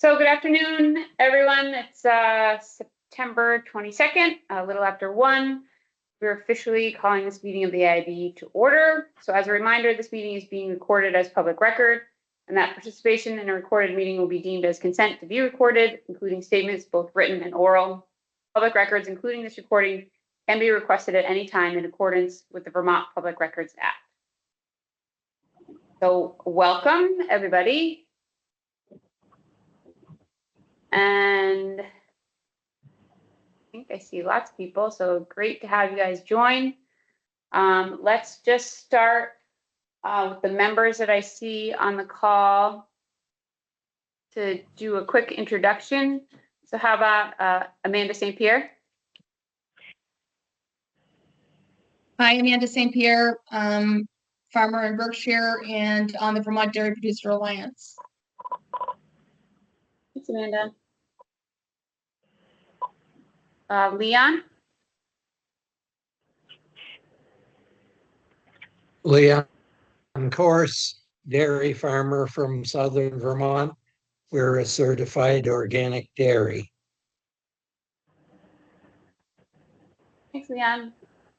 So good afternoon, everyone. It's September 22nd, a little after 1. We're officially calling this meeting of the AIB to order. So as a reminder, this meeting is being recorded as public record, and that participation in a recorded meeting will be deemed as consent to be recorded, including statements both written and oral. Public records, including this recording, can be requested at any time in accordance with the Vermont Public Records Act. So welcome, everybody. And I think I see lots of people, so great to have you guys join. Let's just start with the members that I see on the call to do a quick introduction. So how about Amanda St. Pierre? Hi, Amanda St. Pierre, farmer in Berkshire and on the Vermont Dairy Producer Alliance. Thanks, Amanda. Leon? Leon Course, dairy farmer from southern Vermont. We're a certified organic dairy. Thanks, Leon.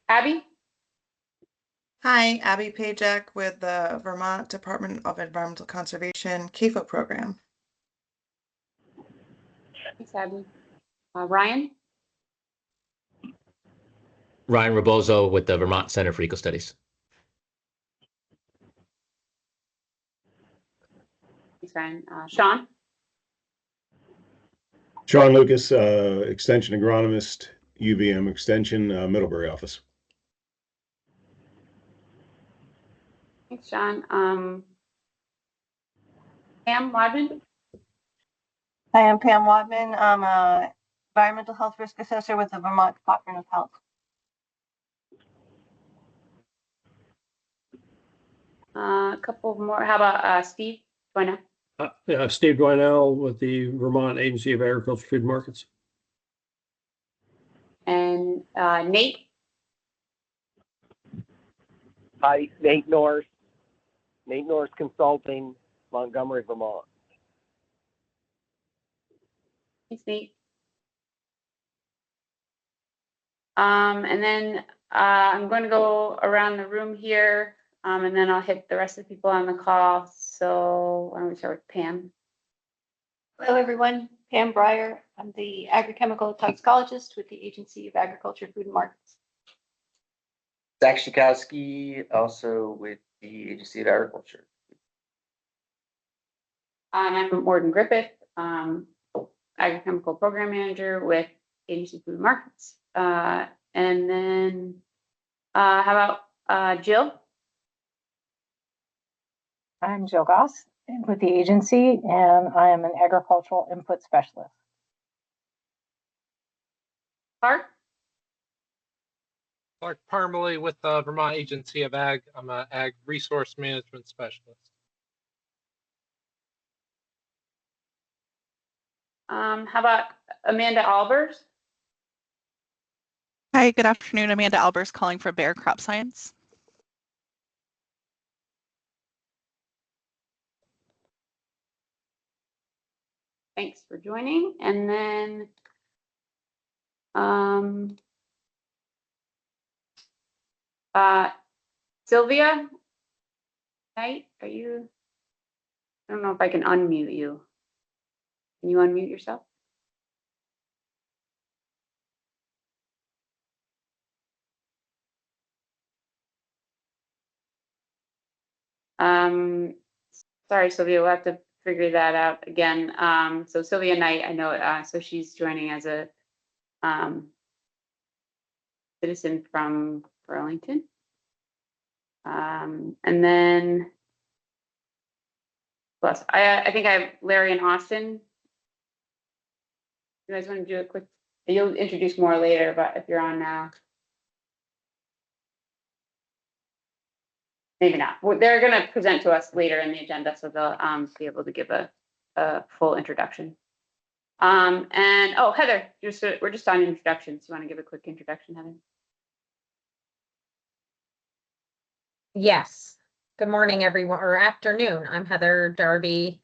Abby? Hi, Abby Pajak with the Vermont Department of Environmental Conservation CAFO program. Thanks, Abby. Ryan? Ryan Rebozo with the Vermont Center for Eco Studies. Thanks, Ryan. Sean? Sean Lucas, Extension Agronomist, UVM Extension, Middlebury office. Thanks, Sean. Pam Wadman? Hi, I'm Pam Wadman. I'm a environmental health risk assessor with the Vermont Department of Health. A couple more. How about Steve Dwinell? Yeah, Steve Dwinell with the Vermont Agency of Agriculture Food Markets. And Nate? Hi, Nate Norris Consulting, Montgomery, Vermont. Thanks, Nate. And then I'm going to go around the room here, and then I'll hit the rest of the people on the call. So why don't we start with Pam? Hello, everyone. Pam Breyer. I'm the agrochemical toxicologist with the Agency of Agriculture, Food and Markets. Zach Shikowski, also with the Agency of Agriculture. I'm Morgan Griffith, agrochemical program manager with Agency of Food and Markets. And then how about Jill? I'm Jill Goss with the agency, and I am an agricultural input specialist. Clark? Clark Parmalee with the Vermont Agency of Ag. I'm an ag resource management specialist. How about Amanda Albers? Hi, good afternoon. Amanda Albers calling for Bayer Crop Science. Thanks for joining. And then Sylvia Knight, are you? I don't know if I can unmute you. Can you unmute yourself? Sorry, Sylvia, we'll have to figure that out again. So Sylvia Knight, I know, so she's joining as a citizen from Burlington. And then plus, I think I have Larry and Austin. You guys want to do a quick, you'll introduce more later, but if you're on now. Maybe not. Well, they're going to present to us later in the agenda, so they'll be able to give a full introduction. And oh, Heather, we're just on introductions. You want to give a quick introduction, Heather? Yes. Good morning, everyone, or afternoon. I'm Heather Darby.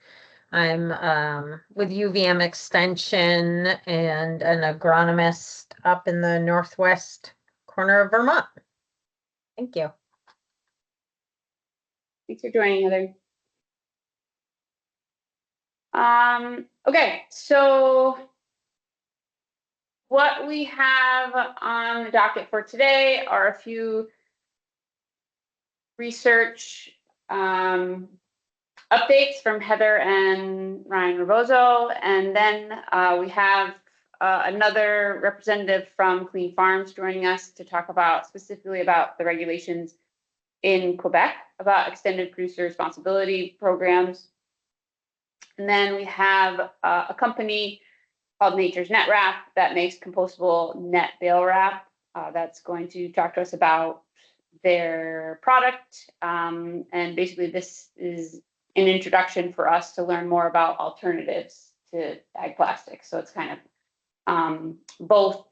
I'm with UVM Extension and an agronomist up in the northwest corner of Vermont. Thank you. Thanks for joining, Heather. Okay, so what we have on the docket for today are a few research updates from Heather and Ryan Rebozo, and then we have another representative from Clean Farms joining us to talk about specifically about the regulations in Quebec about extended producer responsibility programs. And then we have a company called Nature's Net Wrap that makes compostable net bale wrap that's going to talk to us about their product. And basically this is an introduction for us to learn more about alternatives to ag plastics. So it's kind of both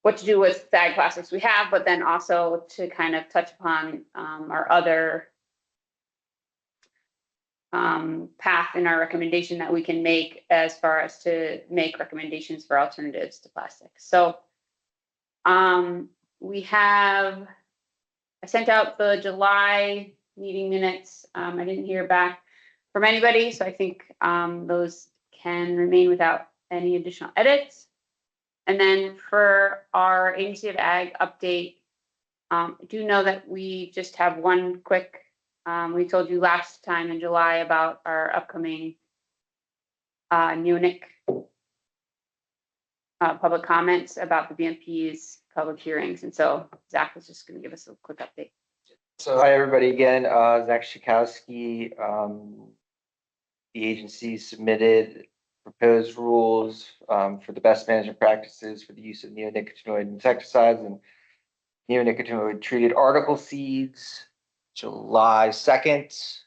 what to do with the ag plastics we have, but then also to kind of touch upon our other path in our recommendation that we can make as far as to make recommendations for alternatives to plastics. So I sent out the July meeting minutes. I didn't hear back from anybody, so I think those can remain without any additional edits. And then for our Agency of Ag update, I do know that we just have one quick, we told you last time in July about our upcoming Munich public comments about the BMP's public hearings. And so Zach was just going to give us a quick update. So hi, everybody again, Zach Schikowski. The agency submitted proposed rules for the best management practices for the use of neonicotinoid insecticides and neonicotinoid treated article seeds, July 2nd.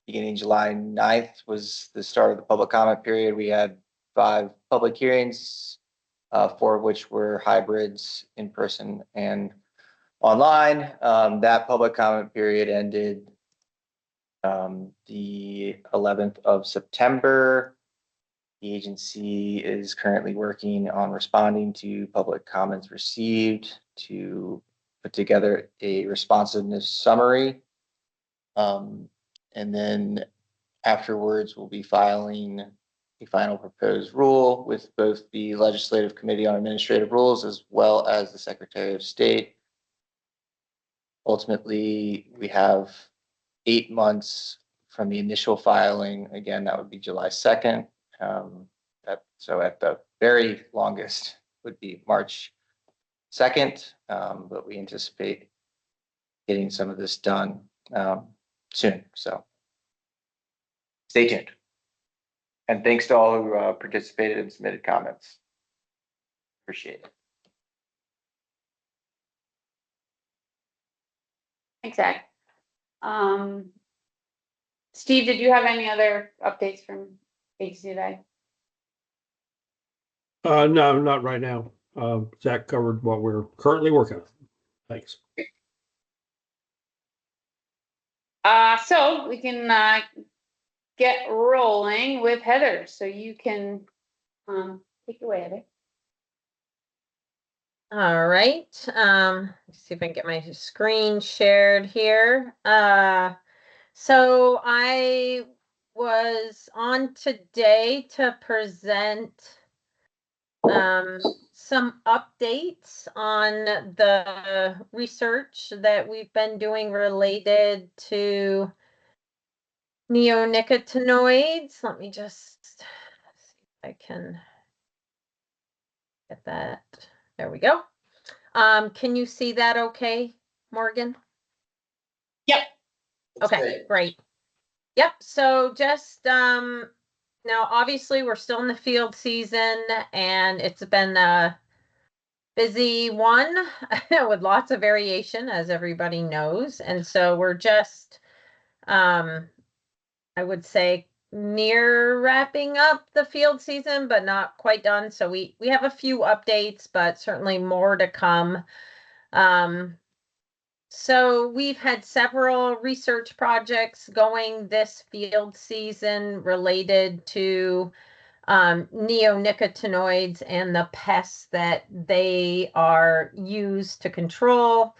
Beginning July 9th was the start of the public comment period. We had 5 public hearings, 4 of which were hybrids, in person and online. That public comment period ended the 11th of September. The agency is currently working on responding to public comments received to put together a responsiveness summary. And then afterwards, we'll be filing a final proposed rule with both the Legislative Committee on Administrative Rules as well as the Secretary of State. Ultimately, we have 8 months from the initial filing. Again, that would be July 2nd. So at the very longest would be March 2nd, but we anticipate getting some of this done soon. So stay tuned. And thanks to all who participated and submitted comments. Appreciate it. Thanks, Zach. Steve, did you have any other updates from Agency of Ag? No, not right now. Zach covered what we're currently working on. Thanks. So we can get rolling with Heather. So you can take it away, Heather. All right. Let's see if I can get my screen shared here. So I was on today to present some updates on the research that we've been doing related to neonicotinoids. Let me just see if I can get that. There we go. Can you see that okay, Morgan? Yep. Okay, great. Yep, so just now obviously we're still in the field season and it's been a busy one with lots of variation, as everybody knows. And so we're just I would say near wrapping up the field season, but not quite done. So we have a few updates, but certainly more to come. So we've had several research projects going this field season related to neonicotinoids and the pests that they are used to control,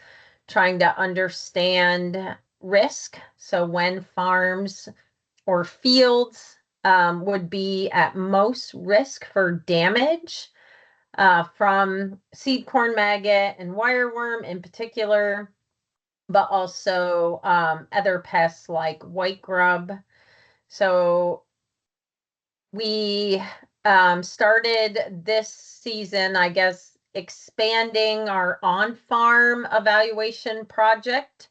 trying to understand risk. So when farms or fields would be at most risk for damage from seed corn maggot and wireworm in particular, but also other pests like white grub. So we started this season, I guess, expanding our on-farm evaluation project.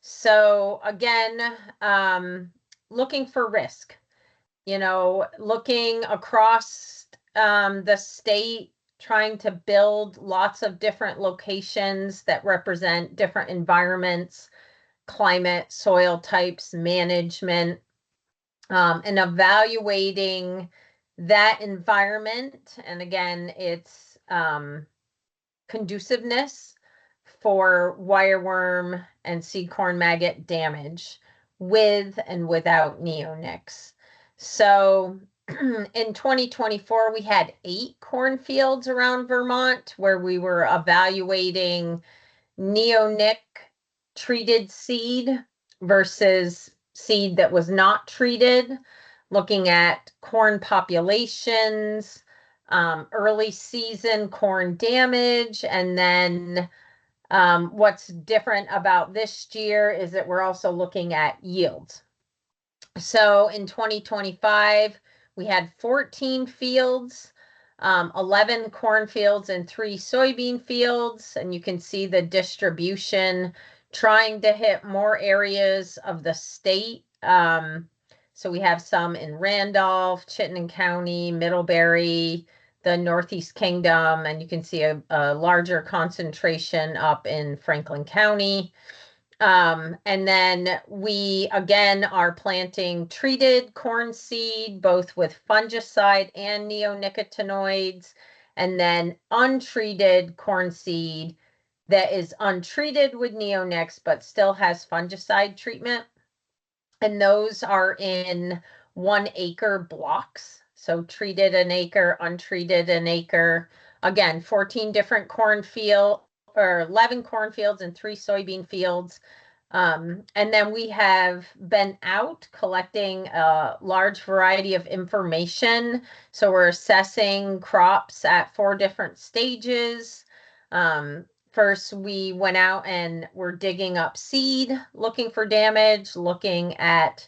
So again, looking for risk, looking across the state, trying to build lots of different locations that represent different environments, climate, soil types, management, and evaluating that environment. And again, it's conduciveness for wireworm and seed corn maggot damage with and without neonics. So in 2024, we had 8 cornfields around Vermont where we were evaluating neonic treated seed versus seed that was not treated, looking at corn populations, early season corn damage, and then what's different about this year is that we're also looking at yields. So in 2025, we had 14 fields, 11 cornfields and 3 soybean fields, and you can see the distribution trying to hit more areas of the state. So we have some in Randolph, Chittenden County, Middlebury, the Northeast Kingdom, and you can see a larger concentration up in Franklin County. And then we again are planting treated corn seed, both with fungicide and neonicotinoids, and then untreated corn seed that is untreated with neonics, but still has fungicide treatment. And those are in 1 acre blocks. So treated an acre, untreated an acre. Again, 14 different cornfield or 11 cornfields and 3 soybean fields. And then we have been out collecting a large variety of information. So we're assessing crops at 4 different stages. First, we went out and we're digging up seed, looking for damage, looking at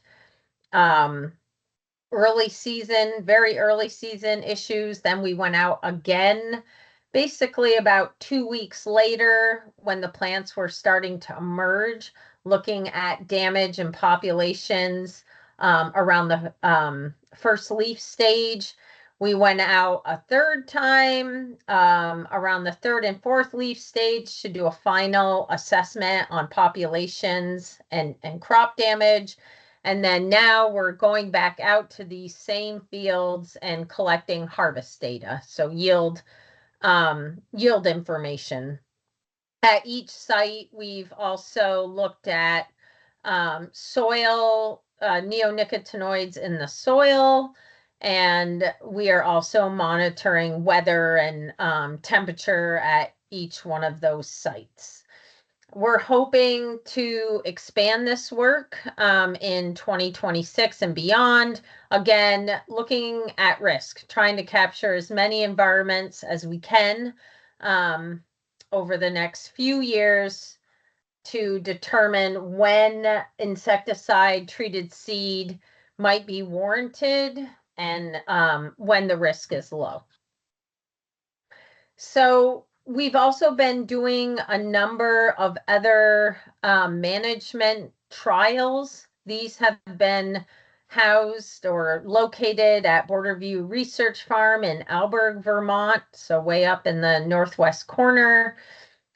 early season, very early season issues. Then we went out again, basically about 2 weeks later when the plants were starting to emerge, looking at damage and populations around the first leaf stage. We went out a 3rd time around the 3rd and 4th leaf stage to do a final assessment on populations and crop damage. And then now we're going back out to these same fields and collecting harvest data. So yield information. At each site, we've also looked at soil, neonicotinoids in the soil, and we are also monitoring weather and temperature at each one of those sites. We're hoping to expand this work in 2026 and beyond. Again, looking at risk, trying to capture as many environments as we can over the next few years to determine when insecticide treated seed might be warranted and when the risk is low. So we've also been doing a number of other management trials. These have been housed or located at Borderview Research Farm in Alberg, Vermont, so way up in the northwest corner.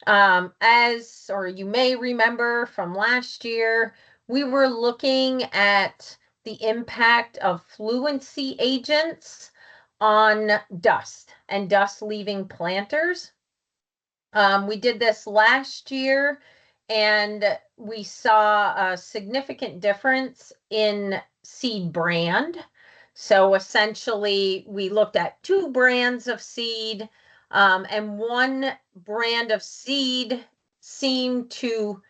Or you may remember from last year, we were looking at the impact of fluency agents on dust and dust leaving planters. We did this last year and we saw a significant difference in seed brand. So essentially, we looked at 2 brands of seed, and one brand of seed seemed to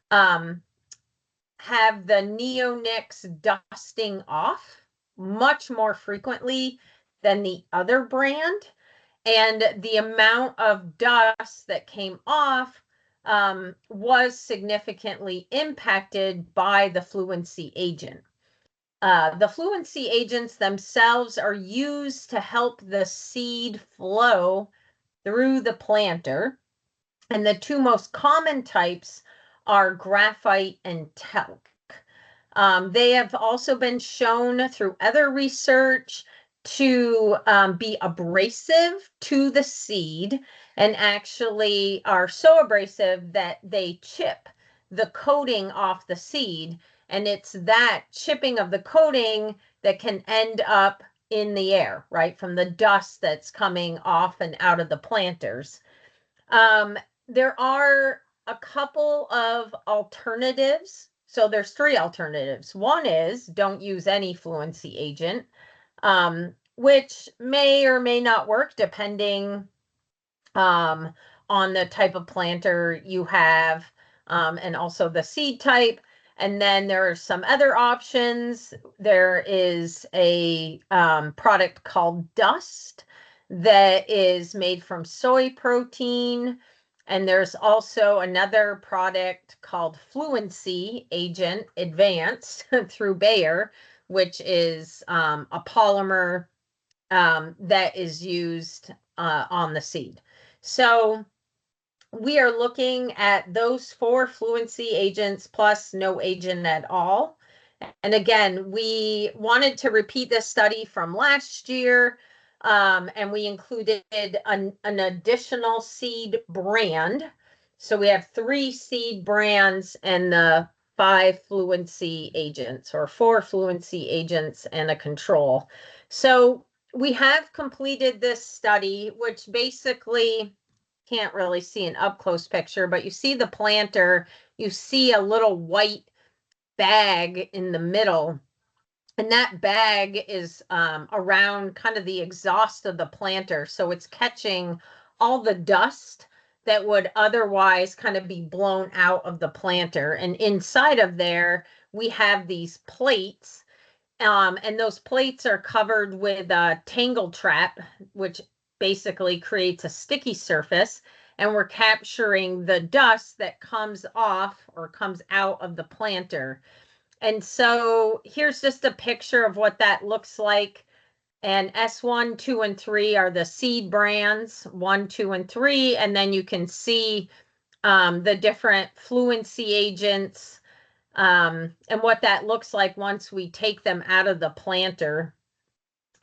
have the neonics dusting off much more frequently than the other brand. And the amount of dust that came off was significantly impacted by the fluency agent. The fluency agents themselves are used to help the seed flow through the planter. And the 2 most common types are graphite and talc. They have also been shown through other research to be abrasive to the seed, and actually are so abrasive that they chip the coating off the seed. And it's that chipping of the coating that can end up in the air, right, from the dust that's coming off and out of the planters. There are a couple of alternatives. So there's 3 alternatives. One is don't use any fluency agent, which may or may not work depending on the type of planter you have, and also the seed type. And then there are some other options. There is a product called Dust that is made from soy protein. And there's also another product called Fluency Agent Advanced through Bayer, which is a polymer that is used on the seed. So we are looking at those 4 fluency agents plus no agent at all. And again, we wanted to repeat this study from last year, and we included an additional seed brand. So we have 3 seed brands and the 5 fluency agents, or 4 fluency agents and a control. So we have completed this study, which basically can't really see an up close picture, but you see the planter, you see a little white bag in the middle, and that bag is around kind of the exhaust of the planter. So it's catching all the dust that would otherwise kind of be blown out of the planter. And inside of there, we have these plates. And those plates are covered with a tangle trap, which basically creates a sticky surface. And we're capturing the dust that comes off or comes out of the planter. And so here's just a picture of what that looks like. And S1, 2, and 3 are the seed brands, 1, 2, and 3. And then you can see the different fluency agents, and what that looks like once we take them out of the planter.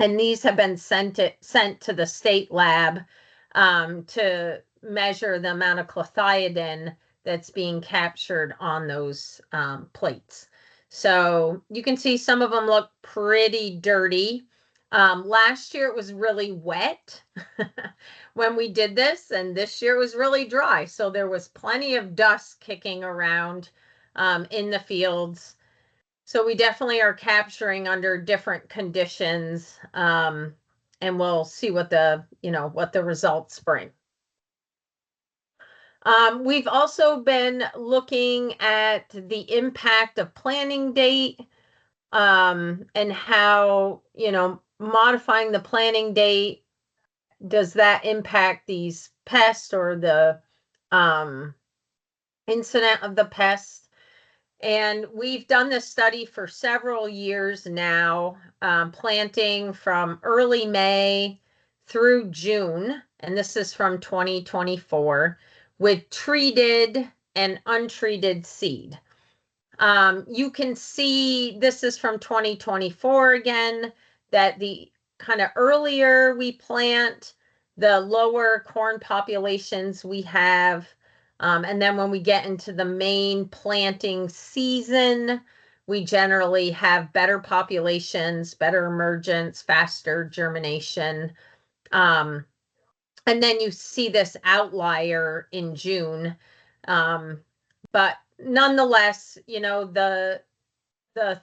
And these have been sent to the state lab to measure the amount of clethiodin that's being captured on those plates. So you can see some of them look pretty dirty. Last year it was really wet when we did this, and this year it was really dry. So there was plenty of dust kicking around in the fields. So we definitely are capturing under different conditions, and we'll see what the results bring. We've also been looking at the impact of planting date, and how, modifying the planting date, does that impact these pests or the incident of the pests? And we've done this study for several years now, planting from early May through June, and this is from 2024, with treated and untreated seed. You can see this is from 2024 again, that the kind of earlier we plant, the lower corn populations we have. And then when we get into the main planting season, we generally have better populations, better emergence, faster germination. And then you see this outlier in June. But nonetheless, the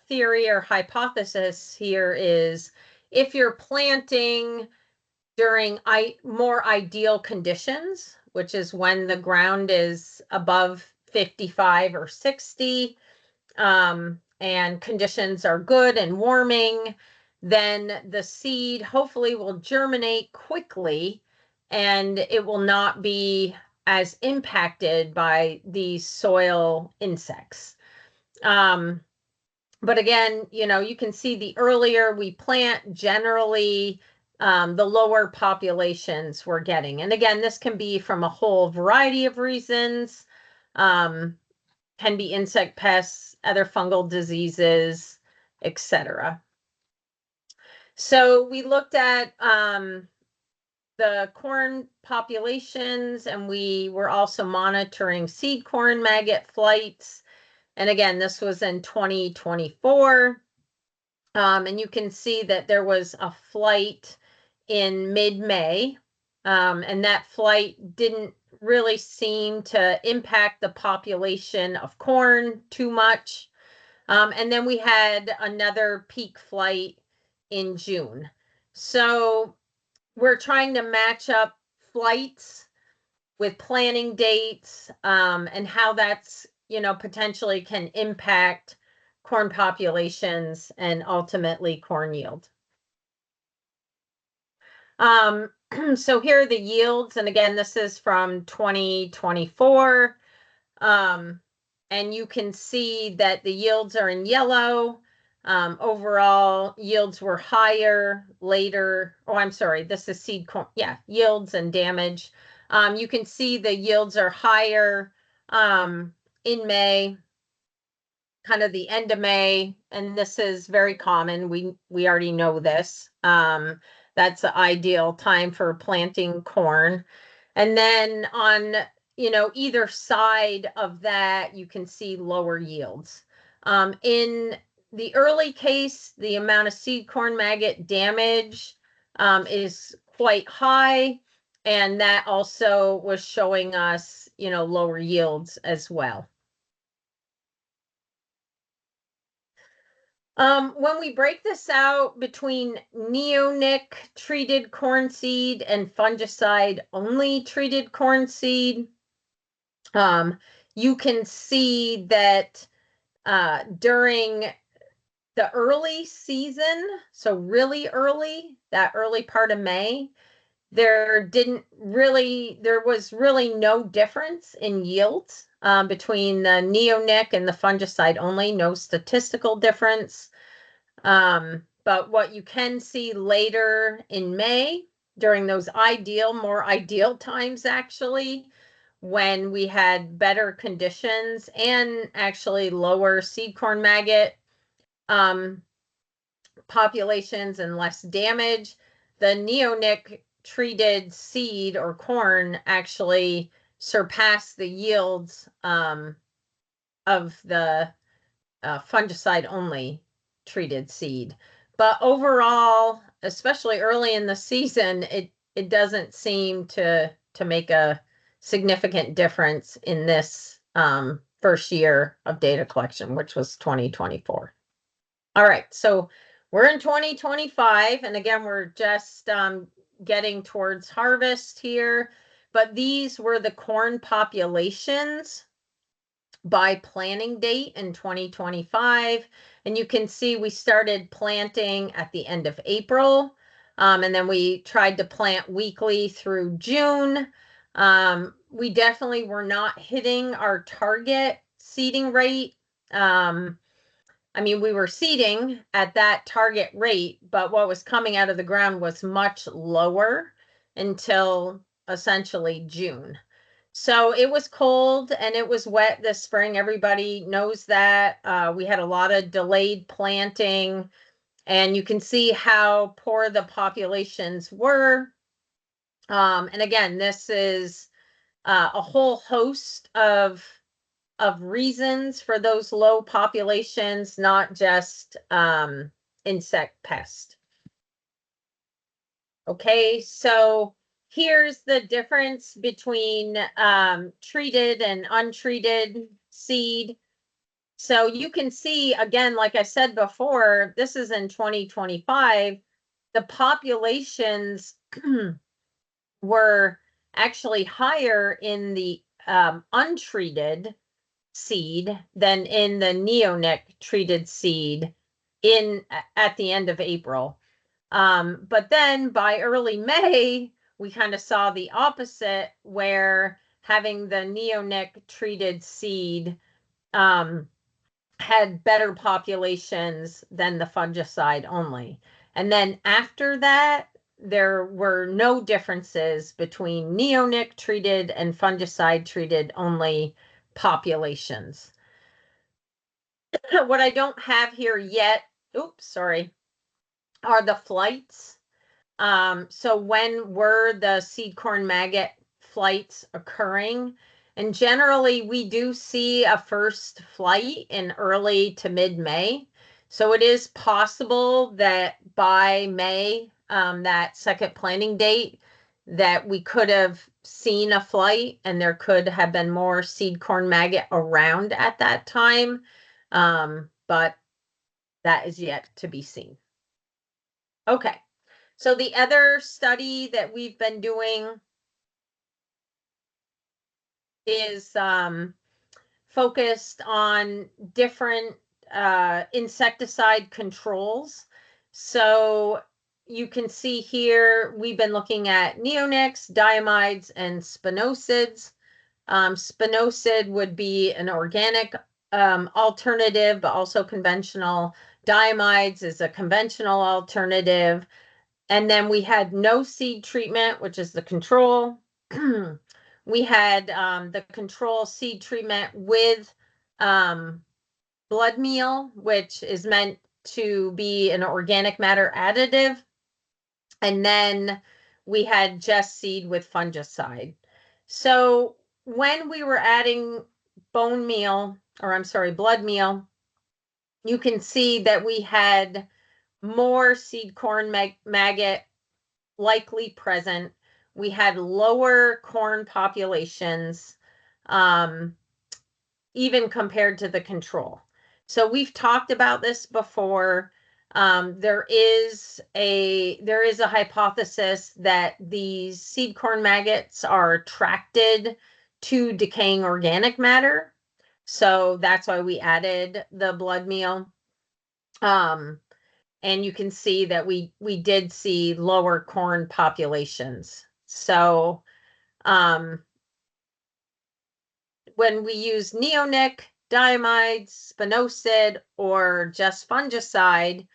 theory or hypothesis here is if you're planting during more ideal conditions, which is when the ground is above 55 or 60, and conditions are good and warming, then the seed hopefully will germinate quickly and it will not be as impacted by these soil insects. But again, you can see the earlier we plant, generally, the lower populations we're getting. And again, this can be from a whole variety of reasons. Can be insect pests, other fungal diseases, etc. So we looked at the corn populations, and we were also monitoring seed corn maggot flights. And again, this was in 2024. And you can see that there was a flight in mid-May, and that flight didn't really seem to impact the population of corn too much. And then we had another peak flight in June. So we're trying to match up flights with planning dates, and how that's, potentially can impact corn populations and ultimately corn yield. So here are the yields. And again, this is from 2024. And you can see that the yields are in yellow. Overall yields were higher later. Oh, I'm sorry. This is seed corn. Yeah, yields and damage. You can see the yields are higher in May, kind of the end of May, and this is very common. We already know this. That's the ideal time for planting corn. And then on, either side of that, you can see lower yields. In the early case, the amount of seed corn maggot damage is quite high, and that also was showing us, lower yields as well. When we break this out between neonic treated corn seed and fungicide only treated corn seed, you can see that during the early season, so really early, that early part of May, there was really no difference in yields between the neonic and the fungicide only, no statistical difference. But what you can see later in May, during those more ideal times actually, when we had better conditions and actually lower seed corn maggot populations and less damage, the neonic treated seed or corn actually surpassed the yields of the fungicide only treated seed. But overall, especially early in the season, it doesn't seem to make a significant difference in this first year of data collection, which was 2024. All right, so we're in 2025, and again, we're just getting towards harvest here, but these were the corn populations by planting date in 2025. And you can see we started planting at the end of April, and then we tried to plant weekly through June. We definitely were not hitting our target seeding rate. We were seeding at that target rate, but what was coming out of the ground was much lower until essentially June. So it was cold and it was wet this spring. Everybody knows that. We had a lot of delayed planting, and you can see how poor the populations were. And again, this is a whole host of reasons for those low populations, not just insect pest. Okay, so here's the difference between treated and untreated seed. So you can see, again, like I said before, this is in 2025, the populations were actually higher in the untreated seed than in the neonic treated seed at the end of April. But then by early May, we kind of saw the opposite, where having the neonic treated seed had better populations than the fungicide only. And then after that, there were no differences between neonic treated and fungicide treated only populations. What I don't have here yet, oops, sorry, are the flights. So when were the seed corn maggot flights occurring? And generally, we do see a first flight in early to mid-May. So it is possible that by May, that second planting date, that we could have seen a flight and there could have been more seed corn maggot around at that time. But that is yet to be seen. Okay. So the other study that we've been doing is focused on different insecticide controls. So you can see here, we've been looking at neonics, diamides, and spinosids. Spinoside would be an organic alternative, but also conventional. Diamides is a conventional alternative. And then we had no seed treatment, which is the control. We had the control seed treatment with blood meal, which is meant to be an organic matter additive. And then we had just seed with fungicide. So when we were adding bone meal, or I'm sorry, blood meal, you can see that we had more seed corn maggot likely present. We had lower corn populations, even compared to the control. So we've talked about this before. There is a hypothesis that these seed corn maggots are attracted to decaying organic matter. So that's why we added the blood meal. And you can see that we did see lower corn populations. So when we use neonic, diamides, spinoside, or just fungicide,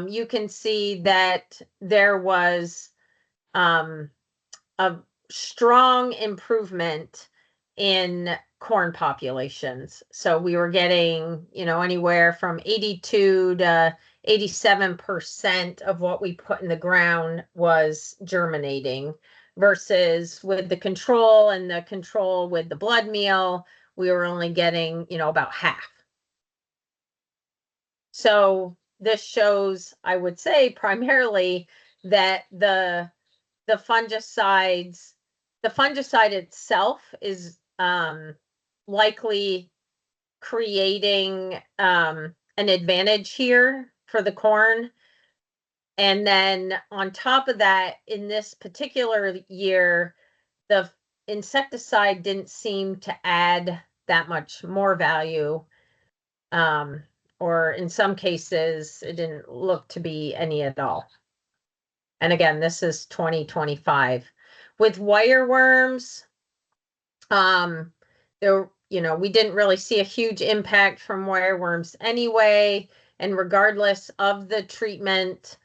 you can see that there was a strong improvement in corn populations. So we were getting, anywhere from 82 to 87% of what we put in the ground was germinating, versus with the control and the control with the blood meal, we were only getting, about half. So this shows, I would say, primarily that the fungicide itself is likely creating an advantage here for the corn. And then on top of that, in this particular year, the insecticide didn't seem to add that much more value. Or in some cases, it didn't look to be any at all. And again, this is 2025. With wireworms, we didn't really see a huge impact from wireworms anyway. And regardless of the treatment,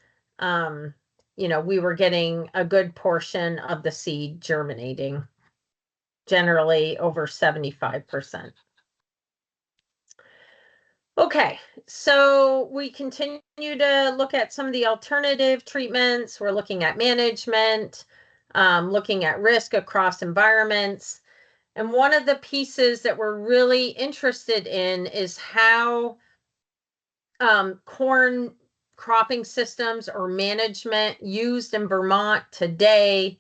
we were getting a good portion of the seed germinating, generally over 75%. Okay, so we continue to look at some of the alternative treatments. We're looking at management, looking at risk across environments. And one of the pieces that we're really interested in is how corn cropping systems or management used in Vermont today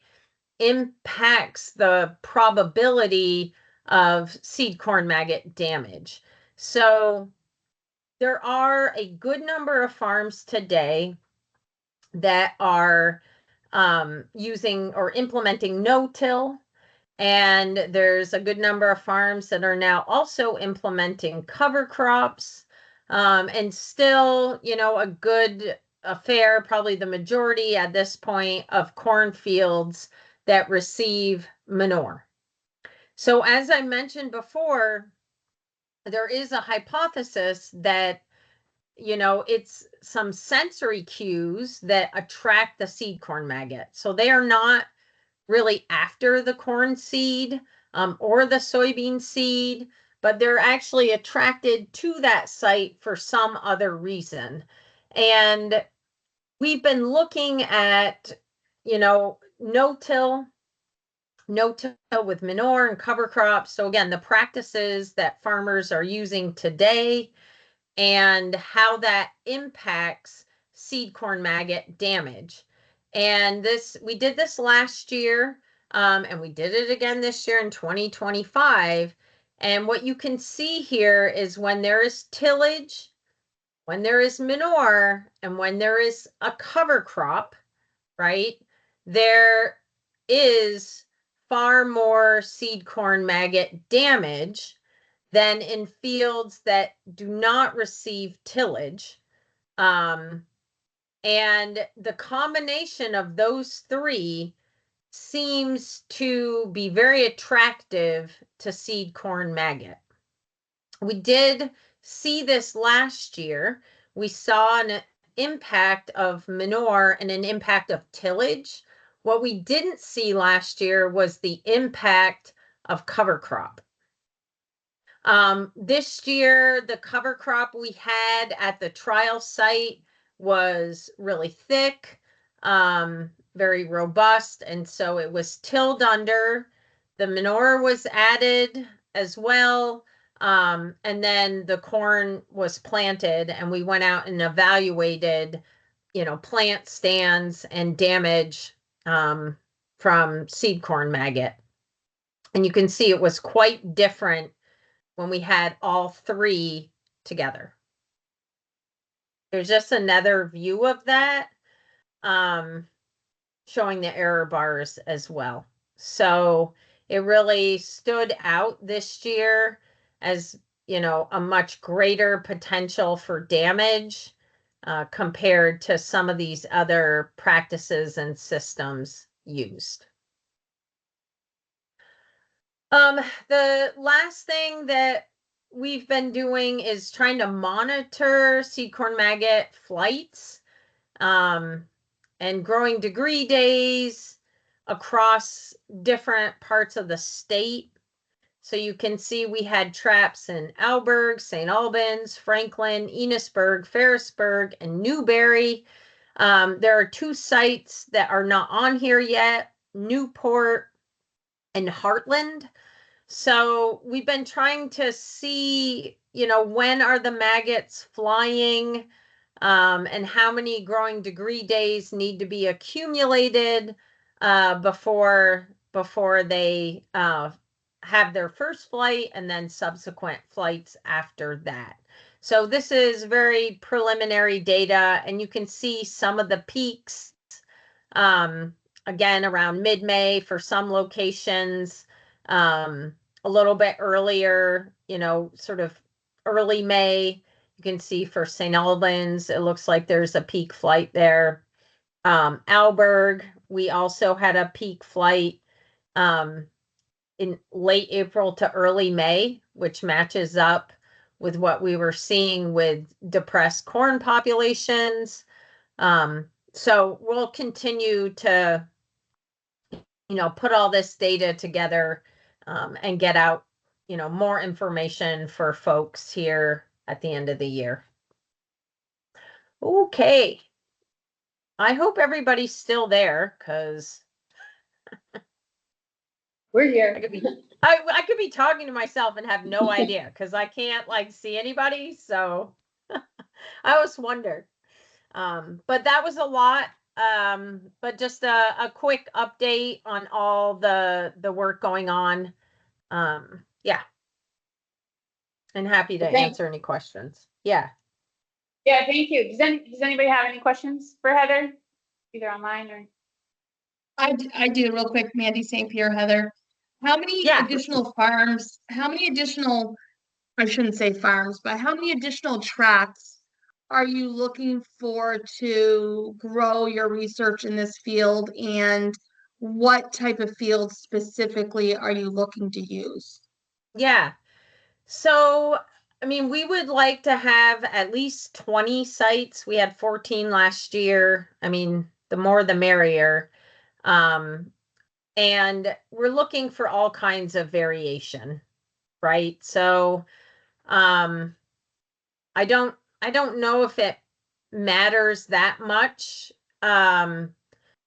impacts the probability of seed corn maggot damage. So there are a good number of farms today that are using or implementing no-till. And there's a good number of farms that are now also implementing cover crops. And still, you know, a fair, probably the majority at this point of cornfields that receive manure. So as I mentioned before, there is a hypothesis that, you know, it's some sensory cues that attract the seed corn maggot. So they are not really after the corn seed or the soybean seed, but they're actually attracted to that site for some other reason. And we've been looking at, you know, no-till with manure and cover crops. So again, the practices that farmers are using today and how that impacts seed corn maggot damage. And we did this last year, and we did it again this year in 2025. And what you can see here is when there is tillage, when there is manure, and when there is a cover crop, right, there is far more seed corn maggot damage than in fields that do not receive tillage. And the combination of those three seems to be very attractive to seed corn maggot. We did see this last year. We saw an impact of manure and an impact of tillage. What we didn't see last year was the impact of cover crop. This year, the cover crop we had at the trial site was really thick, very robust, and so it was tilled under. The manure was added as well, and then the corn was planted, and we went out and evaluated, you know, plant stands and damage from seed corn maggot. And you can see it was quite different when we had all three together. There's just another view of that, showing the error bars as well. So it really stood out this year as, you know, a much greater potential for damage compared to some of these other practices and systems used. The last thing that we've been doing is trying to monitor seed corn maggot flights and growing degree days across different parts of the state. So you can see we had traps in Alberg, St. Albans, Franklin, Enosburg, Ferrisburg, and Newberry. There are 2 sites that are not on here yet, Newport and Heartland. So we've been trying to see, you know, when are the maggots flying and how many growing degree days need to be accumulated before they have their first flight and then subsequent flights after that. So this is very preliminary data, and you can see some of the peaks again around mid-May for some locations, a little bit earlier, you know, sort of early May. You can see for St. Albans, it looks like there's a peak flight there. Alberg, we also had a peak flight in late April to early May, which matches up with what we were seeing with depressed corn populations. So we'll continue to, you know, put all this data together and get out, you know, more information for folks here at the end of the year. Okay. I hope everybody's still there, because we're here. I could be talking to myself and have no idea because I can't like see anybody. So I always wonder. But that was a lot. But just a quick update on all the work going on Yeah. And happy to Thanks. answer any questions. Yeah. Yeah, thank you. Does anybody have any questions for Heather? Either online or? I do real quick, Mandy St. Pierre, Heather. How many Yeah. additional farms, I shouldn't say farms, but how many additional tracks are you looking for to grow your research in this field? And what type of field specifically are you looking to use? Yeah. So, I mean, we would like to have at least 20 sites. We had 14 last year. I mean, the more the merrier. And we're looking for all kinds of variation, right? So, I don't know if it matters that much.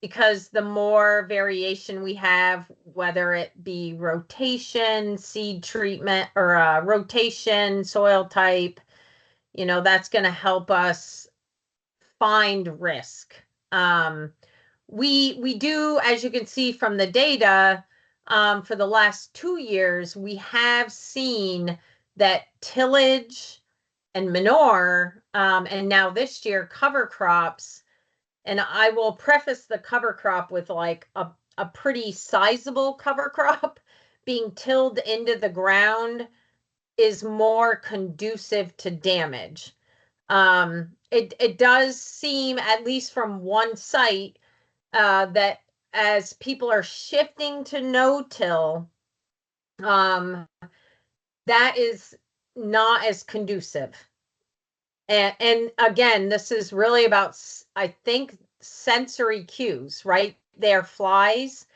Because the more variation we have, whether it be rotation, seed treatment, or rotation, soil type, that's going to help us find risk. We do, as you can see from the data, for the last 2 years, we have seen that tillage and manure, and now this year cover crops. And I will preface the cover crop with like a pretty sizable cover crop being tilled into the ground is more conducive to damage. It does seem, at least from one site, that as people are shifting to no-till, that is not as conducive. And again, this is really about, I think, sensory cues, right? They're flies,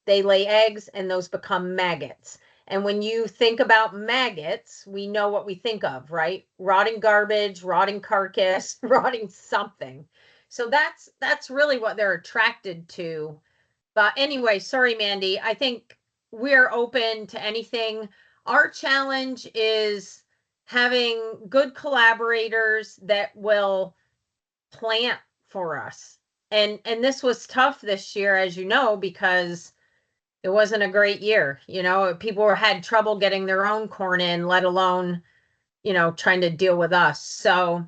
they lay eggs, and those become maggots. And when you think about maggots, we know what we think of, right? Rotting garbage, rotting carcass, rotting something. So that's really what they're attracted to. But anyway, sorry, Mandy. I think we're open to anything. Our challenge is having good collaborators that will plant for us. And this was tough this year, as you know, because it wasn't a great year. People had trouble getting their own corn in, let alone, trying to deal with us. So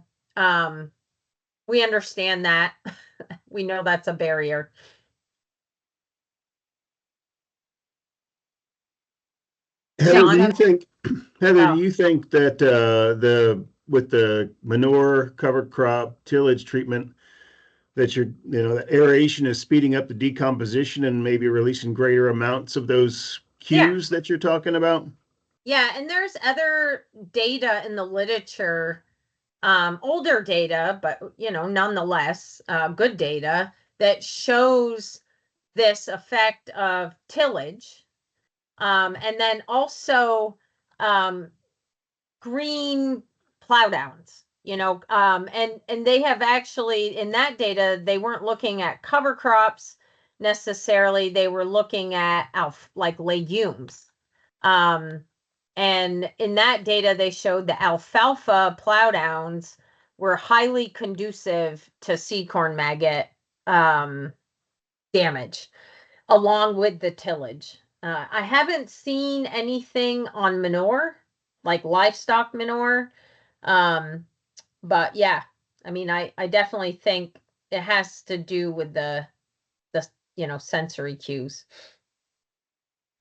we understand that. We know that's a barrier. Heather, John? do you think that with the manure, cover crop, tillage treatment, that the aeration is speeding up the decomposition and maybe releasing greater amounts of those cues that you're talking about? Yeah, and there's other data in the literature, older data, but nonetheless, good data that shows this effect of tillage. And then also green plowdowns, and they have actually, in that data, they weren't looking at cover crops necessarily. They were looking at like legumes. And in that data, they showed the alfalfa plowdowns were highly conducive to seed corn maggot damage, along with the tillage. I haven't seen anything on manure, like livestock manure. But yeah, I mean, I definitely think it has to do with the sensory cues.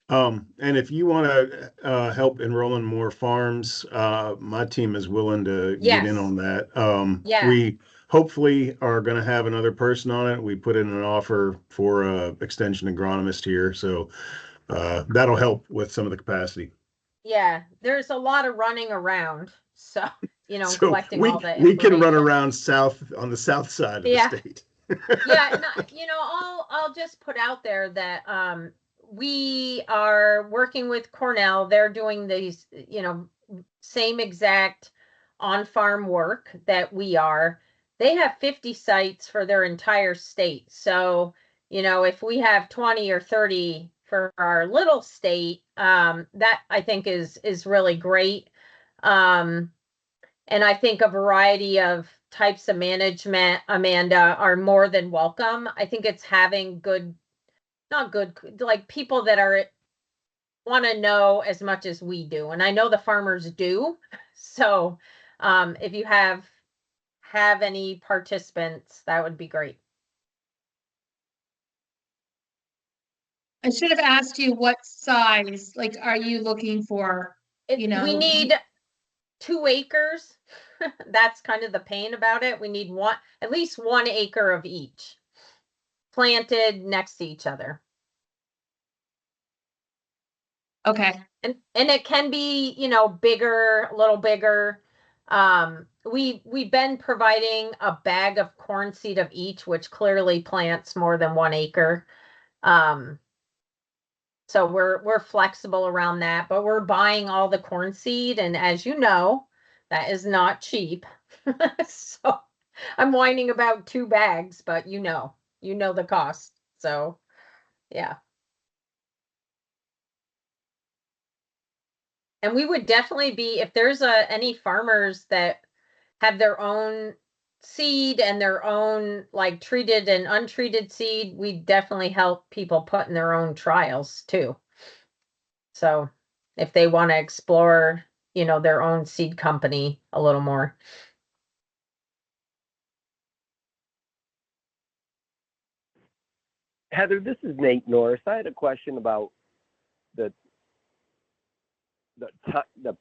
And if you want to help enroll in more farms, my team is willing to get in on that. We hopefully are going to have another person on it. We put in an offer for a extension agronomist here, so that'll help with some of the capacity. Yeah, there's a lot of running around, so collecting all that we can run information. around on the south side of the state. Yeah, and I'll just put out there that we are working with Cornell. They're doing these, same exact on-farm work that we are. They have 50 sites for their entire state. So, if we have 20 or 30 for our little state, that I think is really great. And I think a variety of types of management, Amanda, are more than welcome. I think it's having like people that are want to know as much as we do, and I know the farmers do. So, if you have any participants, that would be great. I should have asked you what size, like, are you looking for? You know, We need 2 acres. That's kind of the pain about it. We need at least 1 acre of each planted next to each other. Okay. And it can be, bigger, a little bigger. We've been providing a bag of corn seed of each, which clearly plants more than 1 acre. So we're flexible around that, but we're buying all the corn seed, and as you know, that is not cheap. So I'm whining about 2 bags, but you know the cost. So yeah. And we would definitely be, if there's any farmers that have their own seed and their own like treated and untreated seed, we definitely help people put in their own trials too. So if they want to explore, their own seed company a little more. Heather, this is Nate Norris. I had a question about the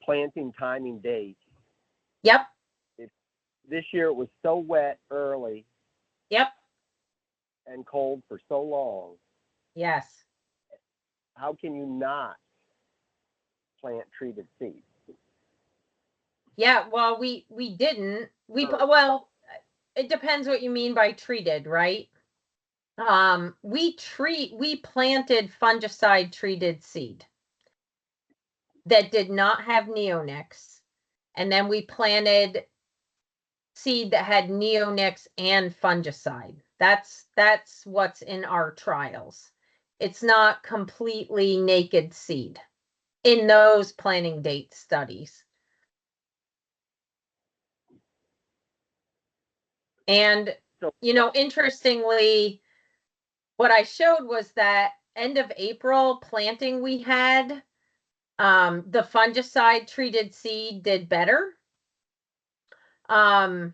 planting timing date. Yep. This year it was so wet early. Yep. And cold for so long. Yes. How can you not plant treated seeds? Yeah, well, we didn't. Well, it depends what you mean by treated, right? We planted fungicide treated seed that did not have neonics, and then we planted seed that had neonics and fungicide. That's what's in our trials. It's not completely naked seed in those planting date studies. And, interestingly, what I showed was that end of April planting we had, the fungicide treated seed did better. And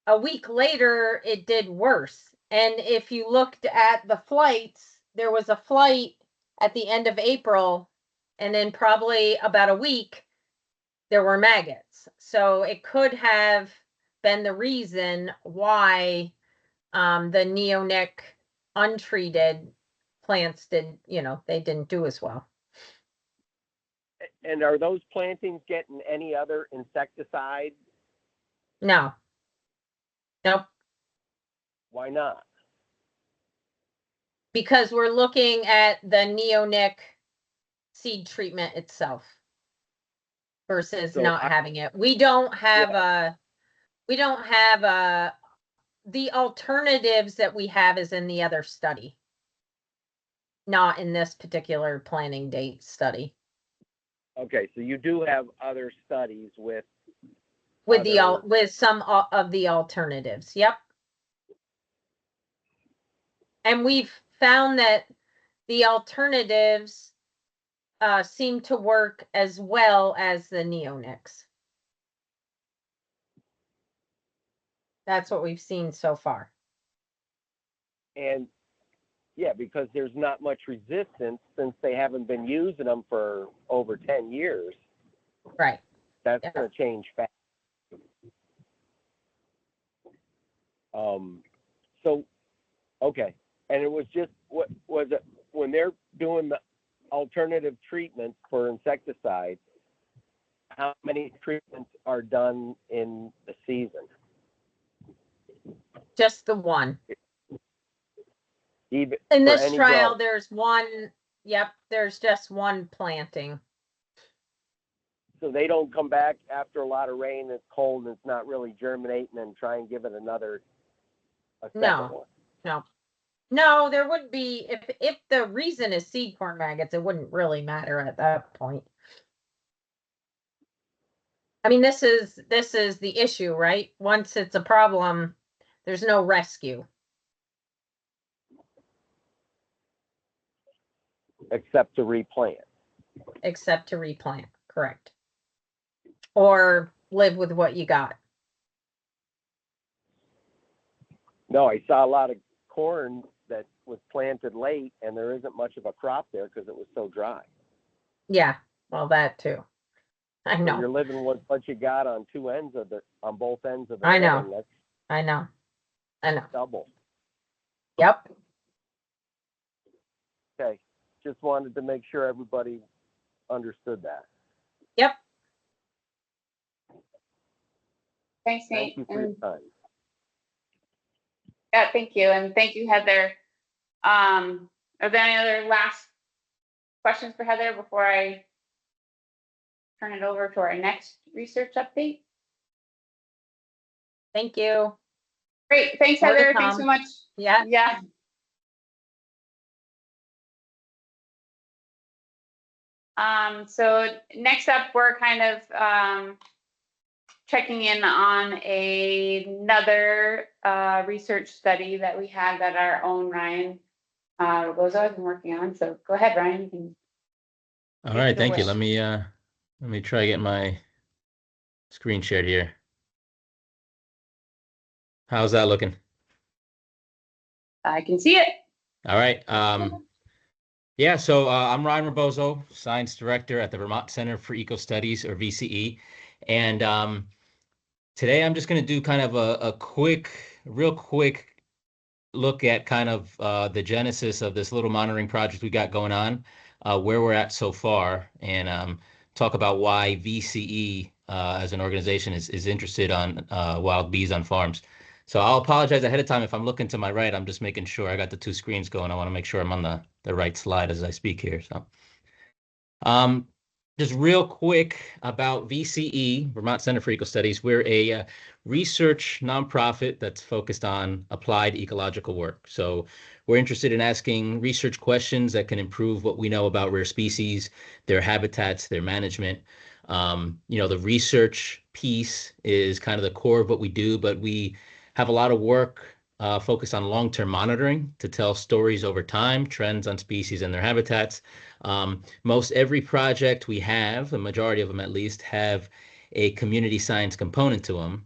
a week later, it did worse. And if you looked at the flights, there was a flight at the end of April, and then probably about a week, there were maggots. So it could have been the reason why the neonic untreated plants they didn't do as well. And are those plantings getting any other insecticide? No. Nope. Why not? Because we're looking at the neonic seed treatment itself versus not having it. We don't have the alternatives that we have is in the other study, not in this particular planning date study. Okay, so you do have other studies with some of the alternatives. Yep. And we've found that the alternatives seem to work as well as the neonics. That's what we've seen so far. And yeah, because there's not much resistance since they haven't been using them for over 10 years. Right. That's going to change fast. So, okay. And it was just, what was it, when they're doing the alternative treatments for insecticides, how many treatments are done in the season? Just the one. Even in this trial, there's one. Yep, there's just one planting. So they don't come back after a lot of rain, it's cold, and it's not really germinating, and try and give it a second one. No, there would be, if the reason is seed corn maggots, it wouldn't really matter at that point. I mean, this is the issue, right? Once it's a problem, there's no rescue. except to replant. Except to replant, correct. Or live with what you got. No, I saw a lot of corn that was planted late and there isn't much of a crop there because it was so dry. Yeah, well, that too. I So know. you're living with what you got on on both ends of the I know. thing. That's I know. double. Yep. Okay. Just wanted to make sure everybody understood that. Yep. Thanks, Nate. Thank you for your time. Yeah, thank you. And thank you, Heather. Are there any other last questions for Heather before I turn it over to our next research update? Thank you. Great. Thanks, More to Heather. Thanks so come. much. Yeah. Yeah. So next up, we're kind of checking in on another research study that we had that our own Ryan Rebozo has been working on. So go ahead, Ryan. You can All right, thank you. away. Let me try to get my screen shared here. How's that looking? I can see it. All right. Yeah, so I'm Ryan Rebozo, Science Director at the Vermont Center for Eco Studies, or VCE. And today I'm just going to do kind of a real quick look at kind of the genesis of this little monitoring project we got going on, where we're at so far, and talk about why VCE as an organization is interested on wild bees on farms. So I'll apologize ahead of time if I'm looking to my right. I'm just making sure I got the two screens going. I want to make sure I'm on the right slide as I speak here. So just real quick about VCE, Vermont Center for Eco Studies. We're a research nonprofit that's focused on applied ecological work. So we're interested in asking research questions that can improve what we know about rare species, their habitats, their management. The research piece is kind of the core of what we do, but we have a lot of work focused on long-term monitoring to tell stories over time, trends on species and their habitats. Most every project we have, the majority of them at least, have a community science component to them.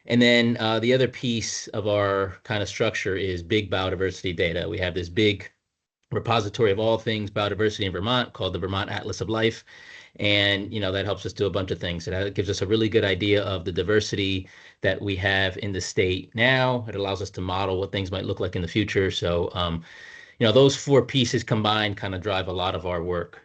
And then the other piece of our kind of structure is big biodiversity data. We have this big repository of all things biodiversity in Vermont called the Vermont Atlas of Life. And, that helps us do a bunch of things. It gives us a really good idea of the diversity that we have in the state now. It allows us to model what things might look like in the future. So, those four pieces combined kind of drive a lot of our work.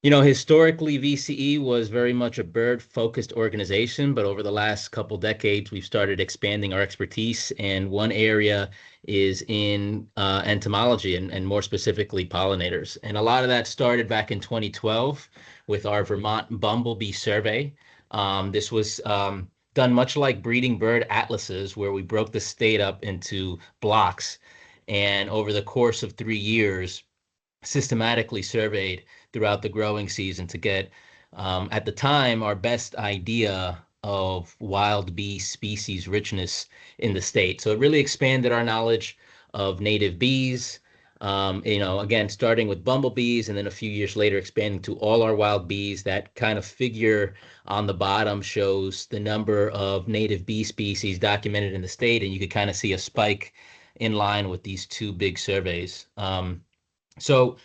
Historically, VCE was very much a bird-focused organization, but over the last couple decades, we've started expanding our expertise, and one area is in entomology and more specifically pollinators. And a lot of that started back in 2012 with our Vermont Bumblebee Survey. This was done much like breeding bird atlases, where we broke the state up into blocks, and over the course of 3 years, systematically surveyed throughout the growing season to get, at the time, our best idea of wild bee species richness in the state. So it really expanded our knowledge of native bees, again, starting with bumblebees and then a few years later expanding to all our wild bees. That kind of figure on the bottom shows the number of native bee species documented in the state, and you could kind of see a spike in line with these two big surveys. So,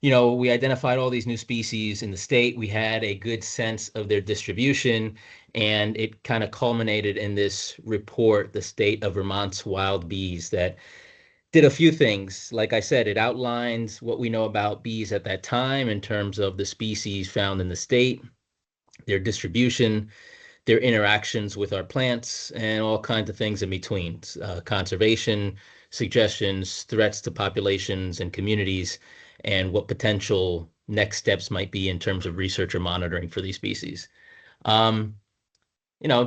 we identified all these new species in the state. We had a good sense of their distribution, and it kind of culminated in this report, The State of Vermont's Wild Bees, that did a few things. Like I said, it outlines what we know about bees at that time in terms of the species found in the state, their distribution, their interactions with our plants, and all kinds of things in between, conservation, suggestions, threats to populations and communities, and what potential next steps might be in terms of research or monitoring for these species.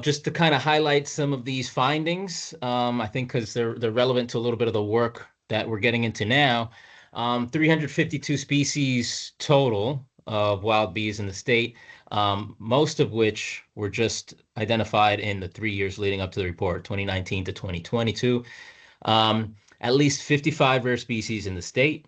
Just to kind of highlight some of these findings, I think because they're relevant to a little bit of the work that we're getting into now. 352 species total of wild bees in the state, most of which were just identified in the 3 years leading up to the report, 2019 to 2022. At least 55 rare species in the state.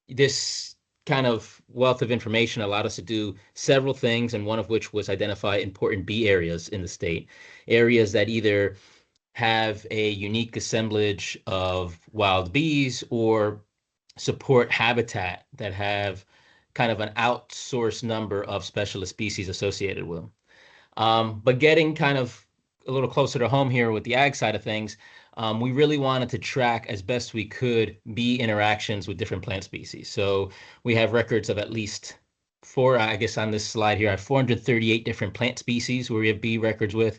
This kind of wealth of information allowed us to do several things, and one of which was identify important bee areas in the state, areas that either have a unique assemblage of wild bees or support habitat that have kind of an outsourced number of specialist species associated with them. But getting kind of a little closer to home here with the ag side of things, we really wanted to track as best we could bee interactions with different plant species. So we have records of at least I guess on this slide here, I have 438 different plant species where we have bee records with.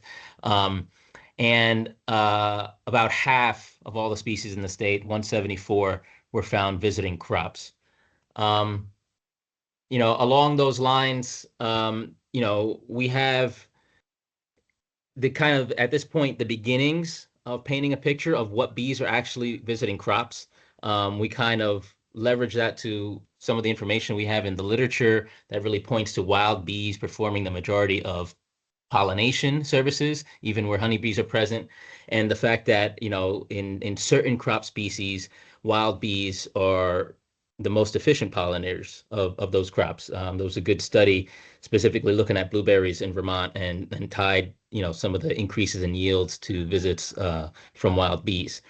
And about half of all the species in the state, 174, were found visiting crops. Along those lines, we have the kind of, at this point, the beginnings of painting a picture of what bees are actually visiting crops. We kind of leverage that to some of the information we have in the literature that really points to wild bees performing the majority of pollination services, even where honeybees are present, and the fact that, in certain crop species, wild bees are the most efficient pollinators of those crops. There was a good study specifically looking at blueberries in Vermont and tied, some of the increases in yields to visits from wild bees.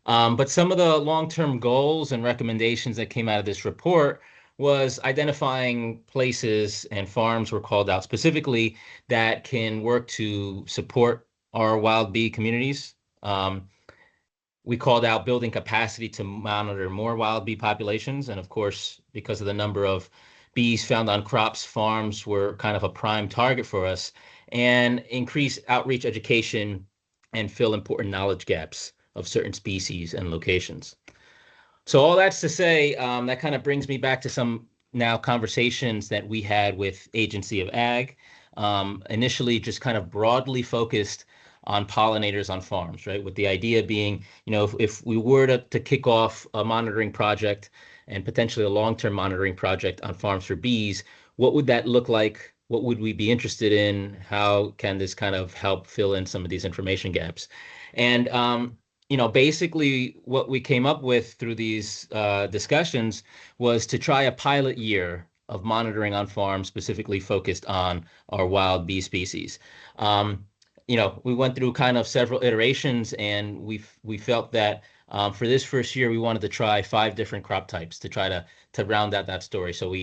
But some of the long-term goals and recommendations that came out of this report was identifying places, and farms were called out specifically, that can work to support our wild bee communities. We called out building capacity to monitor more wild bee populations. And of course, because of the number of bees found on crops, farms were kind of a prime target for us, and increase outreach education and fill important knowledge gaps of certain species and locations. So all that's to say, that kind of brings me back to some now conversations that we had with Agency of Ag. Initially, just kind of broadly focused on pollinators on farms, right? With the idea being, if we were to kick off a monitoring project and potentially a long-term monitoring project on farms for bees, what would that look like? What would we be interested in? How can this kind of help fill in some of these information gaps? And basically what we came up with through these discussions was to try a pilot year of monitoring on farms specifically focused on our wild bee species. We went through kind of several iterations, and we felt that for this first year, we wanted to try 5 different crop types to try to round out that story. So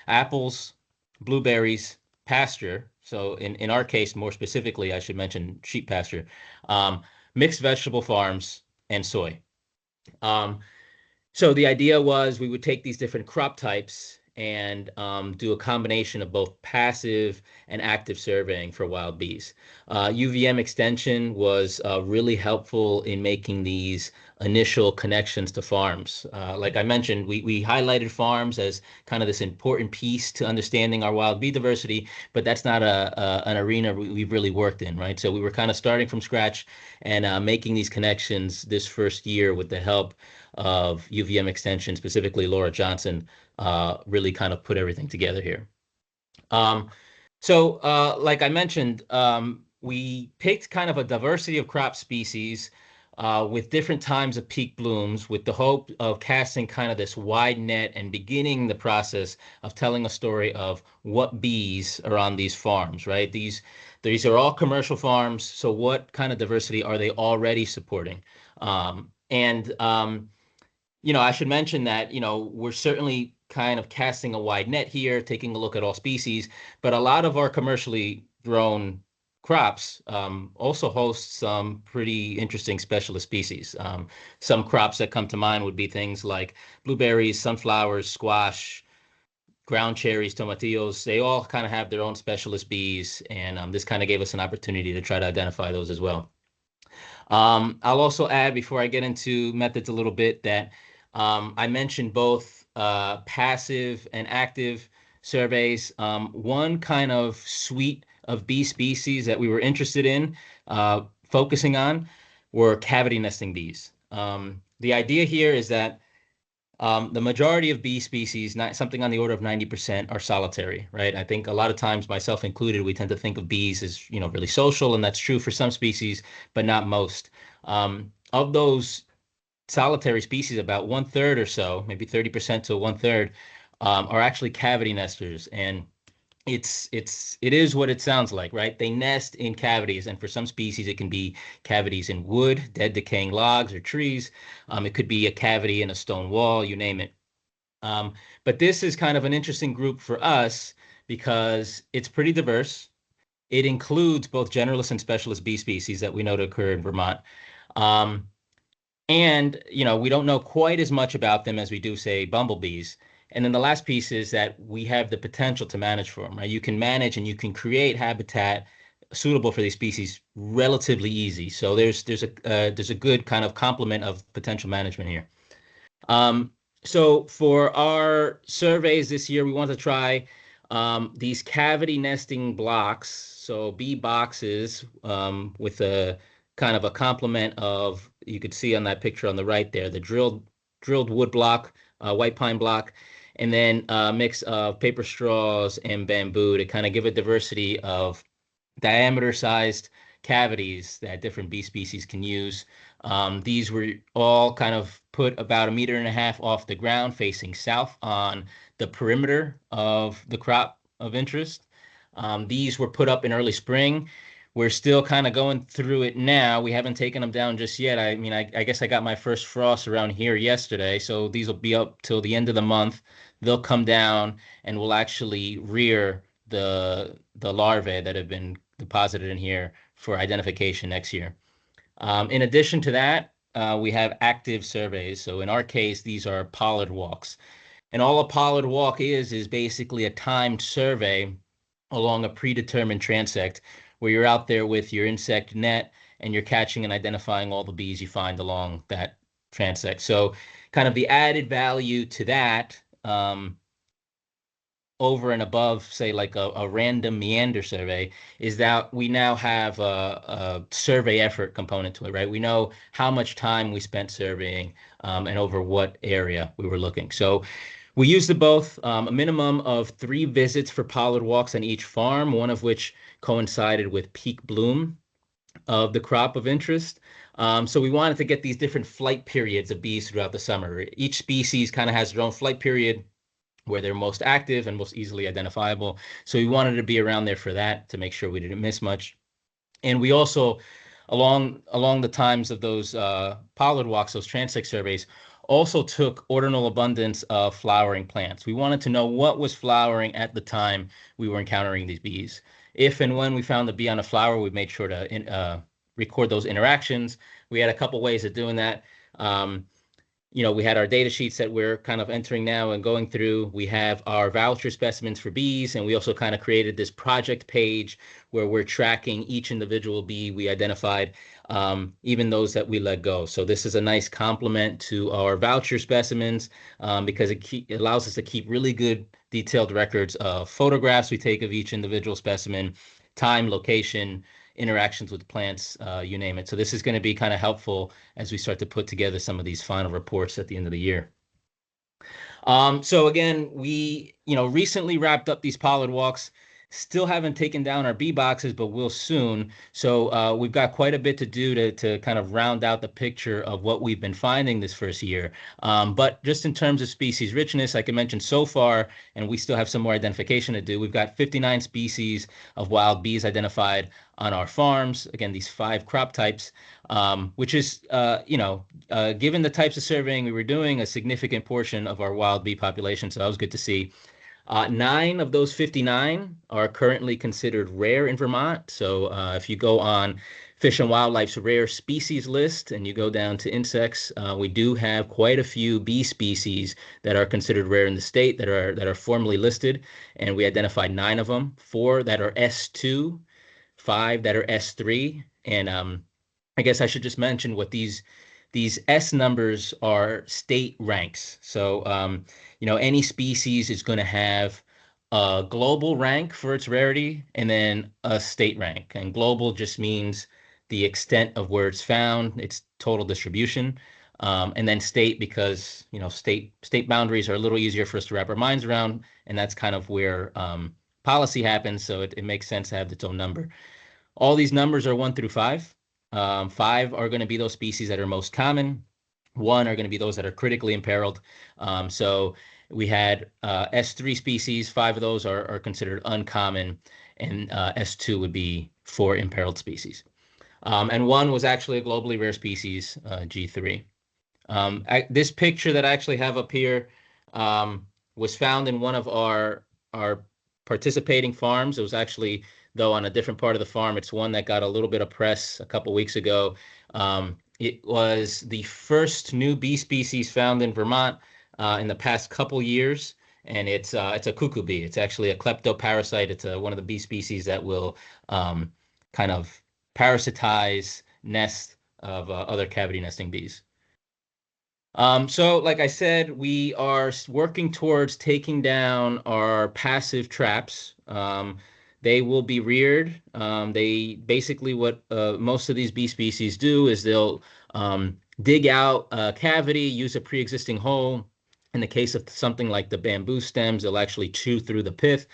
apples, blueberries, pasture. So in our case, more specifically, I should mention sheep pasture, mixed vegetable farms, and soy. So the idea was we would take these different crop types and do a combination of both passive and active surveying for wild bees. UVM extension was really helpful in making these initial connections to farms. Like I mentioned, we highlighted farms as kind of this important piece to understanding our wild bee diversity, but that's not an arena we've really worked in, right? So we were kind of starting from scratch and making these connections this first year with the help of UVM extension, specifically Laura Johnson, really kind of put everything together here. So like I mentioned, we picked kind of a diversity of crop species with different times of peak blooms, with the hope of casting kind of this wide net and beginning the process of telling a story of what bees are on these farms, right? These are all commercial farms, so what kind of diversity are they already supporting? I should mention that, we're certainly kind of casting a wide net here, taking a look at all species, but a lot of our commercially grown crops also host some pretty interesting specialist species. Some crops that come to mind would be things like blueberries, sunflowers, squash, ground cherries, tomatillos. They all kind of have their own specialist bees, and this kind of gave us an opportunity to try to identify those as well. I'll also add, before I get into methods a little bit, that I mentioned both passive and active surveys. One kind of suite of bee species that we were interested in focusing on were cavity nesting bees. The idea here is that the majority of bee species, something on the order of 90%, are solitary, right? I think a lot of times, myself included, we tend to think of bees as, really social, and that's true for some species, but not most. Of those solitary species, about 1/3 or so, maybe 30% to 1/3, are actually cavity nesters. And it is what it sounds like, right? They nest in cavities, and for some species, it can be cavities in wood, dead decaying logs or trees. It could be a cavity in a stone wall, you name it. But this is kind of an interesting group for us because it's pretty diverse. It includes both generalist and specialist bee species that we know to occur in Vermont. And, we don't know quite as much about them as we do, say, bumblebees. And then the last piece is that we have the potential to manage for them, right? You can manage and you can create habitat suitable for these species relatively easy. So there's a good kind of complement of potential management here. So for our surveys this year, we want to try these cavity nesting blocks, so bee boxes with a kind of a complement of, you could see on that picture on the right there, the drilled wood block, white pine block, and then a mix of paper straws and bamboo to kind of give a diversity of diameter-sized cavities that different bee species can use. These were all kind of put about 1.5 meters off the ground, facing south on the perimeter of the crop of interest. These were put up in early spring. We're still kind of going through it now. We haven't taken them down just yet. I mean, I guess I got my first frost around here yesterday, so these will be up till the end of the month. They'll come down and we'll actually rear the larvae that have been deposited in here for identification next year. In addition to that, we have active surveys. So in our case, these are pollard walks. And all a pollard walk is basically a timed survey along a predetermined transect where you're out there with your insect net and you're catching and identifying all the bees you find along that transect. So kind of the added value to that, over and above, say, like a random meander survey, is that we now have a survey effort component to it, right? We know how much time we spent surveying and over what area we were looking. So we used the both, a minimum of 3 visits for pollard walks on each farm, one of which coincided with peak bloom of the crop of interest. So we wanted to get these different flight periods of bees throughout the summer. Each species kind of has their own flight period where they're most active and most easily identifiable. So we wanted to be around there for that to make sure we didn't miss much. And we also, along the times of those pollard walks, those transect surveys, also took ordinal abundance of flowering plants. We wanted to know what was flowering at the time we were encountering these bees. If and when we found the bee on a flower, we made sure to record those interactions. We had a couple ways of doing that. We had our data sheets that we're kind of entering now and going through. We have our voucher specimens for bees, and we also kind of created this project page where we're tracking each individual bee we identified, even those that we let go. So this is a nice complement to our voucher specimens because it allows us to keep really good detailed records of photographs we take of each individual specimen, time, location, interactions with plants, you name it. So this is going to be kind of helpful as we start to put together some of these final reports at the end of the year. So again, we recently wrapped up these pollard walks. Still haven't taken down our bee boxes, but we'll soon. So we've got quite a bit to do to kind of round out the picture of what we've been finding this first year. But just in terms of species richness, like I mentioned so far, and we still have some more identification to do, we've got 59 species of wild bees identified on our farms. Again, these 5 crop types, which is, given the types of surveying we were doing, a significant portion of our wild bee population. So that was good to see. 9 of those 59 are currently considered rare in Vermont. So if you go on Fish and Wildlife's rare species list and you go down to insects, we do have quite a few bee species that are considered rare in the state that are formally listed, and we identified 9 of them, 4 that are S2, 5 that are S3, and I guess I should just mention what these S numbers are state ranks. So, any species is going to have a global rank for its rarity and then a state rank. And global just means the extent of where it's found, its total distribution. And then state because, state boundaries are a little easier for us to wrap our minds around. And that's kind of where policy happens. So it makes sense to have its own number. All these numbers are 1 through 5. 5 are going to be those species that are most common. 1 are going to be those that are critically imperiled. So we had S3 species, 5 of those are considered uncommon, and S2 would be 4 imperiled species. And 1 was actually a globally rare species, G3. This picture that I actually have up here was found in one of our participating farms. It was actually, though, on a different part of the farm. It's one that got a little bit of press a couple weeks ago. It was the first new bee species found in Vermont in the past couple years, and it's a cuckoo bee. It's actually a kleptoparasite. It's one of the bee species that will kind of parasitize nests of other cavity nesting bees. So like I said, we are working towards taking down our passive traps. They will be reared. They basically, what most of these bee species do is they'll dig out a cavity, use a pre-existing hole. In the case of something like the bamboo stems, they'll actually chew through the pith,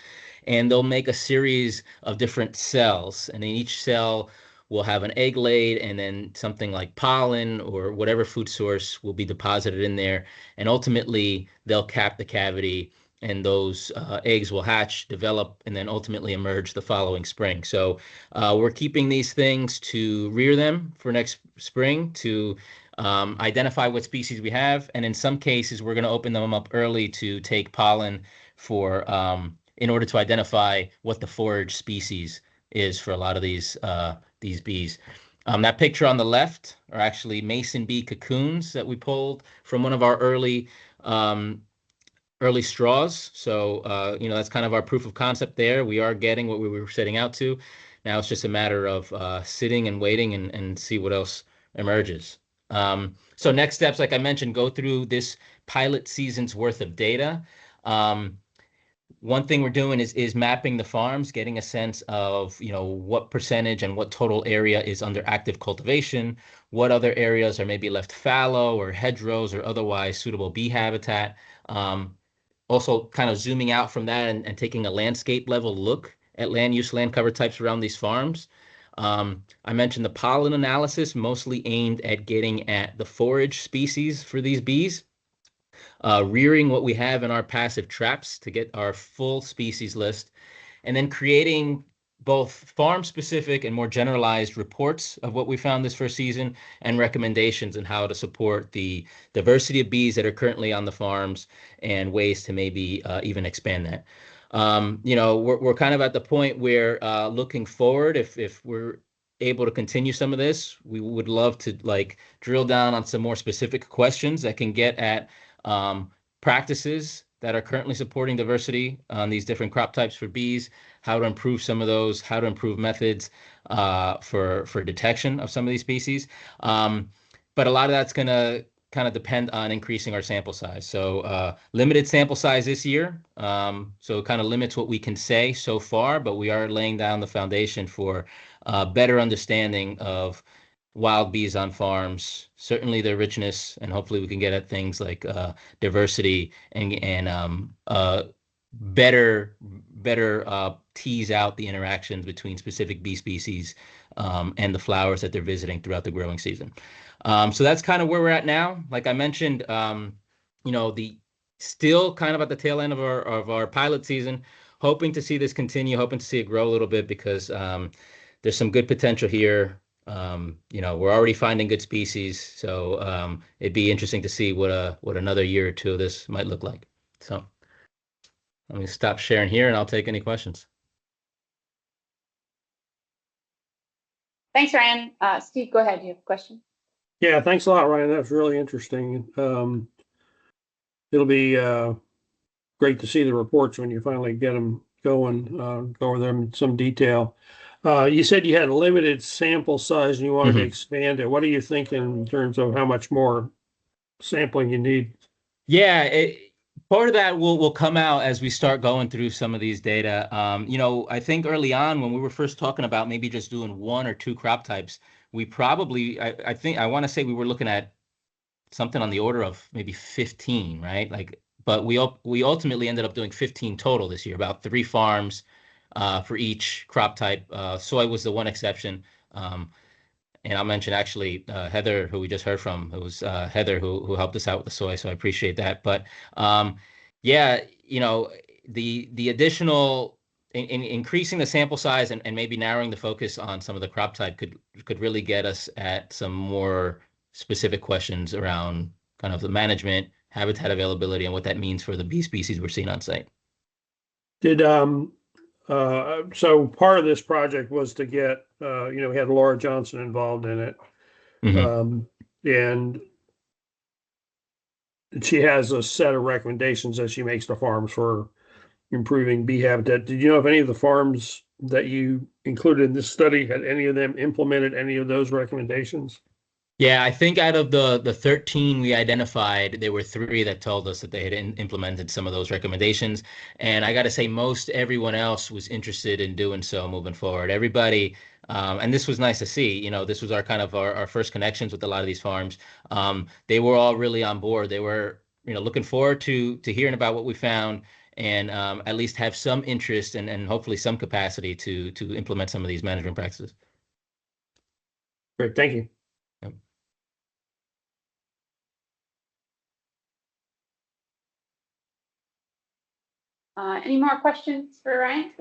and they'll make a series of different cells. And in each cell will have an egg laid, and then something like pollen or whatever food source will be deposited in there. And ultimately, they'll cap the cavity, and those eggs will hatch, develop, and then ultimately emerge the following spring. So we're keeping these things to rear them for next spring, to identify what species we have. And in some cases, we're going to open them up early to take pollen for in order to identify what the forage species is for a lot of these bees. That picture on the left are actually mason bee cocoons that we pulled from one of our early straws. So, that's kind of our proof of concept there. We are getting what we were setting out to. Now it's just a matter of sitting and waiting and see what else emerges. So next steps, like I mentioned, go through this pilot season's worth of data. One thing we're doing is mapping the farms, getting a sense of, what percentage and what total area is under active cultivation, what other areas are maybe left fallow or hedgerows or otherwise suitable bee habitat. Also kind of zooming out from that and taking a landscape level look at land use, land cover types around these farms. I mentioned the pollen analysis, mostly aimed at getting at the forage species for these bees. Rearing what we have in our passive traps to get our full species list, and then creating both farm-specific and more generalized reports of what we found this first season and recommendations on how to support the diversity of bees that are currently on the farms and ways to maybe even expand that. We're kind of at the point where looking forward, if we're able to continue some of this, we would love to drill down on some more specific questions that can get at practices that are currently supporting diversity on these different crop types for bees, how to improve some of those, how to improve methods for detection of some of these species. But a lot of that's going to kind of depend on increasing our sample size. So limited sample size this year. So it kind of limits what we can say so far, but we are laying down the foundation for better understanding of wild bees on farms, certainly their richness, and hopefully we can get at things like diversity and better tease out the interactions between specific bee species and the flowers that they're visiting throughout the growing season. So that's kind of where we're at now. Like I mentioned, the still kind of at the tail end of our pilot season, hoping to see this continue, hoping to see it grow a little bit because there's some good potential here. We're already finding good species, so it'd be interesting to see what another year or two of this might look like. So let me stop sharing here, and I'll take any questions. Thanks, Ryan. Steve, go ahead. You have a question? Yeah, thanks a lot, Ryan. That's really interesting. It'll be great to see the reports when you finally get them going, go over them in some detail. You said you had a limited sample size and you wanted to expand it. What are you thinking in terms of how much more sampling you need? Yeah, part of that will come out as we start going through some of these data. I think early on when we were first talking about maybe just doing 1 or 2 crop types, we probably, I want to say we were looking at something on the order of maybe 15, right? But we ultimately ended up doing 15 total this year, about 3 farms for each crop type. Soy was the one exception. And I'll mention actually Heather, who we just heard from. It was Heather who helped us out with the soy, so I appreciate that. But yeah, the additional in increasing the sample size and maybe narrowing the focus on some of the crop type could really get us at some more specific questions around kind of the management, habitat availability, and what that means for the bee species we're seeing on site. Did so part of this project was to get we had Laura Johnson involved in it. And she has a set of recommendations that she makes to farms for improving bee habitat. Did you know if any of the farms that you included in this study had any of them implemented any of those recommendations? Yeah, I think out of the 13 we identified, there were 3 that told us that they had implemented some of those recommendations. And I got to say, most everyone else was interested in doing so moving forward. Everybody, and this was nice to see, this was our kind of our first connections with a lot of these farms. They were all really on board. They were, looking forward to hearing about what we found and at least have some interest and hopefully some capacity to implement some of these management practices. Great, thank you. Yep. Any more questions for Ryan?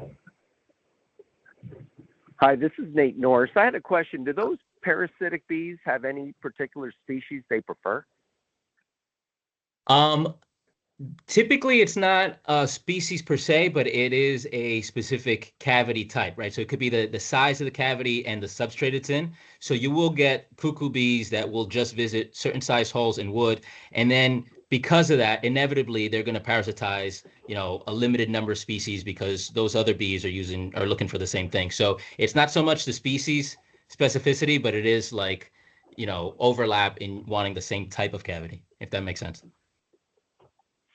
Hi, this is Nate Norris. I had a question. Do those parasitic bees have any particular species they prefer? Typically, it's not a species per se, but it is a specific cavity type, right? So it could be the size of the cavity and the substrate it's in. So you will get cuckoo bees that will just visit certain size holes in wood. And then because of that, inevitably, they're going to parasitize, a limited number of species because those other bees are looking for the same thing. So it's not so much the species specificity, but it is like, overlap in wanting the same type of cavity, if that makes sense.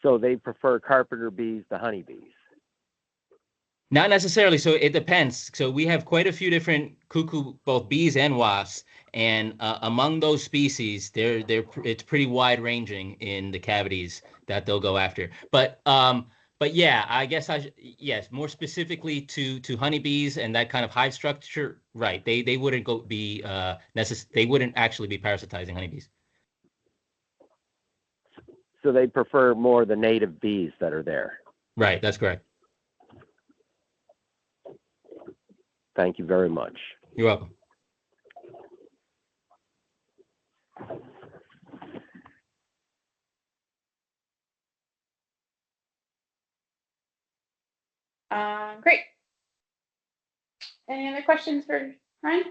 So they prefer carpenter bees to honeybees? Not necessarily. So it depends. So we have quite a few different cuckoo, both bees and wasps, and among those species, it's pretty wide ranging in the cavities that they'll go after. But yeah, I guess yes, more specifically to honeybees and that kind of hive structure, right? They wouldn't they wouldn't actually be parasitizing honeybees. So they prefer more the native bees that are there. Right, that's correct. Thank you very much. You're welcome. Great. Any other questions for Ryan?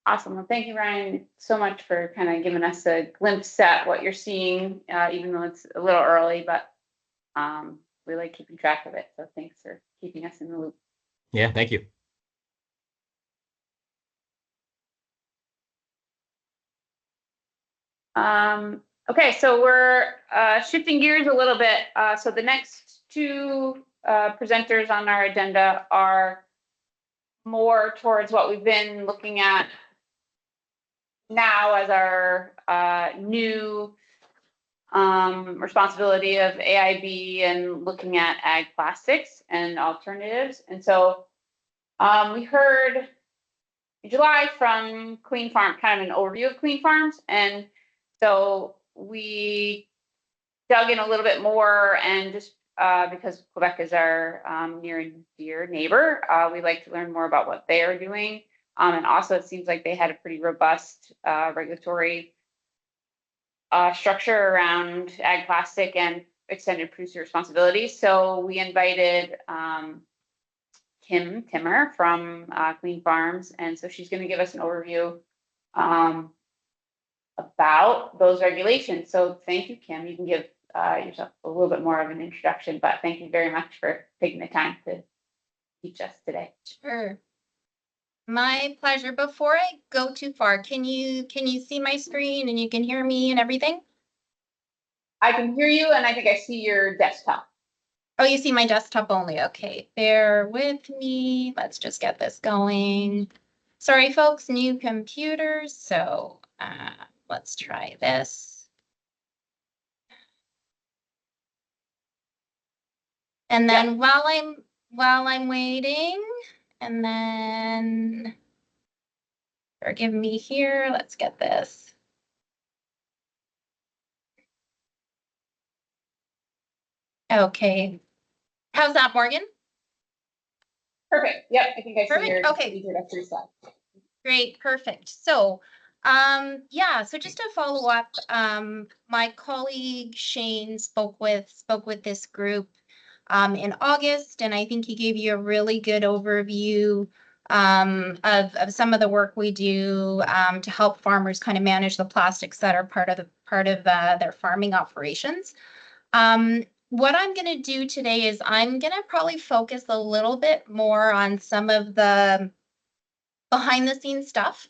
Awesome. Well, thank you, Ryan, so much for kind of giving us a glimpse at what you're seeing, even though it's a little early, but we like keeping track of it. So thanks for keeping us in the loop. Yeah, thank you. Okay, so we're shifting gears a little bit. So the next 2 presenters on our agenda are more towards what we've been looking at now as our new responsibility of AIB and looking at ag plastics and alternatives. And so we heard in July from Clean Farm, kind of an overview of Clean Farms. And so we dug in a little bit more and just because Quebec is our near and dear neighbor, we like to learn more about what they are doing. And also, it seems like they had a pretty robust regulatory structure around ag plastic and extended producer responsibility. So we invited Kim Timmer from Clean Farms, and so she's going to give us an overview about those regulations. So thank you, Kim. You can give yourself a little bit more of an introduction, but thank you very much for taking the time to teach us today. Sure. My pleasure. Before I go too far, can you see my screen and you can hear me and everything? I can hear you, and I think I see your desktop. Oh, you see my desktop only. Okay, bear with me. Let's just get this going. Sorry, folks, new computers. So let's try this. And then while I'm waiting, And then, forgive me here, let's get this. Okay. How's that, Morgan? Perfect. Yep, I think I see Perfect. your Okay. introductory slide. Great, perfect. So, yeah, so just to follow up, my colleague Shane spoke with this group in August, and I think he gave you a really good overview of some of the work we do to help farmers kind of manage the plastics that are part of their farming operations. What I'm going to do today is I'm going to probably focus a little bit more on some of the behind the scenes stuff,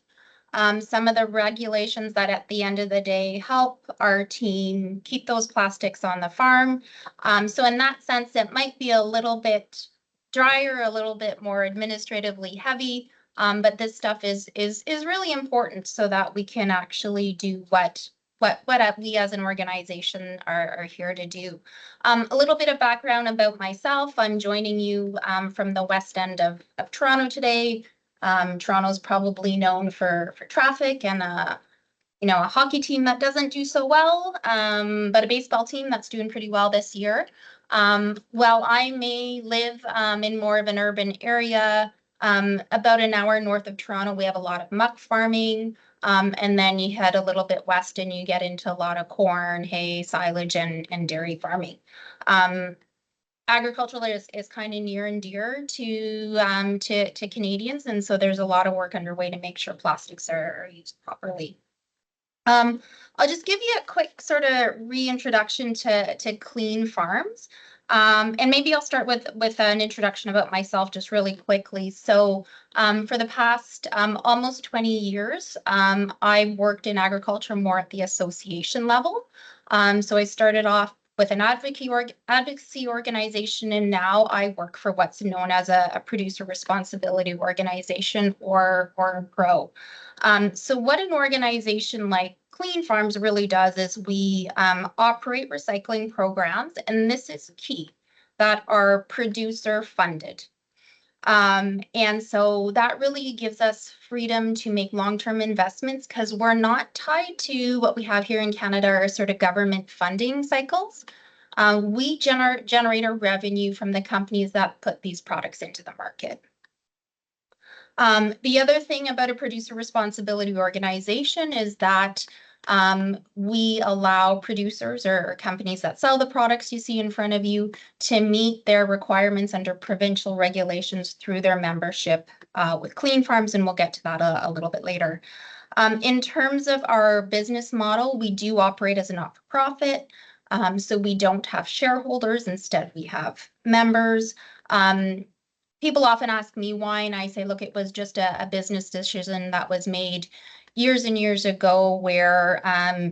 some of the regulations that at the end of the day help our team keep those plastics on the farm. So in that sense, it might be a little bit drier, a little bit more administratively heavy, but this stuff is really important so that we can actually do what we as an organization are here to do. A little bit of background about myself. I'm joining you from the west end of Toronto today. Toronto's probably known for traffic and a hockey team that doesn't do so well, but a baseball team that's doing pretty well this year. While I may live in more of an urban area, about an hour north of Toronto, we have a lot of muck farming. And then you head a little bit west and you get into a lot of corn, hay, silage, and dairy farming. Agriculture is kind of near and dear to Canadians, and so there's a lot of work underway to make sure plastics are used properly. I'll just give you a quick sort of reintroduction to Clean Farms. And maybe I'll start with an introduction about myself just really quickly. So for the past almost 20 years, I worked in agriculture more at the association level. So I started off with an advocacy organization, and now I work for what's known as a producer responsibility organization, or GROW. So what an organization like Clean Farms really does is we operate recycling programs, and this is key, that are producer funded. And so that really gives us freedom to make long-term investments because we're not tied to what we have here in Canada, or sort of government funding cycles. We generate a revenue from the companies that put these products into the market. The other thing about a producer responsibility organization is that we allow producers or companies that sell the products you see in front of you to meet their requirements under provincial regulations through their membership with Clean Farms, and we'll get to that a little bit later. In terms of our business model, we do operate as a not-for-profit, so we don't have shareholders. Instead, we have members. People often ask me why, and I say, look, it was just a business decision that was made years and years ago, where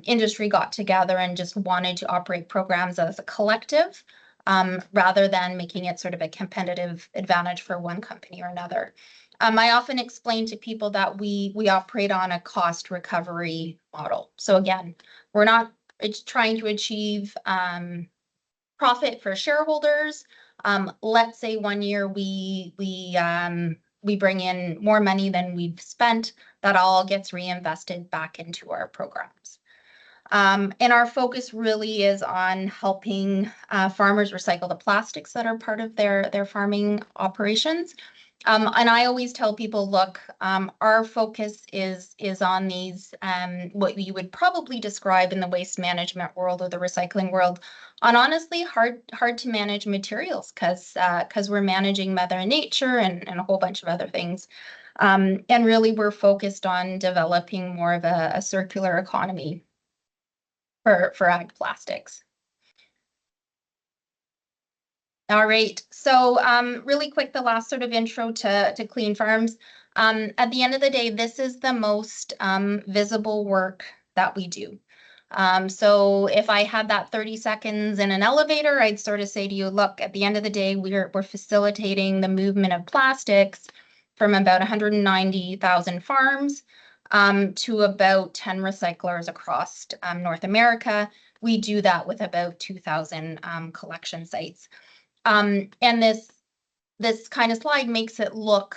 industry got together and just wanted to operate programs as a collective, rather than making it sort of a competitive advantage for one company or another. I often explain to people that we operate on a cost recovery model. So again, we're not trying to achieve profit for shareholders. Let's say one year we bring in more money than we've spent, that all gets reinvested back into our programs. And our focus really is on helping farmers recycle the plastics that are part of their farming operations. And I always tell people, look, our focus is on these, what you would probably describe in the waste management world or the recycling world, on honestly hard to manage materials, because we're managing Mother Nature and a whole bunch of other things. And really, we're focused on developing more of a circular economy for ag plastics. All right, so really quick, the last sort of intro to Clean Farms. At the end of the day, this is the most visible work that we do. So if I had that 30 seconds in an elevator, I'd sort of say to you, look, at the end of the day, we're facilitating the movement of plastics from about 190,000 farms to about 10 recyclers across North America. We do that with about 2,000 collection sites. And this this kind of slide makes it look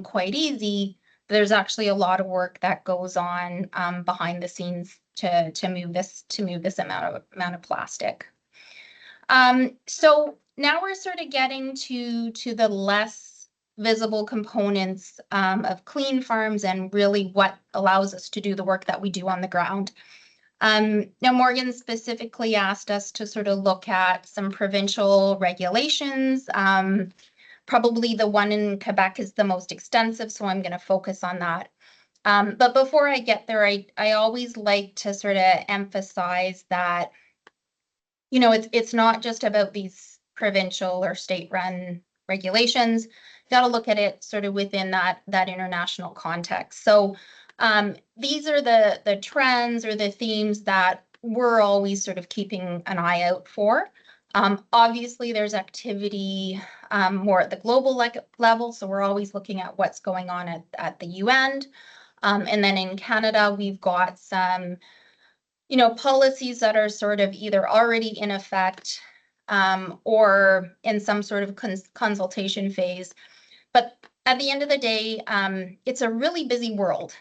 quite easy. There's actually a lot of work that goes on behind the scenes to move this amount of plastic. So now we're sort of getting to the less visible components of clean farms and really what allows us to do the work that we do on the ground. Now, Morgan specifically asked us to sort of look at some provincial regulations. Probably the one in Quebec is the most extensive, so I'm going to focus on that. But before I get there, I always like to sort of emphasize that, you know, it's not just about these provincial or state-run regulations. You got to look at it sort of within that international context. So these are the trends or the themes that we're always sort of keeping an eye out for. Obviously, there's activity more at the global level, so we're always looking at what's going on at the UN. And then in Canada, we've got some, you know, policies that are sort of either already in effect or in some sort of consultation phase. But at the end of the day, it's a really busy world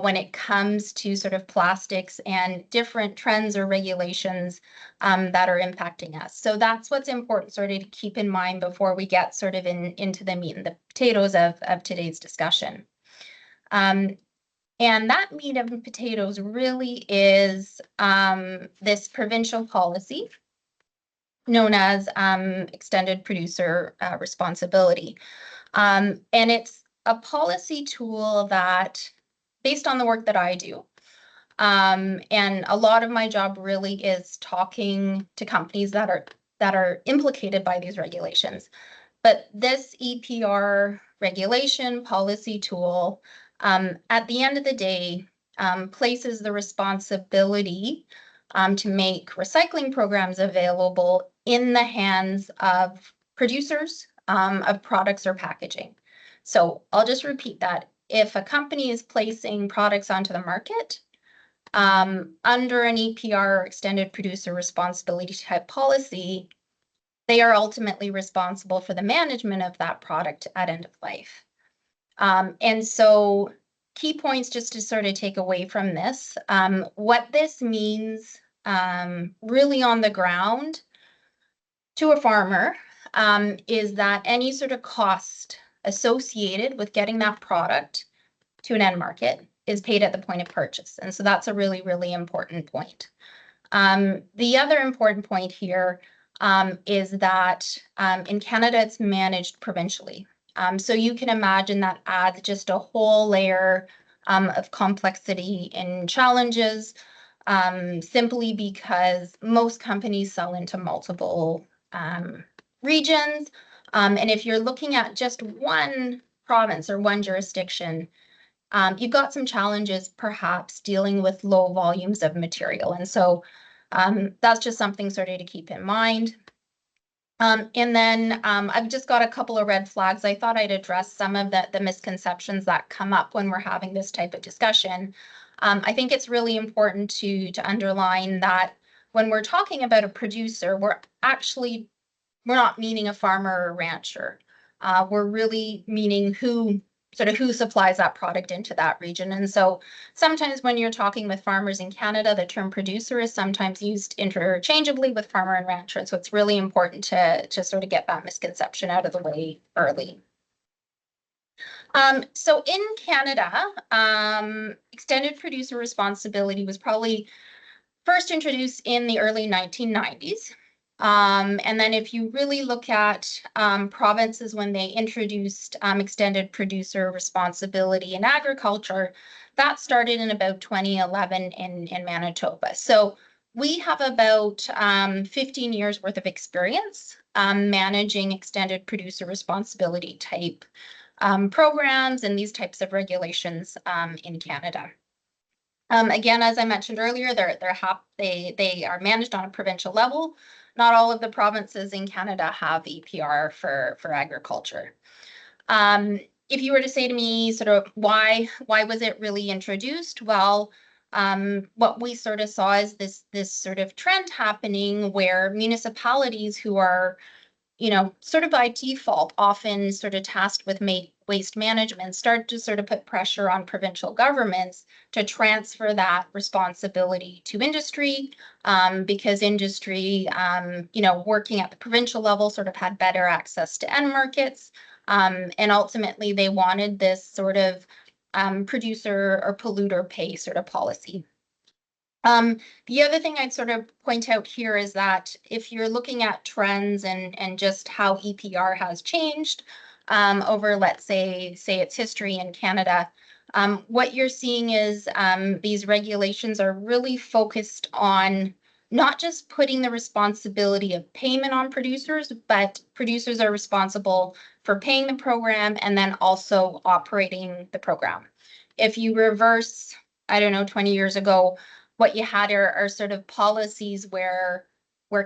when it comes to sort of plastics and different trends or regulations that are impacting us. So that's what's important sort of to keep in mind before we get sort of into the meat and the potatoes of today's discussion. And that meat and potatoes really is this provincial policy known as extended producer responsibility. And it's a policy tool that, based on the work that I do, and a lot of my job really is talking to companies that are implicated by these regulations. But this EPR regulation policy tool, at the end of the day, places the responsibility to make recycling programs available in the hands of producers of products or packaging. So I'll just repeat that. If a company is placing products onto the market under an EPR or extended producer responsibility type policy, they are ultimately responsible for the management of that product at end of life. And so key points just to sort of take away from this, what this means really on the ground to a farmer is that any sort of cost associated with getting that product to an end market is paid at the point of purchase. And so that's a really, really important point. The other important point here is that in Canada, it's managed provincially. So you can imagine that adds just a whole layer of complexity and challenges simply because most companies sell into multiple regions. And if you're looking at just one province or one jurisdiction, you've got some challenges perhaps dealing with low volumes of material. And so that's just something sort of to keep in mind. And then I've just got a couple of red flags. I thought I'd address some of the misconceptions that come up when we're having this type of discussion. I think it's really important to underline that when we're talking about a producer, we're not meaning a farmer or a rancher. We're really meaning who supplies that product into that region. And so sometimes when you're talking with farmers in Canada, the term producer is sometimes used interchangeably with farmer and rancher. So it's really important to sort of get that misconception out of the way early. So in Canada, extended producer responsibility was probably first introduced in the early 1990s. And then if you really look at provinces when they introduced extended producer responsibility in agriculture, that started in about 2011 in Manitoba. So we have about 15 years worth of experience managing extended producer responsibility type programs and these types of regulations in Canada. Again, as I mentioned earlier, they are managed on a provincial level. Not all of the provinces in Canada have EPR for agriculture. If you were to say to me sort of why was it really introduced? Well, what we sort of saw is this sort of trend happening where municipalities who are sort of by default, often sort of tasked with waste management, started to sort of put pressure on provincial governments to transfer that responsibility to industry, because industry, working at the provincial level sort of had better access to end markets. And ultimately, they wanted this sort of producer or polluter pay sort of policy. The other thing I'd sort of point out here is that if you're looking at trends and just how EPR has changed over, let's say its history in Canada, what you're seeing is these regulations are really focused on not just putting the responsibility of payment on producers, but producers are responsible for paying the program and then also operating the program. If you reverse, I don't know, 20 years ago, what you had are sort of policies where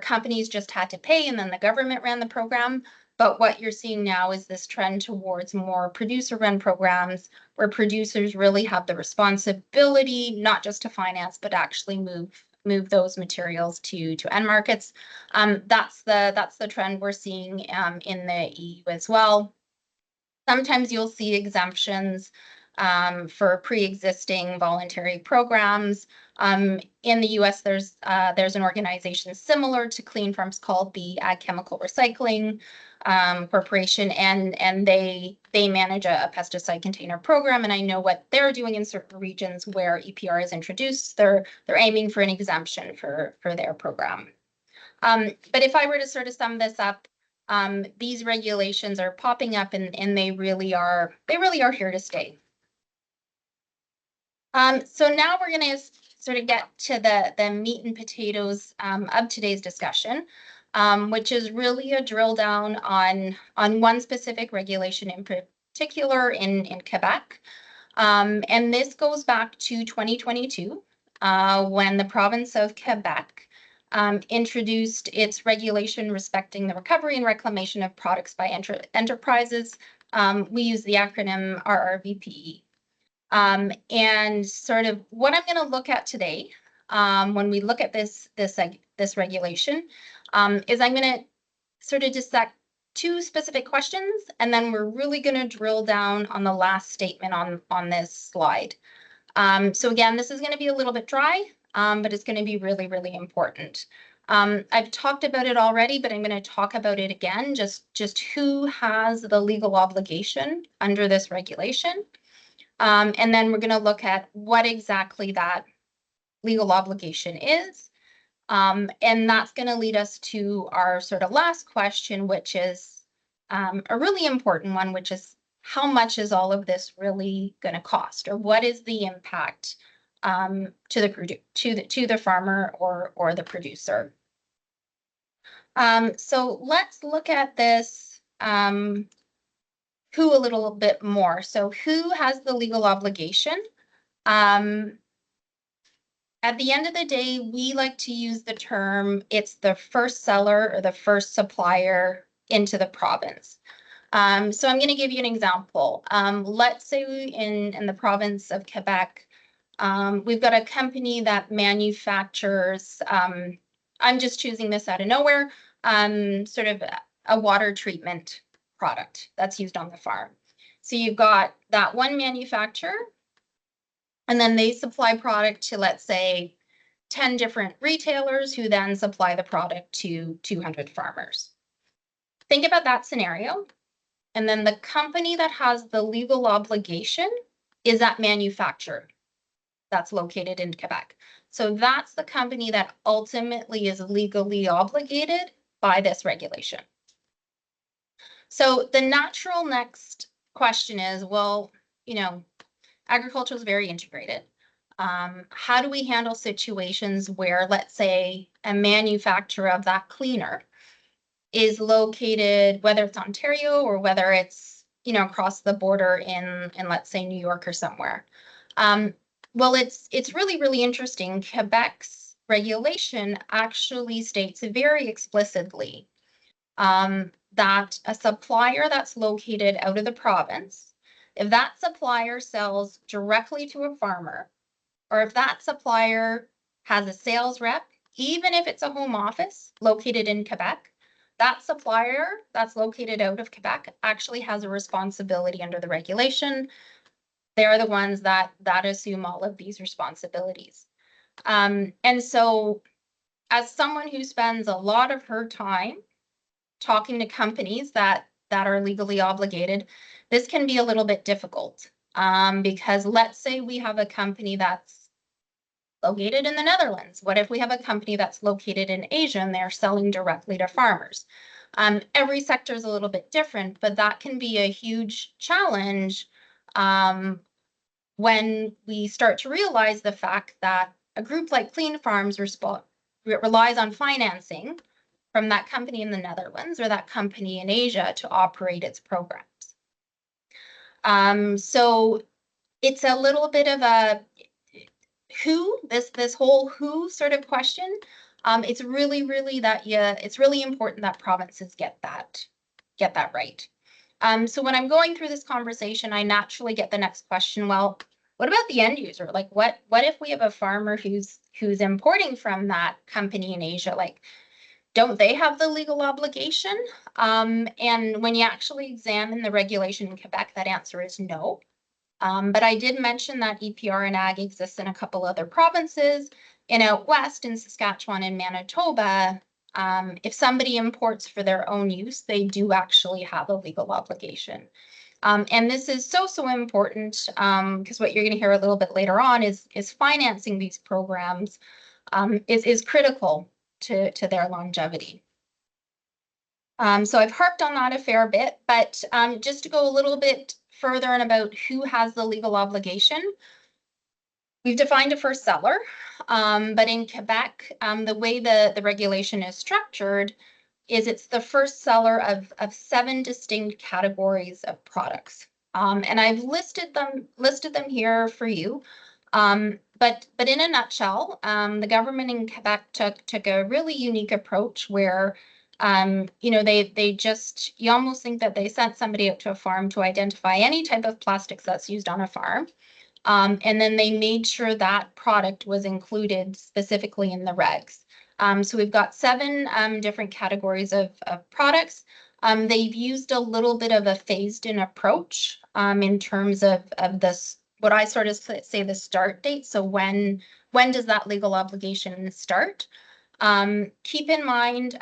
companies just had to pay and then the government ran the program. But what you're seeing now is this trend towards more producer-run programs where producers really have the responsibility, not just to finance, but actually move those materials to end markets. That's the trend we're seeing in the EU as well. Sometimes you'll see exemptions for pre-existing voluntary programs. In the US, there's an organization similar to Clean Farms called the Ag Chemical Recycling Corporation, and they manage a pesticide container program. And I know what they're doing in certain regions where EPR is introduced. They're aiming for an exemption for their program. But if I were to sort of sum this up, these regulations are popping up and they really are here to stay. So now we're going to sort of get to the meat and potatoes of today's discussion, which is really a drill down on one specific regulation in particular in Quebec. And this goes back to 2022, when the province of Quebec introduced its regulation respecting the recovery and reclamation of products by enterprises. We use the acronym RRVPE. And sort of what I'm going to look at today, when we look at this regulation, is I'm going to sort of dissect two specific questions, and then we're really going to drill down on the last statement on this slide. So again, this is going to be a little bit dry, but it's going to be really, really important. I've talked about it already, but I'm going to talk about it again, just who has the legal obligation under this regulation. And then we're going to look at what exactly that legal obligation is. And that's going to lead us to our sort of last question, which is a really important one, which is how much is all of this really going to cost, or what is the impact to the farmer or the producer? So let's look at this who a little bit more. So who has the legal obligation? At the end of the day, we like to use the term, it's the first seller or the first supplier into the province. So I'm going to give you an example. Let's say in the province of Quebec, we've got a company that manufactures, I'm just choosing this out of nowhere, sort of a water treatment product that's used on the farm. So you've got that one manufacturer, and then they supply product to, let's say, 10 different retailers who then supply the product to 200 farmers. Think about that scenario. And then the company that has the legal obligation is that manufacturer that's located in Quebec. So that's the company that ultimately is legally obligated by this regulation. So the natural next question is, well, agriculture is very integrated. How do we handle situations where, let's say, a manufacturer of that cleaner is located, whether it's Ontario or whether it's, across the border in let's say, New York or somewhere? Well, it's really, really interesting. Quebec's regulation actually states very explicitly that a supplier that's located out of the province, if that supplier sells directly to a farmer, or if that supplier has a sales rep, even if it's a home office located in Quebec, that supplier that's located out of Quebec actually has a responsibility under the regulation. They're the ones that assume all of these responsibilities. And so as someone who spends a lot of her time talking to companies that are legally obligated, this can be a little bit difficult. Because let's say we have a company that's located in the Netherlands. What if we have a company that's located in Asia and they're selling directly to farmers? Every sector is a little bit different, but that can be a huge challenge when we start to realize the fact that a group like Clean Farms relies on financing from that company in the Netherlands or that company in Asia to operate its programs. So it's a little bit of a this whole who sort of question. It's really it's really important that provinces get that right. So when I'm going through this conversation, I naturally get the next question, well, what about the end user? Like what if we have a farmer who's importing from that company in Asia? Like, don't they have the legal obligation? And when you actually examine the regulation in Quebec, that answer is no. But I did mention that EPR and ag exists in a couple other provinces. And out west in Saskatchewan and Manitoba, if somebody imports for their own use, they do actually have a legal obligation. And this is so important because what you're going to hear a little bit later on is financing these programs is critical to their longevity. So I've harped on that a fair bit, but just to go a little bit further on about who has the legal obligation, we've defined a first seller, but in Quebec, the way the regulation is structured is it's the first seller of 7 distinct categories of products. And I've listed them here for you. But in a nutshell, the government in Quebec took a really unique approach where they just, you almost think that they sent somebody out to a farm to identify any type of plastics that's used on a farm. And then they made sure that product was included specifically in the regs. So we've got 7 different categories of products. They've used a little bit of a phased-in approach in terms of this, what I sort of say the start date. So when does that legal obligation start? Keep in mind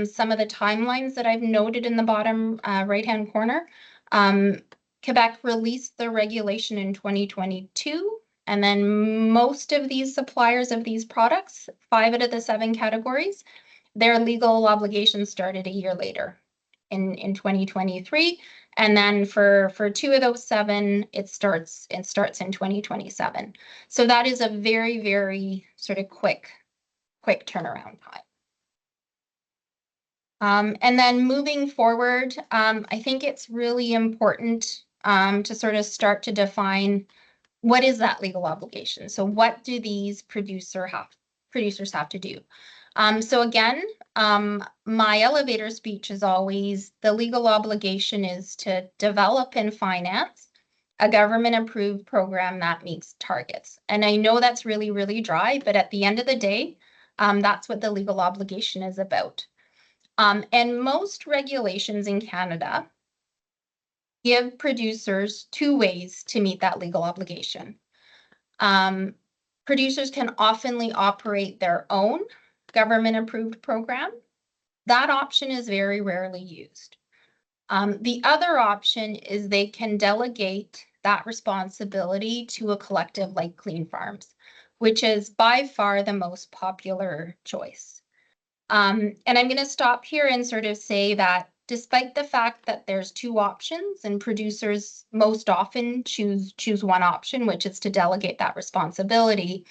some of the timelines that I've noted in the bottom right-hand corner. Quebec released the regulation in 2022, and then most of these suppliers of these products, 5 out of the 7 categories, their legal obligation started a year later in 2023. And then for 2 of those 7, it starts in 2027. So that is a very sort of quick turnaround time. And then moving forward, I think it's really important to sort of start to define what is that legal obligation. So what do these producers have to do? So again, my elevator speech is always the legal obligation is to develop and finance a government-approved program that meets targets. And I know that's really dry, but at the end of the day, that's what the legal obligation is about. And most regulations in Canada give producers 2 ways to meet that legal obligation. Producers can oftenly operate their own government-approved program. That option is very rarely used. The other option is they can delegate that responsibility to a collective like Clean Farms, which is by far the most popular choice. And I'm going to stop here and sort of say that despite the fact that there's 2 options and producers most often choose one option, which is to delegate that responsibility,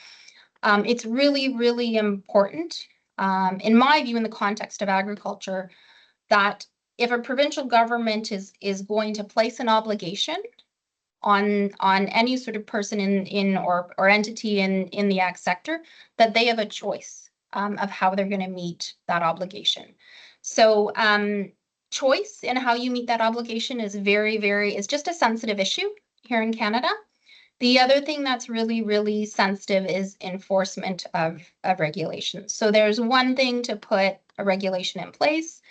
it's really important, in my view, in the context of agriculture, that if a provincial government is going to place an obligation on any sort of person in or entity in the ag sector, that they have a choice of how they're going to meet that obligation. So choice in how you meet that obligation is is just a sensitive issue here in Canada. The other thing that's really sensitive is enforcement of regulations. So there's one thing to put a regulation in place.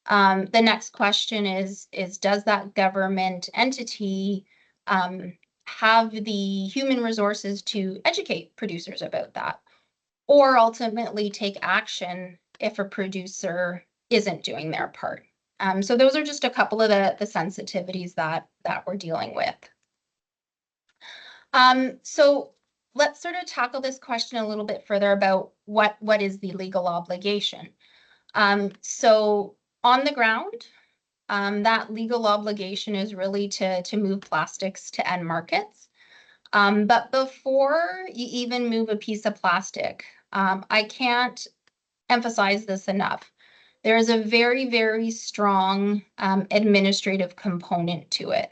The next question is does that government entity have the human resources to educate producers about that, or ultimately take action if a producer isn't doing their part? So those are just a couple of the sensitivities that we're dealing with. So let's sort of tackle this question a little bit further about what is the legal obligation. So on the ground, that legal obligation is really to move plastics to end markets. But before you even move a piece of plastic, I can't emphasize this enough. There is a very, very strong administrative component to it.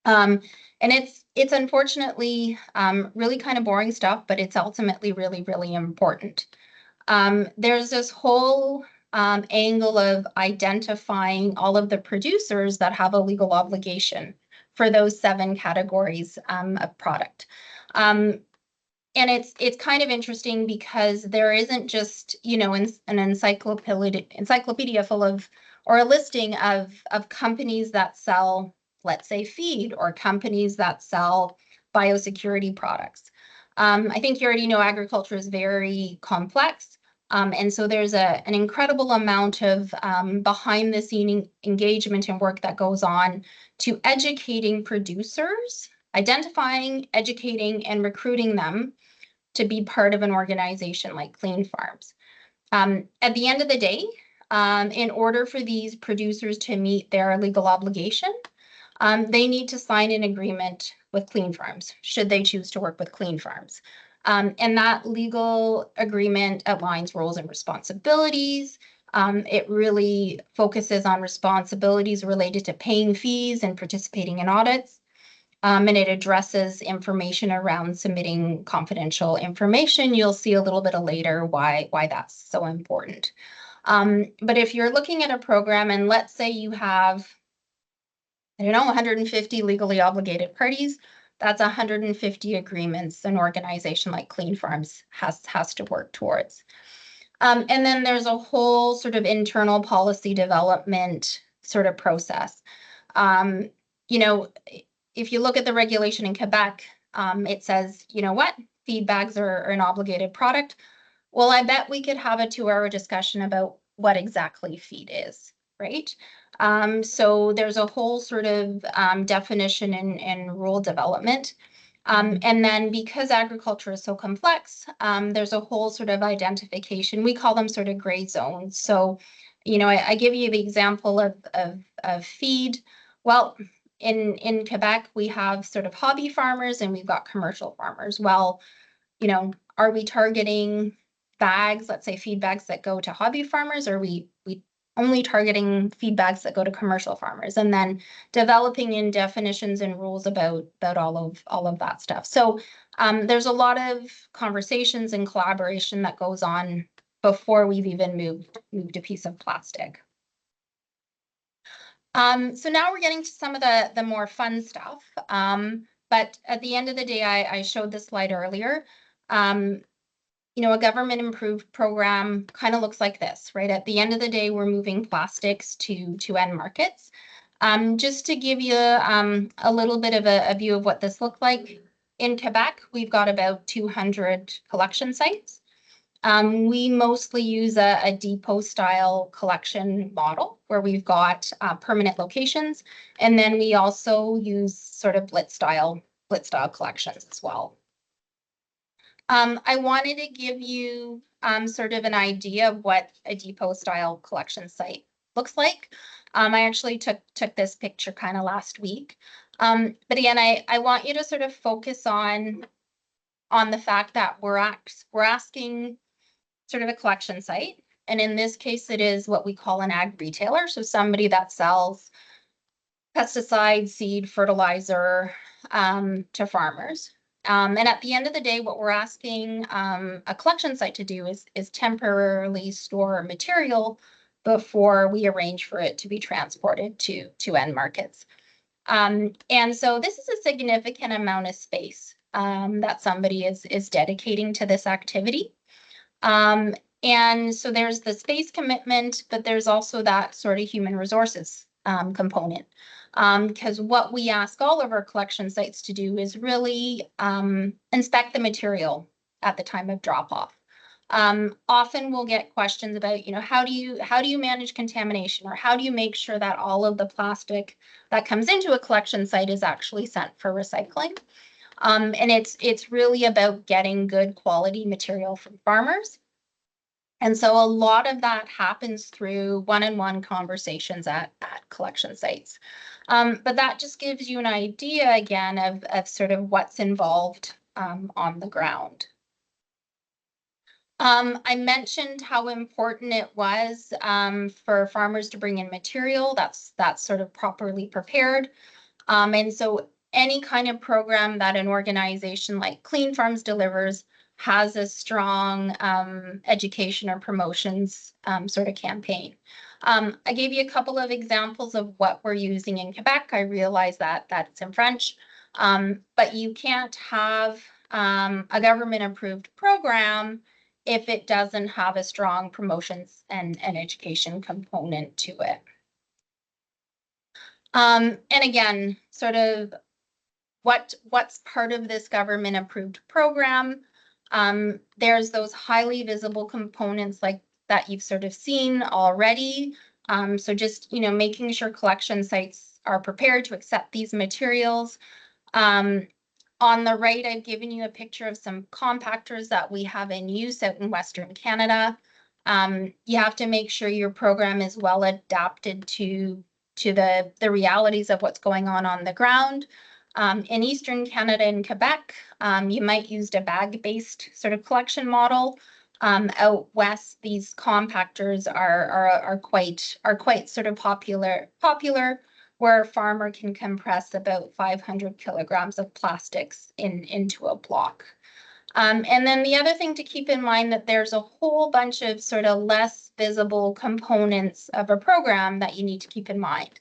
And it's unfortunately really kind of boring stuff, but it's ultimately really, really important. There's this whole angle of identifying all of the producers that have a legal obligation for those 7 categories of product. And it's kind of interesting because there isn't just, you know, an encyclopedia full of, or a listing of companies that sell, let's say, feed, or companies that sell biosecurity products. I think you already know agriculture is very complex. And so there's an incredible amount of behind the scene engagement and work that goes on to educating producers, identifying, educating, and recruiting them to be part of an organization like Clean Farms. At the end of the day, in order for these producers to meet their legal obligation, they need to sign an agreement with Clean Farms, should they choose to work with Clean Farms. And that legal agreement outlines roles and responsibilities. It really focuses on responsibilities related to paying fees and participating in audits. And it addresses information around submitting confidential information. You'll see a little bit later why that's so important. But if you're looking at a program, and let's say you have, I don't know, 150 legally obligated parties, that's 150 agreements an organization like Clean Farms has to work towards. And then there's a whole sort of internal policy development sort of process. You know, if you look at the regulation in Quebec, it says, you know what, feed bags are an obligated product. Well, I bet we could have a 2-hour discussion about what exactly feed is, right? So there's a whole sort of definition and rule development. And then because agriculture is so complex, there's a whole sort of identification. We call them sort of gray zones. So, you know, I give you the example of feed. Well, in Quebec, we have sort of hobby farmers and we've got commercial farmers. Well, you know, are we targeting bags, let's say feed bags that go to hobby farmers, or are we only targeting feed bags that go to commercial farmers? And then developing in definitions and rules about all of that stuff. So there's a lot of conversations and collaboration that goes on before we've even moved a piece of plastic. So now we're getting to some of the more fun stuff. But at the end of the day, I showed this slide earlier. You know, a government improved program kind of looks like this, right? At the end of the day, we're moving plastics to end markets. Just to give you a little bit of a view of what this looked like, in Quebec, we've got about 200 collection sites. We mostly use a depot style collection model where we've got permanent locations. And then we also use sort of blitz style collections as well. I wanted to give you sort of an idea of what a depot style collection site looks like. I actually took this picture kind of last week. But again, I want you to sort of focus on the fact that we're asking sort of a collection site. And in this case, it is what we call an ag retailer. So somebody that sells pesticide, seed, fertilizer to farmers. And at the end of the day, what we're asking a collection site to do is temporarily store material before we arrange for it to be transported to end markets. And so this is a significant amount of space that somebody is dedicating to this activity. And so there's the space commitment, but there's also that sort of human resources component. Because what we ask all of our collection sites to do is really inspect the material at the time of drop off. Often we'll get questions about, how do you manage contamination, or how do you make sure that all of the plastic that comes into a collection site is actually sent for recycling? And it's really about getting good quality material from farmers. And so a lot of that happens through one-on-one conversations at collection sites. But that just gives you an idea again of sort of what's involved on the ground. I mentioned how important it was for farmers to bring in material that's sort of properly prepared. And so any kind of program that an organization like Clean Farms delivers has a strong education or promotions sort of campaign. I gave you a couple of examples of what we're using in Quebec. I realize that it's in French, but you can't have a government approved program if it doesn't have a strong promotions and education component to it. And again, sort of what's part of this government approved program. There's those highly visible components like that you've sort of seen already. So just, making sure collection sites are prepared to accept these materials. On the right, I've given you a picture of some compactors that we have in use out in Western Canada. You have to make sure your program is well adapted to the realities of what's going on the ground. In Eastern Canada and Quebec, you might use a bag-based sort of collection model. Out west, these compactors are quite sort of popular, where a farmer can compress about 500 kilograms of plastics into a block. And then the other thing to keep in mind that there's a whole bunch of sort of less visible components of a program that you need to keep in mind.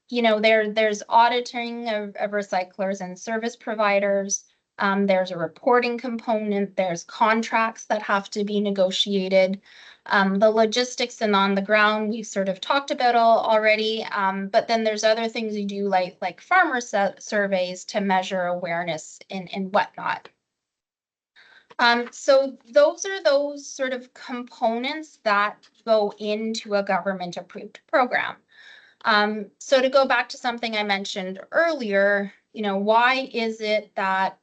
There's auditing of recyclers and service providers. There's a reporting component. There's contracts that have to be negotiated. The logistics and on the ground, we've sort of talked about already. But then there's other things you do like farmer surveys to measure awareness and whatnot. So those are those sort of components that go into a government approved program. So to go back to something I mentioned earlier, why is it that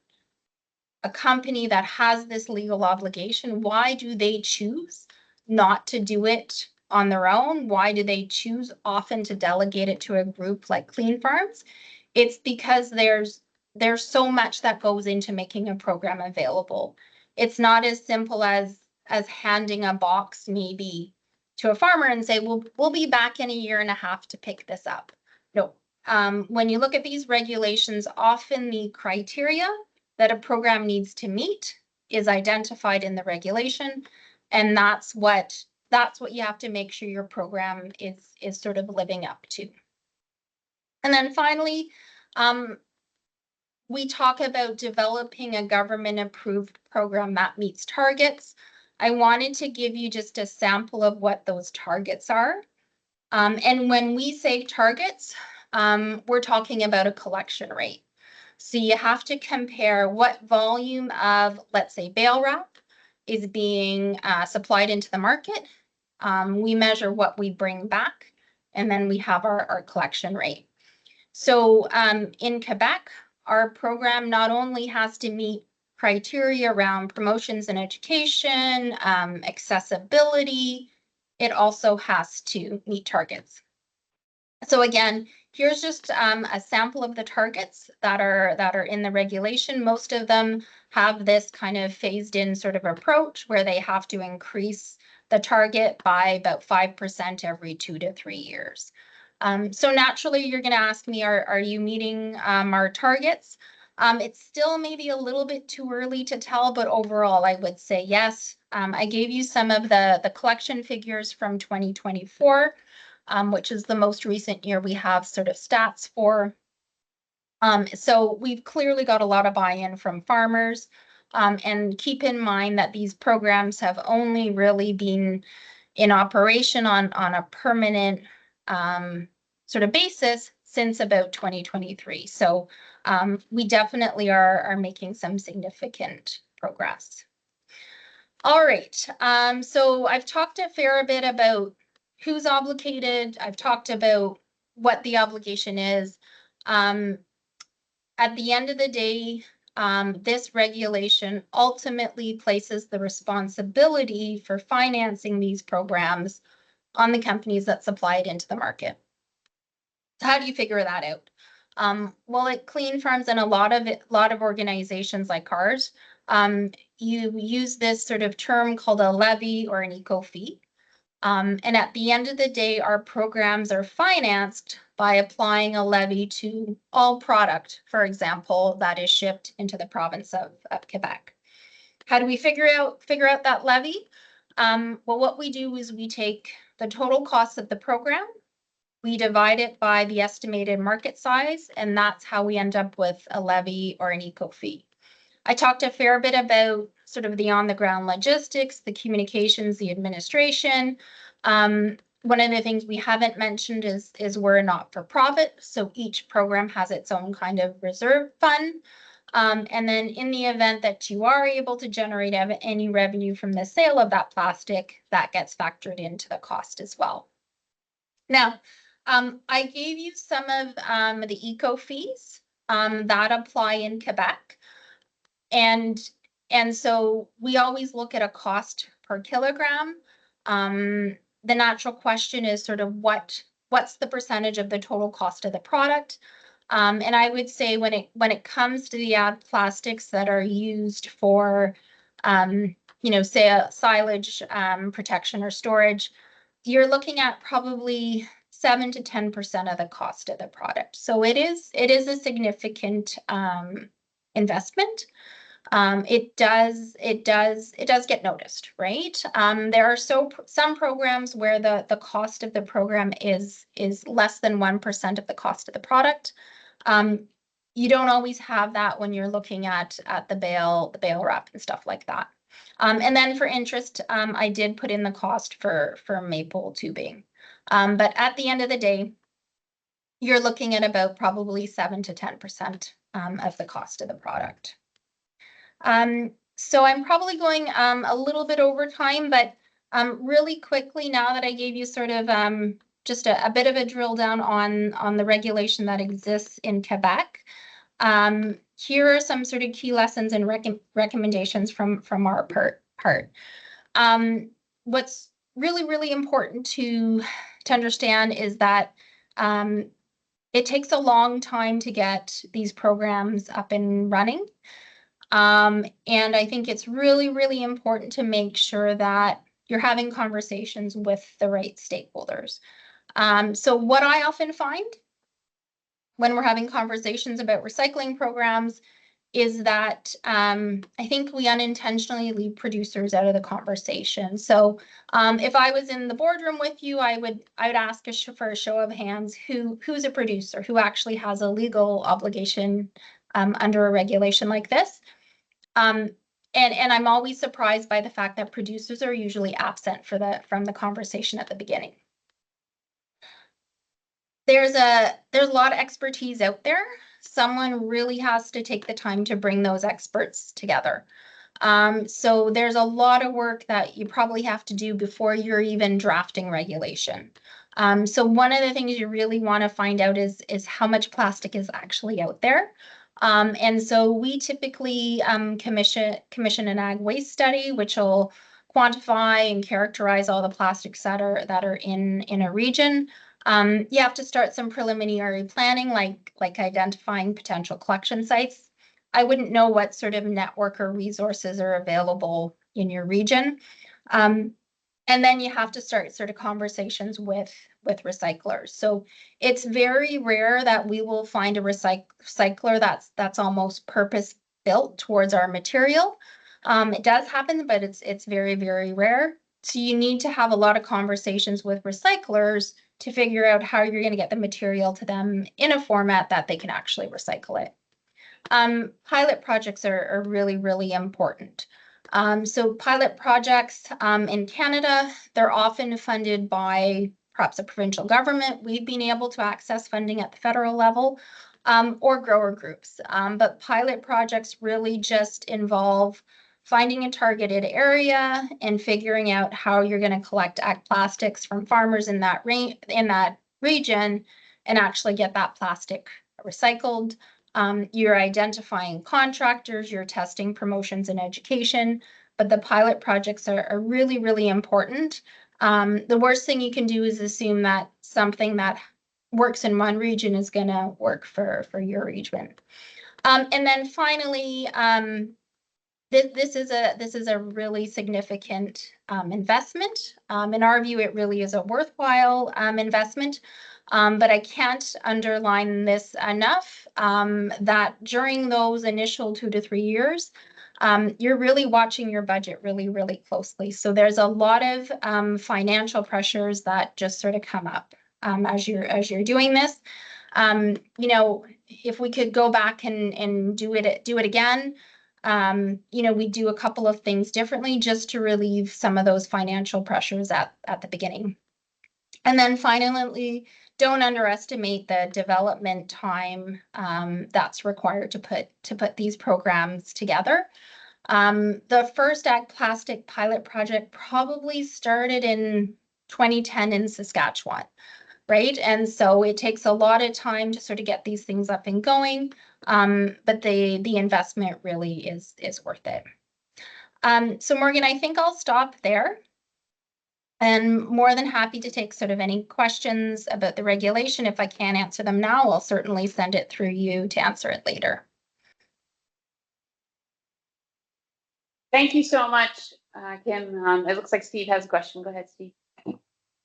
a company that has this legal obligation, why do they choose not to do it on their own? Why do they choose often to delegate it to a group like Clean Farms? It's because there's so much that goes into making a program available. It's not as simple as handing a box maybe to a farmer and say, we'll be back in a year and a half to pick this up. No. When you look at these regulations, often the criteria that a program needs to meet is identified in the regulation, and that's what you have to make sure your program is sort of living up to. And then finally, we talk about developing a government approved program that meets targets. I wanted to give you just a sample of what those targets are. And when we say targets, we're talking about a collection rate. So you have to compare what volume of, let's say, bale wrap is being supplied into the market. We measure what we bring back, and then we have our collection rate. So in Quebec, our program not only has to meet criteria around promotions and education, accessibility, it also has to meet targets. So again, here's just a sample of the targets that are in the regulation. Most of them have this kind of phased in sort of approach where they have to increase the target by about 5% every 2 to 3 years. So naturally, you're going to ask me, are you meeting our targets? It's still maybe a little bit too early to tell, but overall, I would say yes. I gave you some of the collection figures from 2024. Which is the most recent year we have sort of stats for. So we've clearly got a lot of buy-in from farmers. And keep in mind that these programs have only really been in operation on a permanent sort of basis since about 2023. So we definitely are making some significant progress. All right, so I've talked a fair bit about who's obligated. I've talked about what the obligation is. At the end of the day, this regulation ultimately places the responsibility for financing these programs on the companies that supply it into the market. So how do you figure that out? Well, at Clean Farms and a lot of organizations like ours, you use this sort of term called a levy or an eco fee. And at the end of the day, our programs are financed by applying a levy to all product, for example, that is shipped into the province of Quebec. How do we figure out that levy? Well, what we do is we take the total cost of the program, we divide it by the estimated market size, and that's how we end up with a levy or an eco fee. I talked a fair bit about sort of the on-the-ground logistics, the communications, the administration. One of the things we haven't mentioned is we're a not-for-profit, so each program has its own kind of reserve fund. And then in the event that you are able to generate any revenue from the sale of that plastic, that gets factored into the cost as well. Now, I gave you some of the eco fees that apply in Quebec. And so we always look at a cost per kilogram. The natural question is sort of what's the percentage of the total cost of the product? And I would say when it comes to the ag plastics that are used for, say a silage protection or storage, you're looking at probably 7 to 10% of the cost of the product. So it is a significant investment. It does get noticed, right? There are some programs where the cost of the program is less than 1% of the cost of the product. You don't always have that when you're looking at the bale wrap and stuff like that. And then for interest, I did put in the cost for maple tubing. But at the end of the day, you're looking at about probably 7 to 10% of the cost of the product. So I'm probably going a little bit over time, but really quickly, now that I gave you sort of just a bit of a drill down on the regulation that exists in Quebec, here are some sort of key lessons and recommendations from our part. What's really important to understand is that it takes a long time to get these programs up and running. And I think it's really important to make sure that you're having conversations with the right stakeholders. So what I often find when we're having conversations about recycling programs is that I think we unintentionally leave producers out of the conversation. So if I was in the boardroom with you, I would ask for a show of hands who's a producer, who actually has a legal obligation under a regulation like this. And I'm always surprised by the fact that producers are usually absent from the conversation at the beginning. There's a lot of expertise out there. Someone really has to take the time to bring those experts together. So there's a lot of work that you probably have to do before you're even drafting regulation. So one of the things you really want to find out is how much plastic is actually out there. And so we typically commission an ag waste study, which will quantify and characterize all the plastics that are in a region. You have to start some preliminary planning, like identifying potential collection sites. I wouldn't know what sort of network or resources are available in your region. And then you have to start sort of conversations with recyclers. So it's very rare that we will find a recycler that's almost purpose built towards our material. It does happen, but it's very rare. So you need to have a lot of conversations with recyclers to figure out how you're going to get the material to them in a format that they can actually recycle it. Pilot projects are really, really important. So pilot projects in Canada, they're often funded by perhaps a provincial government. We've been able to access funding at the federal level or grower groups. But pilot projects really just involve finding a targeted area and figuring out how you're going to collect ag plastics from farmers in that region and actually get that plastic recycled. You're identifying contractors, you're testing promotions and education, but the pilot projects are really, really important. The worst thing you can do is assume that something that works in one region is going to work for your region. And then finally, this is a really significant investment. In our view, it really is a worthwhile investment. But I can't underline this enough that during those initial 2 to 3 years, you're really watching your budget really, really closely. So there's a lot of financial pressures that just sort of come up as you're doing this. You know, if we could go back and do it again, you know, we do a couple of things differently just to relieve some of those financial pressures at the beginning. And then finally, don't underestimate the development time that's required to put these programs together. The first ag plastic pilot project probably started in 2010 in Saskatchewan, right? And so it takes a lot of time to sort of get these things up and going, but the investment really is worth it. So Morgan, I think I'll stop there. And more than happy to take sort of any questions about the regulation. If I can't answer them now, I'll certainly send it through you to answer it later. Thank you so much, Kim. It looks like Steve has a question. Go ahead, Steve.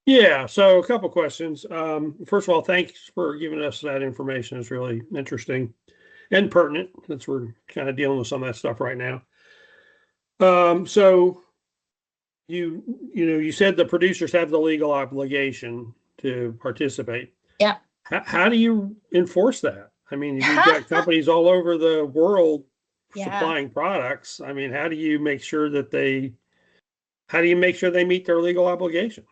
Yeah, so a couple questions. First of all, thanks for giving us that information. It's really interesting and pertinent since we're kind of dealing with some of that stuff right now. So you said the producers have the legal obligation to participate. Yeah. How do you enforce that? I mean, you've got companies all over the world supplying products. I mean, how do you make sure they meet their legal obligation?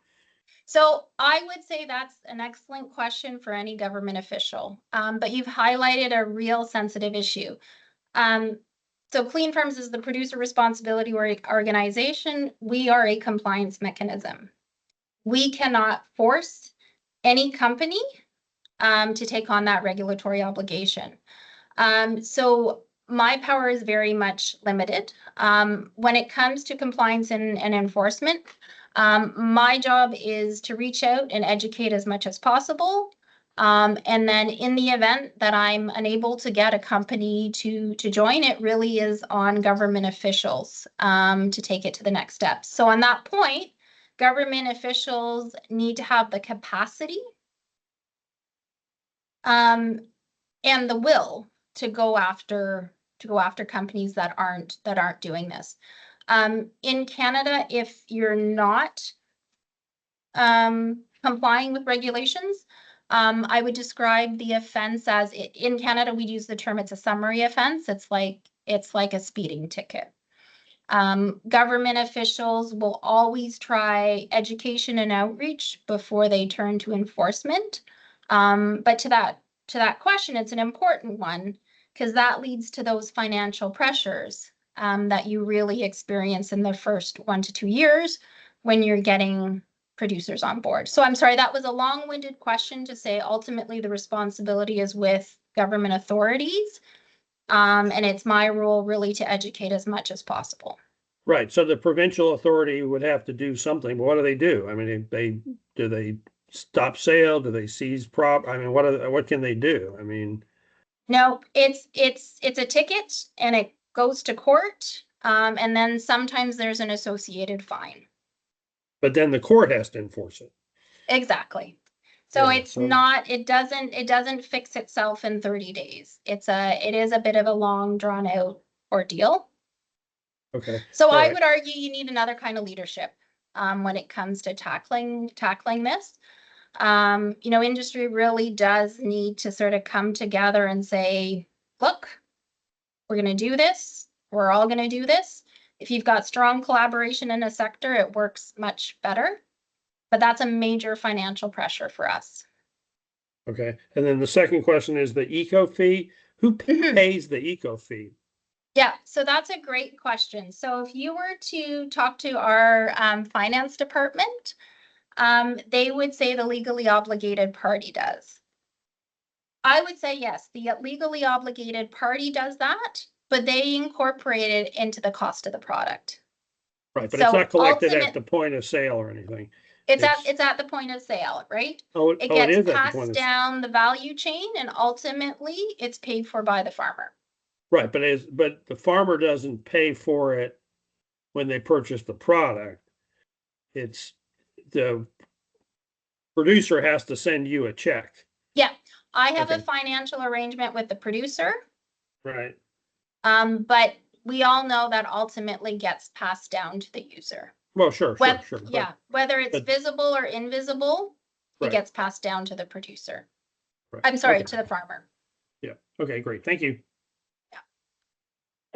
So I would say that's an excellent question for any government official, but you've highlighted a real sensitive issue. So Clean Farms is the producer responsibility organization. We are a compliance mechanism. We cannot force any company to take on that regulatory obligation. So my power is very much limited. When it comes to compliance and enforcement, my job is to reach out and educate as much as possible. And then in the event that I'm unable to get a company to join, it really is on government officials to take it to the next step. So on that point, government officials need to have the capacity and the will to go after companies that aren't doing this. In Canada, if you're not complying with regulations, I would describe the offense as, in Canada, we use the term, it's a summary offense. It's like a speeding ticket. Government officials will always try education and outreach before they turn to enforcement. But to that question, it's an important one because that leads to those financial pressures that you really experience in the first 1 to 2 years when you're getting producers on board. So I'm sorry, that was a long-winded question to say ultimately the responsibility is with government authorities. And it's my role really to educate as much as possible. Right. So the provincial authority would have to do something. But what do they do? I mean, do they stop sale? Do they seize I mean, what can they do? I mean, no, it's a ticket and it goes to court. And then sometimes there's an associated fine. But then the court has to enforce it. Exactly. So it doesn't fix itself in 30 days. It is a bit of a long drawn out ordeal. Okay. So I would argue you need another kind of leadership when it comes to tackling this. Industry really does need to sort of come together and say, look, we're going to do this. We're all going to do this. If you've got strong collaboration in a sector, it works much better. But that's a major financial pressure for us. Okay. And then the second question is the eco fee. Who pays the eco fee? Yeah, so that's a great question. So if you were to talk to our finance department, they would say the legally obligated party does. I would say yes, the legally obligated party does that, but they incorporate it into the cost of the product. Right, but So it's not collected at the point of sale or anything. It's at the point of sale, right? It gets is at the passed point of down the value chain, and ultimately it's paid for by the farmer. Right, but the farmer doesn't pay for it when they purchase the product. It's the producer has to send you a check. Yeah, I have a Okay. financial arrangement with the producer, Right. but we all know that ultimately gets passed down to the user. Well, sure. Yeah, whether it's visible or invisible, Right. it gets passed down to the producer. Right. I'm sorry, Okay. to the farmer. Yeah. Okay, great. Thank you.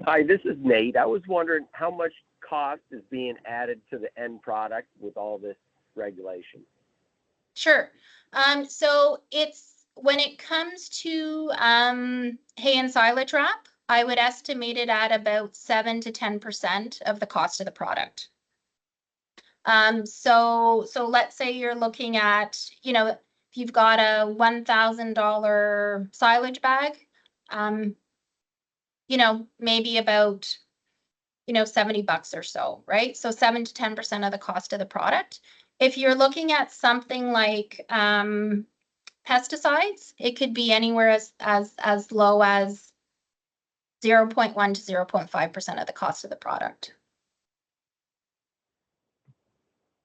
Hi, this is Nate. I was wondering how much cost is being added to the end product with all this regulation? Sure. So it's when it comes to hay and silage wrap, I would estimate it at about 7 to 10% of the cost of the product. So let's say you're looking at, if you've got a $1,000 silage bag, maybe about, $70 or so, right? So 7 to 10% of the cost of the product. If you're looking at something like pesticides, it could be anywhere as low as 0.1 to 0.5% of the cost of the product.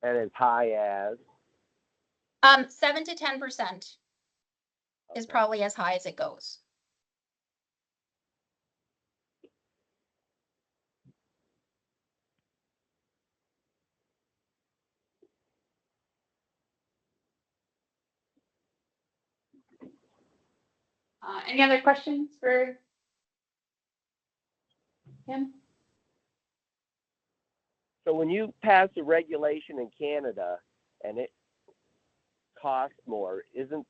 And as high as? 7 to 10% is probably as high as it goes. Any other questions for him? So when you pass a regulation in Canada and it costs more, isn't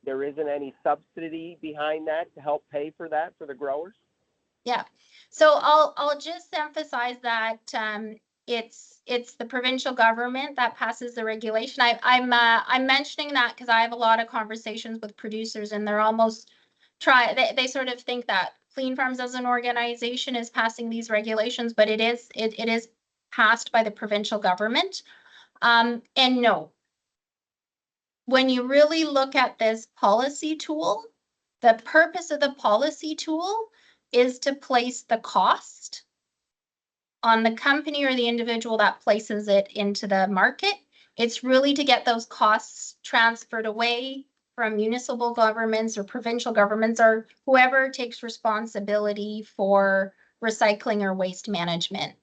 any subsidy behind that to help pay for that for the growers? Yeah. So I'll just emphasize that it's the provincial government that passes the regulation. I'm mentioning that because I have a lot of conversations with producers, and they're almost they sort of think that Clean Farms as an organization is passing these regulations, but it is passed by the provincial government. And no, when you really look at this policy tool, the purpose of the policy tool is to place the cost on the company or the individual that places it into the market. It's really to get those costs transferred away from municipal governments or provincial governments or whoever takes responsibility for recycling or waste management.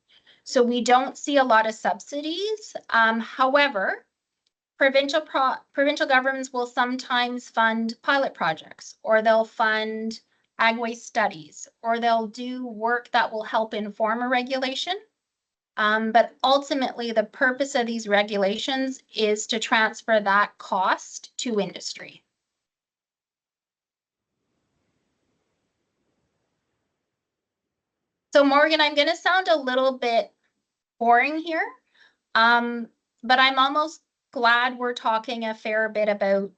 So we don't see a lot of subsidies. However, provincial governments will sometimes fund pilot projects, or they'll fund ag waste studies, or they'll do work that will help inform a regulation. But ultimately, the purpose of these regulations is to transfer that cost to industry. So Morgan, I'm going to sound a little bit boring here, but I'm almost glad we're talking a fair bit about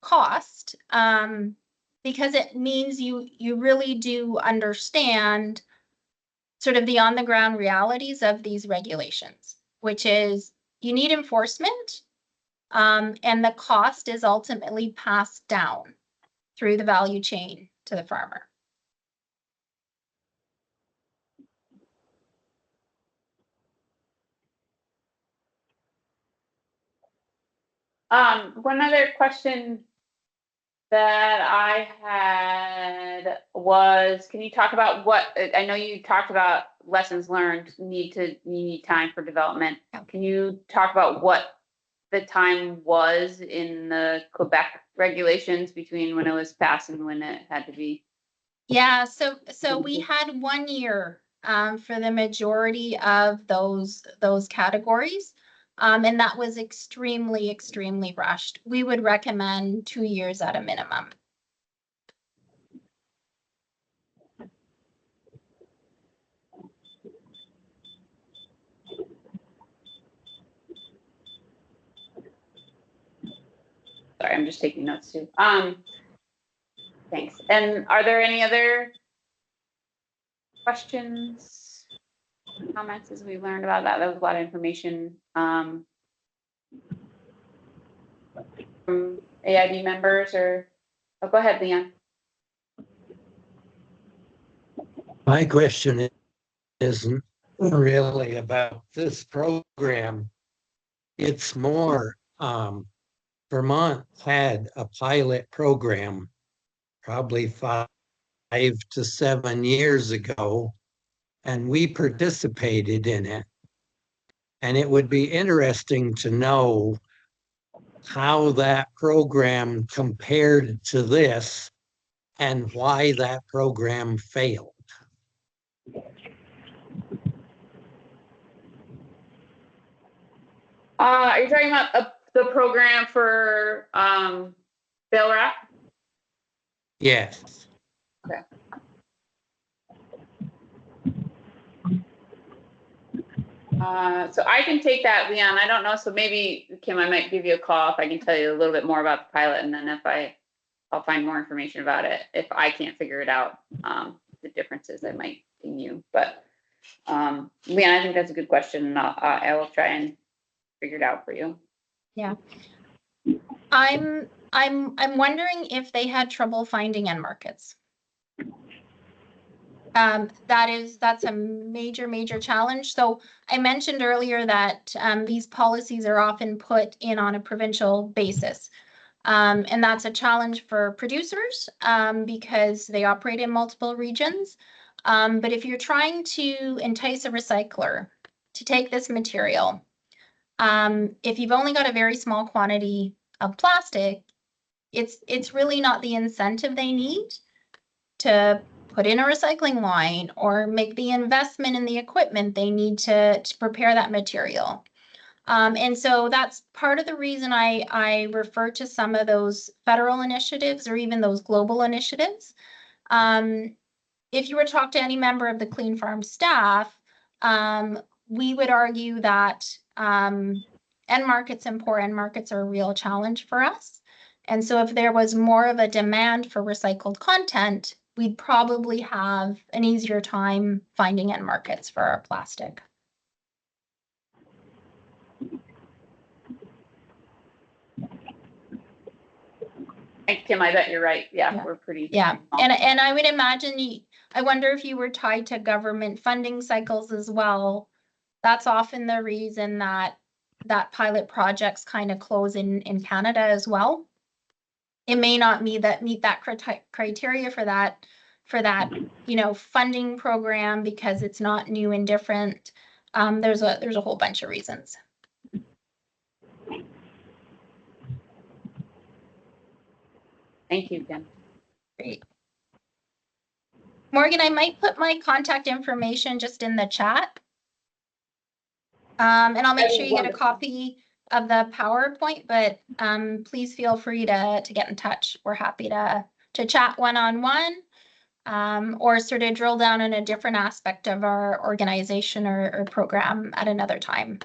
cost, because it means you really do understand sort of the on the ground realities of these regulations, which is you need enforcement, and the cost is ultimately passed down through the value chain to the farmer. One other question that I had was, can you talk about I know you talked about lessons learned, you need time for development. Can you talk about what the time was in the Quebec regulations between when it was passed and when it had to be Yeah, so we had 1 year for the majority of those categories. And that was extremely rushed. We would recommend 2 years at a minimum. Sorry, I'm just taking notes too. Thanks. And are there any other questions, comments as we learned about that? That was a lot of information from AIB members, or go ahead, Leon. My question isn't really about this program. It's more, Vermont had a pilot program probably 5 to 7 years ago, and we participated in it. And it would be interesting to know how that program compared to this and why that program failed. Are you talking about the program for Bale Wrap? Yes. Okay. So I can take that, Leon. I don't know. So maybe, Kim, I might give you a call if I can tell you a little bit more about the pilot, and then I'll find more information about it. If I can't figure it out, the differences, I might ping you. But Leon, I think that's a good question, and I will try and figure it out for you. Yeah. I'm wondering if they had trouble finding end markets. That's a major challenge. So I mentioned earlier that these policies are often put in on a provincial basis. And that's a challenge for producers because they operate in multiple regions. But if you're trying to entice a recycler to take this material, if you've only got a very small quantity of plastic, it's really not the incentive they need to put in a recycling line or make the investment in the equipment they need to prepare that material. And so that's part of the reason I refer to some of those federal initiatives or even those global initiatives. If you were to talk to any member of the Clean Farm staff, we would argue that end markets and poor end markets are a real challenge for us. And so if there was more of a demand for recycled content, we'd probably have an easier time finding end markets for our plastic. Thanks, Kim. I bet you're right. Yeah. We're pretty. Yeah, and I would imagine I wonder if you were tied to government funding cycles as well. That's often the reason that pilot projects kind of close in Canada as well. It may not meet that criteria for that funding program because it's not new and different. There's a whole bunch of reasons. Thank you, Kim. Great. Morgan, I might put my contact information just in the chat. And I'll make sure you get a copy of the PowerPoint, but please feel free to get in touch. We're happy to chat one-on-one or sort of drill down in a different aspect of our organization or program at another time.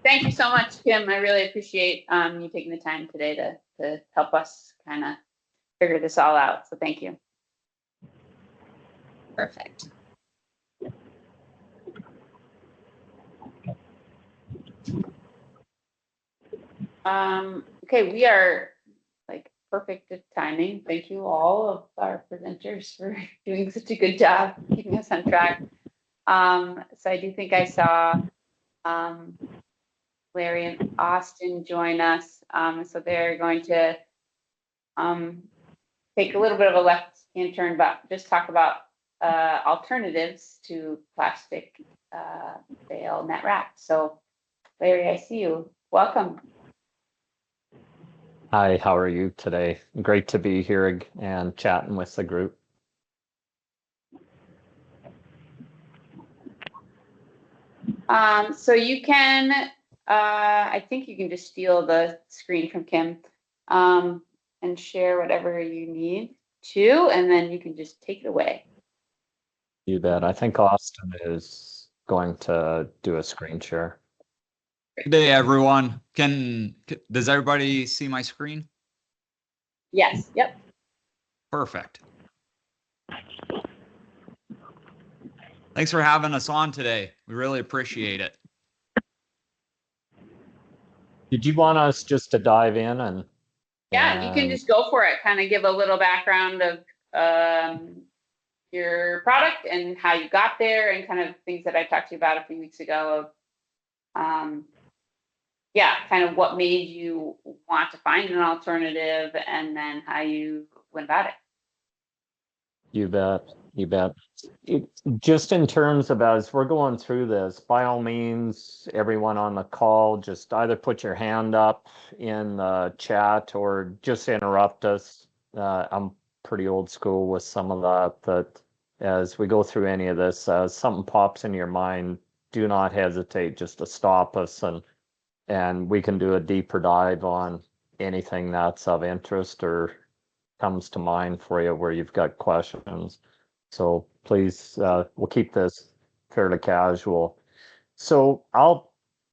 Thank you so much, Kim. I really appreciate you taking the time today to help us kind of figure this all out. So thank you. Perfect. Okay, we are like perfect at timing. Thank you all of our presenters for doing such a good job keeping us on track. So I do think I saw Larry and Austin join us. So they're going to take a little bit of a left-hand turn, but just talk about alternatives to plastic bale net wrap. So Larry, I see you. Welcome. Hi, how are you today? Great to be here and chatting with the group. So you can, I think you can just steal the screen from Kim and share whatever you need to, and then you can just take it away. You bet. I think Austin is going to do a screen share. Good day, everyone. Does everybody see my screen? Yes. Yep. Perfect. Thanks for having us on today. We really appreciate it. Did you want us just to dive in and? Yeah, you can just go for it. Kind of give a little background of your product and how you got there, and kind of things that I talked to you about a few weeks ago of, yeah, kind of what made you want to find an alternative, and then how you went about it. You bet. You bet. Just in terms of as we're going through this, by all means, everyone on the call, just either put your hand up in the chat or just interrupt us. I'm pretty old school with some of that as we go through any of this, something pops in your mind, do not hesitate just to stop us and we can do a deeper dive on anything that's of interest or comes to mind for you where you've got questions. So please, we'll keep this fairly casual. So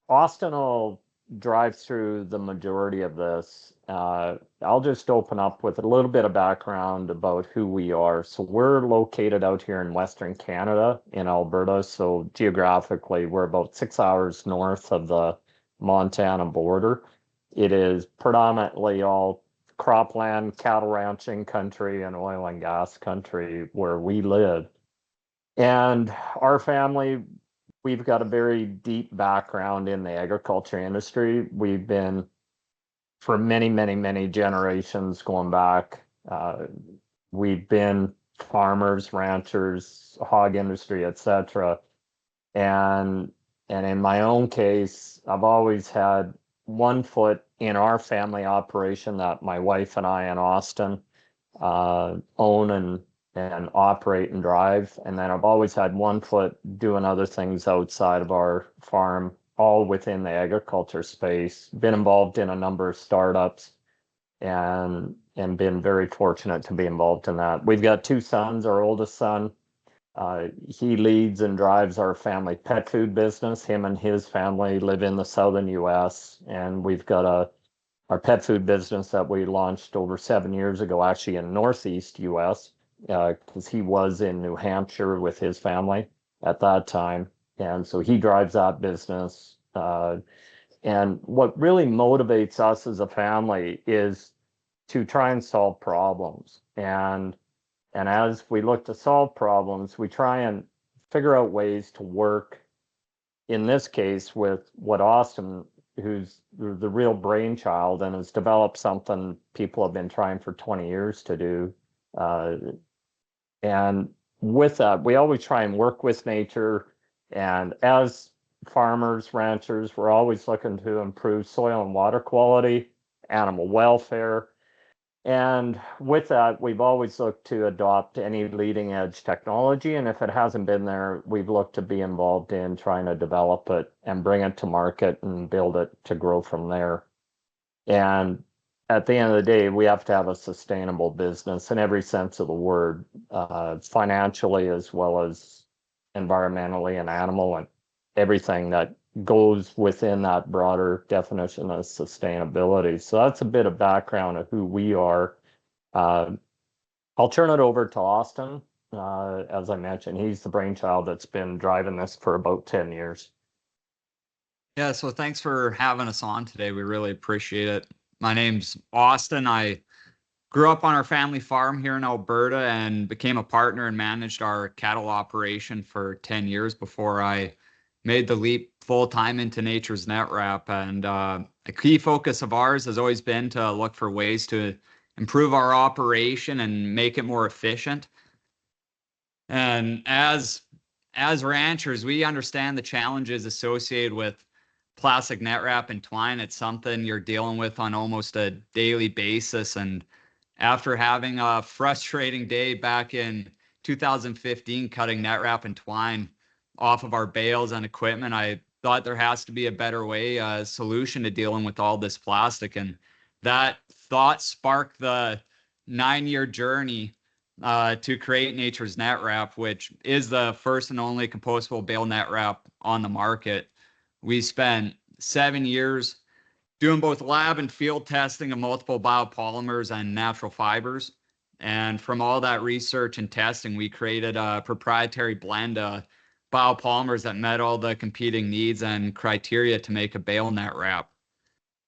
Austin will drive through the majority of this. I'll just open up with a little bit of background about who we are. So we're located out here in Western Canada in Alberta. So geographically, we're about 6 hours north of the Montana border. It is predominantly all cropland, cattle ranching country, and oil and gas country where we live. And our family, we've got a very deep background in the agriculture industry. We've been, for many, many, many generations going back, we've been farmers, ranchers, hog industry, etc. And in my own case, I've always had one foot in our family operation that my wife and I in Austin own and operate and drive. And then I've always had one foot doing other things outside of our farm, all within the agriculture space. Been involved in a number of startups and been very fortunate to be involved in that. We've got two sons. Our oldest son, he leads and drives our family pet food business. Him and his family live in the southern US, and we've got our pet food business that we launched over 7 years ago, actually in Northeast US, because he was in New Hampshire with his family at that time. And so he drives that business. And what really motivates us as a family is to try and solve problems. And as we look to solve problems, we try and figure out ways to work, in this case, with what Austin, who's the real brainchild and has developed something people have been trying for 20 years to do. And with that, we always try and work with nature. And as farmers, ranchers, we're always looking to improve soil and water quality, animal welfare. And with that, we've always looked to adopt any leading edge technology. And if it hasn't been there, we've looked to be involved in trying to develop it and bring it to market and build it to grow from there. And at the end of the day, we have to have a sustainable business in every sense of the word, financially as well as environmentally and animal and everything that goes within that broader definition of sustainability. So that's a bit of background of who we are. I'll turn it over to Austin. As I mentioned, he's the brainchild that's been driving this for about 10 years. Yeah, so thanks for having us on today. We really appreciate it. My name's Austin. I grew up on our family farm here in Alberta and became a partner and managed our cattle operation for 10 years before I made the leap full-time into Nature's Net Wrap. And a key focus of ours has always been to look for ways to improve our operation and make it more efficient. And as ranchers, we understand the challenges associated with plastic net wrap and twine. It's something you're dealing with on almost a daily basis. And after having a frustrating day back in 2015 cutting net wrap and twine off of our bales and equipment, I thought there has to be a better way, a solution to dealing with all this plastic. And that thought sparked the 9-year journey to create Nature's Net Wrap, which is the first and only compostable bale net wrap on the market. We spent 7 years doing both lab and field testing of multiple biopolymers and natural fibers. And from all that research and testing, we created a proprietary blend of biopolymers that met all the competing needs and criteria to make a bale net wrap.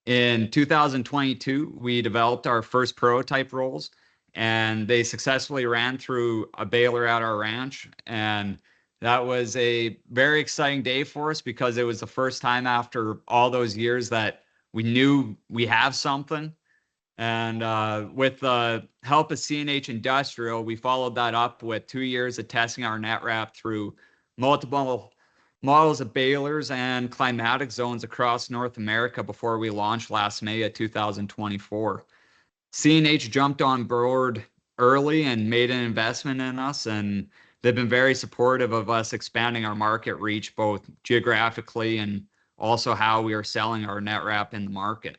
In 2022, we developed our first prototype rolls, and they successfully ran through a baler at our ranch. And that was a very exciting day for us because it was the first time after all those years that we knew we have something. And with the help of CNH Industrial, we followed that up with 2 years of testing our net wrap through multiple models of balers and climatic zones across North America before we launched last May of 2024. CNH jumped on board early and made an investment in us, and they've been very supportive of us expanding our market reach, both geographically and also how we are selling our net wrap in the market.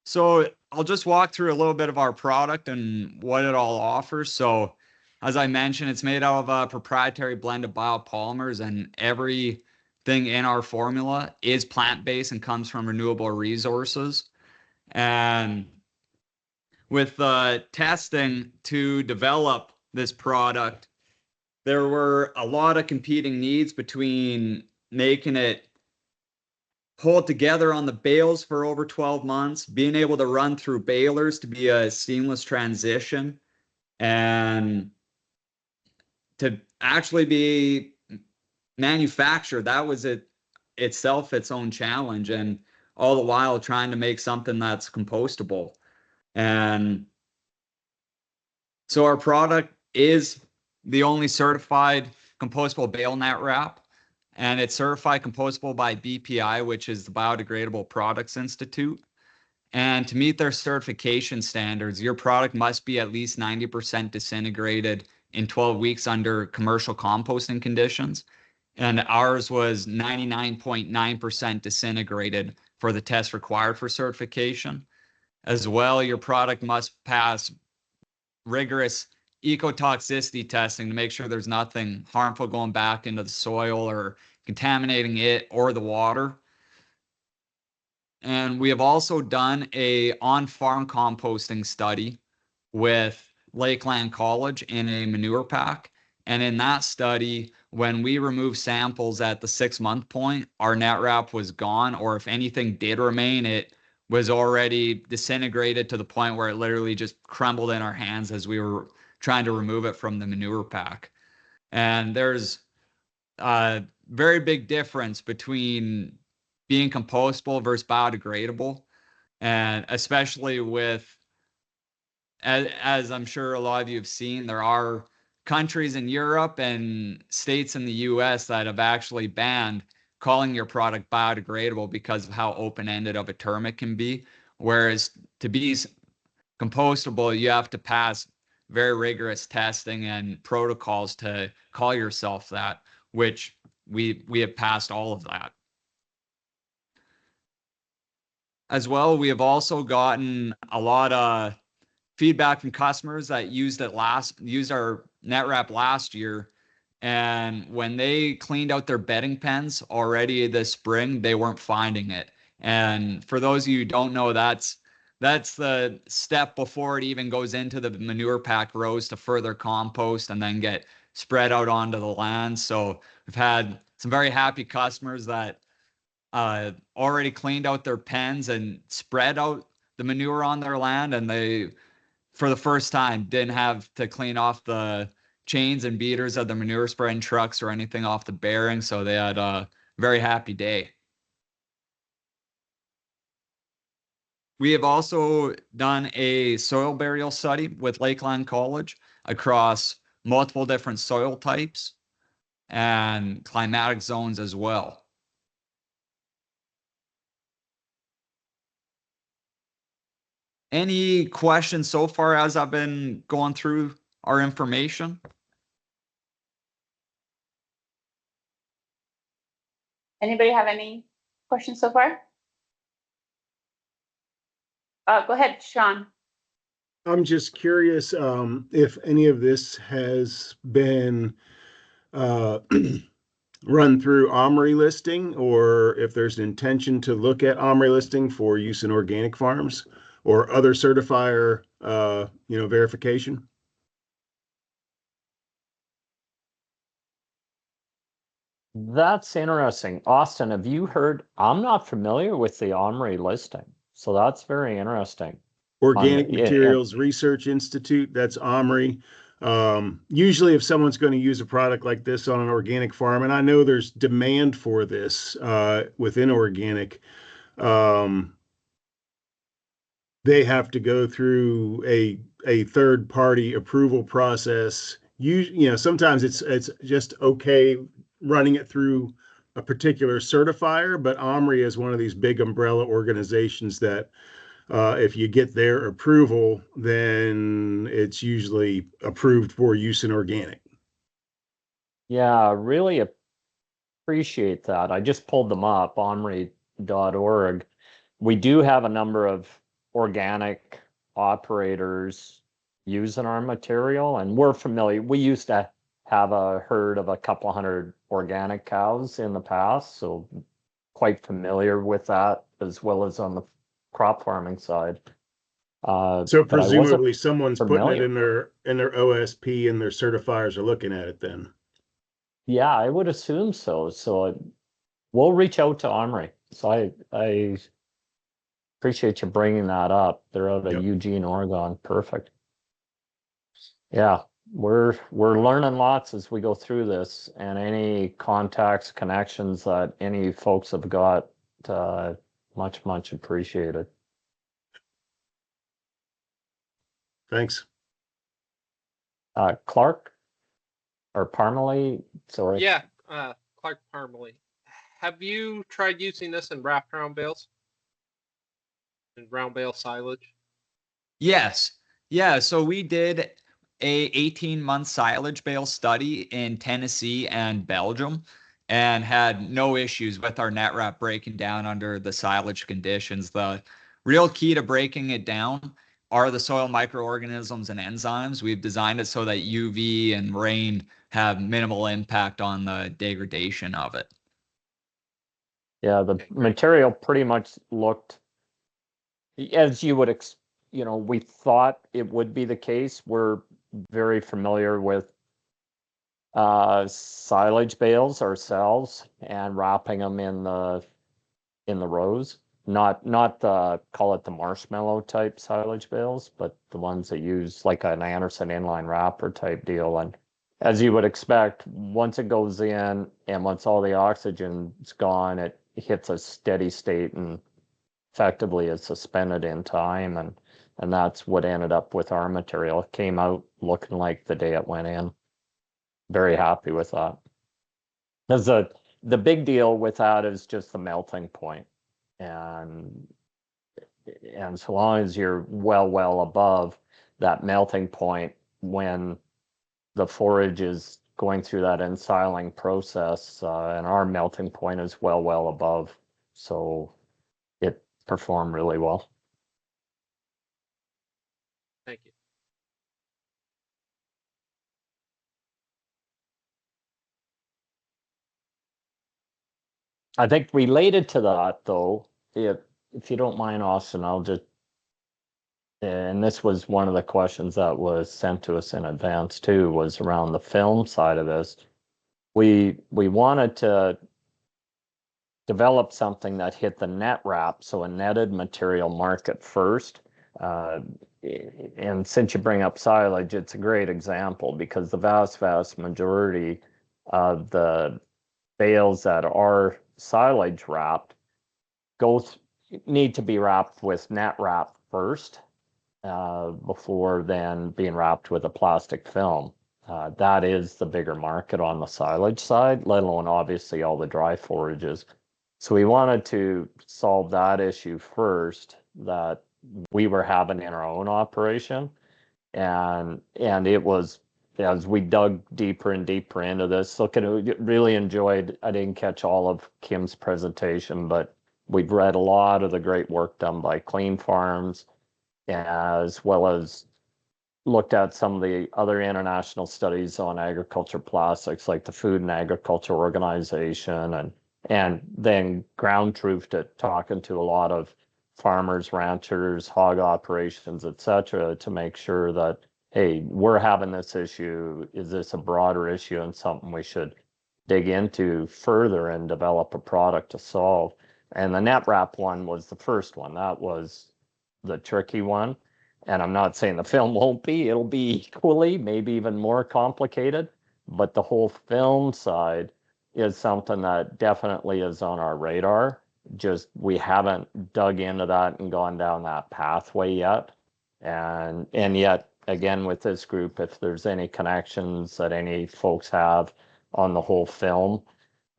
So I'll just walk through a little bit of our product and what it all offers. So as I mentioned, it's made out of a proprietary blend of biopolymers, and everything in our formula is plant-based and comes from renewable resources. And with the testing to develop this product, there were a lot of competing needs between making it hold together on the bales for over 12 months, being able to run through balers to be a seamless transition, and to actually be manufactured. That was itself its own challenge, and all the while trying to make something that's compostable. And so our product is the only certified compostable bale net wrap, and it's certified compostable by BPI, which is the Biodegradable Products Institute. And to meet their certification standards, your product must be at least 90% disintegrated in 12 weeks under commercial composting conditions. And ours was 99.9% disintegrated for the test required for certification. As well, your product must pass rigorous ecotoxicity testing to make sure there's nothing harmful going back into the soil or contaminating it or the water. And we have also done a on-farm composting study with Lakeland College in a manure pack. And in that study, when we removed samples at the 6-month point, our net wrap was gone, or if anything did remain, it was already disintegrated to the point where it literally just crumbled in our hands as we were trying to remove it from the manure pack. And there's a very big difference between being compostable versus biodegradable. And especially with, as I'm sure a lot of you have seen, there are countries in Europe and states in the US that have actually banned calling your product biodegradable because of how open-ended of a term it can be. Whereas to be compostable, you have to pass very rigorous testing and protocols to call yourself that, which we have passed all of that. As well, we have also gotten a lot of feedback from customers that used our net wrap last year, and when they cleaned out their bedding pens already this spring, they weren't finding it. And for those of you who don't know, that's the step before it even goes into the manure pack rows to further compost and then get spread out onto the land. So we've had some very happy customers that already cleaned out their pens and spread out the manure on their land, and they, for the first time, didn't have to clean off the chains and beaters of the manure spraying trucks or anything off the bearing. So they had a very happy day. We have also done a soil burial study with Lakeland College across multiple different soil types. and climatic zones as well. Any questions so far as I've been going through our information? Anybody have any questions so far? Go ahead, Sean. I'm just curious if any of this has been run through OMRI listing, or if there's an intention to look at OMRI listing for use in organic farms or other certifier, verification. That's interesting. Austin, have you heard? I'm not familiar with the OMRI listing, so that's very interesting. Organic Materials Research Institute, that's OMRI. Usually if someone's going to use a product like this on an organic farm, and I know there's demand for this within organic, they have to go through a third party approval process. Sometimes it's just okay running it through a particular certifier, but OMRI is one of these big umbrella organizations that if you get their approval, then it's usually approved for use in organic. Yeah, really appreciate that. I just pulled them up, omri.org. We do have a number of organic operators using our material, and we're familiar. We used to have a herd of a couple hundred organic cows in the past, so quite familiar with that, as well as on the crop farming side. So presumably someone's putting it in their OSP and their certifiers are looking at it then. Yeah, I would assume so. So we'll reach out to OMRI. So I appreciate you bringing that up. They're out of Eugene, Oregon. Perfect. Yeah, we're learning lots as we go through this, and any contacts, connections that any folks have got, much appreciated. Thanks. Clark or Parmalee, sorry. Yeah, Clark Parmalee. Have you tried using this in wrapped round bales? In round bale silage? Yes. Yeah, so we did a 18-month silage bale study in Tennessee and Belgium and had no issues with our net wrap breaking down under the silage conditions. The real key to breaking it down are the soil microorganisms and enzymes. We've designed it so that UV and rain have minimal impact on the degradation of it. Yeah, the material pretty much looked as you would we thought it would be the case. We're very familiar with silage bales ourselves and wrapping them in the rows. Not the, call it the marshmallow type silage bales, but the ones that use like an Anderson inline wrapper type deal. And as you would expect, once it goes in and once all the oxygen's gone, it hits a steady state and effectively is suspended in time. And that's what ended up with our material. It came out looking like the day it went in. Very happy with that. Because the big deal with that is just the melting point. And so long as you're well above that melting point when the forage is going through that ensiling process, and our melting point is well above, so it performed really well. Thank you. I think related to that, though, if you don't mind, Austin, I'll just, and this was one of the questions that was sent to us in advance too, was around the film side of this. We wanted to develop something that hit the net wrap, so a netted material market first. And since you bring up silage, it's a great example because the vast majority of the bales that are silage wrapped need to be wrapped with net wrap first before then being wrapped with a plastic film. That is the bigger market on the silage side, let alone obviously all the dry forages. So we wanted to solve that issue first that we were having in our own operation. And it was, as we dug deeper and deeper into this, really enjoyed, I didn't catch all of Kim's presentation, but we've read a lot of the great work done by Clean Farms, as well as looked at some of the other international studies on agriculture plastics, like the Food and Agriculture Organization, and then ground truthed it, talking to a lot of farmers, ranchers, hog operations, etc., to make sure that, hey, we're having this issue. Is this a broader issue and something we should dig into further and develop a product to solve? And the net wrap one was the first one. That was the tricky one. And I'm not saying the film won't be, it'll be equally, maybe even more complicated, but the whole film side is something that definitely is on our radar. Just we haven't dug into that and gone down that pathway yet. And yet, again, with this group, if there's any connections that any folks have on the whole film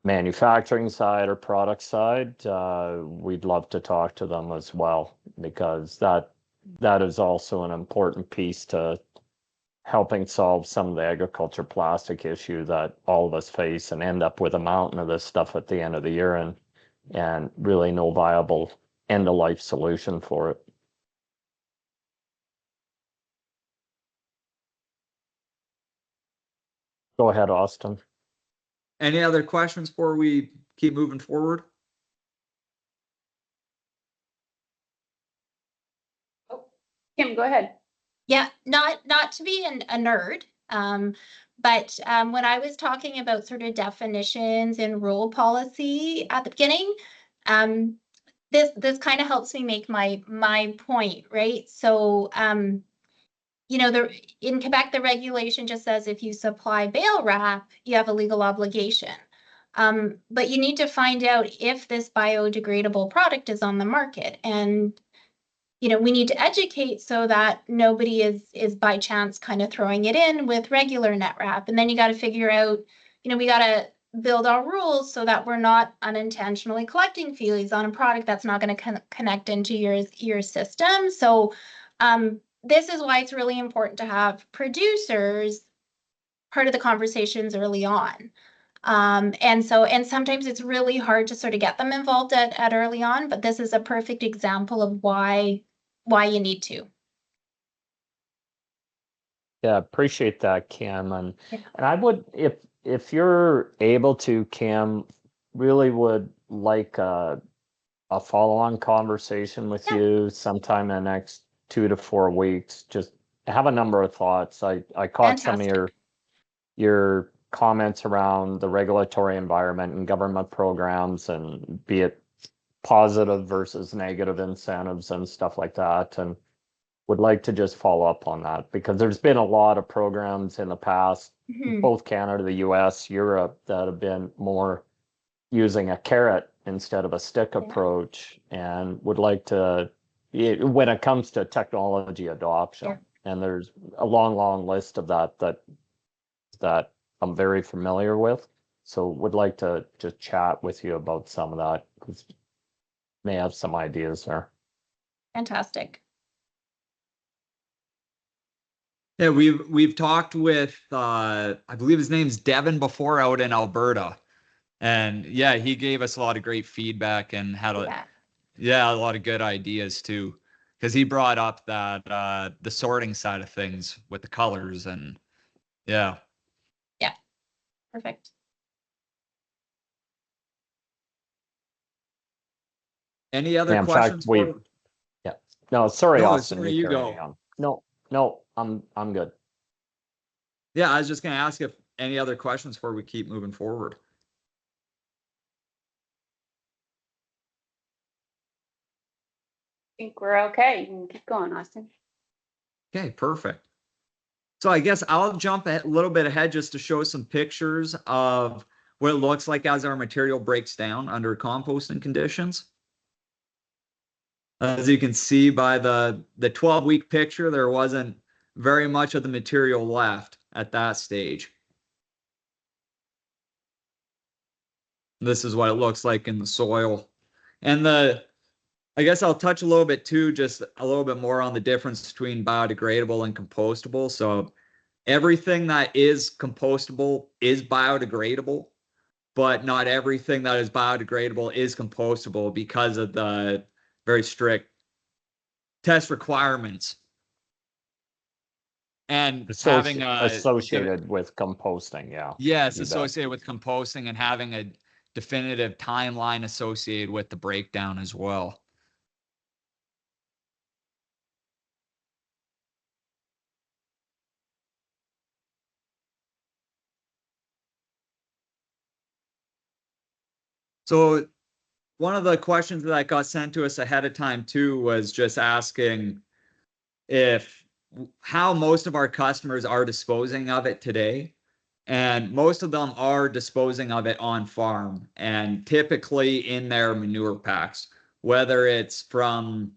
manufacturing side or product side, we'd love to talk to them as well, because that is also an important piece to helping solve some of the agriculture plastic issue that all of us face and end up with a mountain of this stuff at the end of the year and really no viable end of life solution for it. Go ahead, Austin. Any other questions before we keep moving forward? Kim, go ahead. Yeah, not to be a nerd, but when I was talking about sort of definitions and rule policy at the beginning, this kind of helps me make my point, right? So, you know, in Quebec, the regulation just says if you supply bale wrap, you have a legal obligation. But you need to find out if this biodegradable product is on the market. And you know, we need to educate so that nobody is by chance kind of throwing it in with regular net wrap. And then you got to figure out, you know, we got to build our rules so that we're not unintentionally collecting feces on a product that's not going to connect into your system. So this is why it's really important to have producers part of the conversations early on. And sometimes it's really hard to sort of get them involved at early on, but this is a perfect example of why you need to. Yeah, appreciate that, Kim. And I would, if you're able to, Kim, really would like a follow-on conversation with you sometime in the next 2 to 4 weeks. Just have a number of thoughts. I caught some of your comments around the regulatory environment and government programs, and be it positive versus negative incentives and stuff like that, and would like to just follow up on that, because there's been a lot of programs in the past, both Canada, the US, Europe, that have been more using a carrot instead of a stick approach, and would like to, when it comes to technology adoption, and there's a long list of that I'm very familiar with. So would like to just chat with you about some of that, because may have some ideas there. Fantastic. Yeah, we've talked with I believe his name's Devin before, out in Alberta, and yeah, he gave us a lot of great feedback and had a lot of good ideas too, because he brought up that the sorting side of things with the colors, and yeah perfect. Any other questions? No, sorry, no, Austin. Sorry, you go. No, I'm good. Yeah, I was just going to ask if any other questions before we keep moving forward. I think we're okay. You can keep going, Austin. Okay, perfect. So I guess I'll jump a little bit ahead just to show some pictures of what it looks like as our material breaks down under composting conditions. As you can see by the 12-week picture, there wasn't very much of the material left at that stage. This is what it looks like in the soil. And I guess I'll touch a little bit too, just a little bit more on the difference between biodegradable and compostable. So everything that is compostable is biodegradable, but not everything that is biodegradable is compostable because of the very strict test requirements. And having associated with composting, yeah. Yes, associated with composting and having a definitive timeline associated with the breakdown as well. So one of the questions that got sent to us ahead of time too was just asking how most of our customers are disposing of it today. And most of them are disposing of it on farm and typically in their manure packs, whether it's from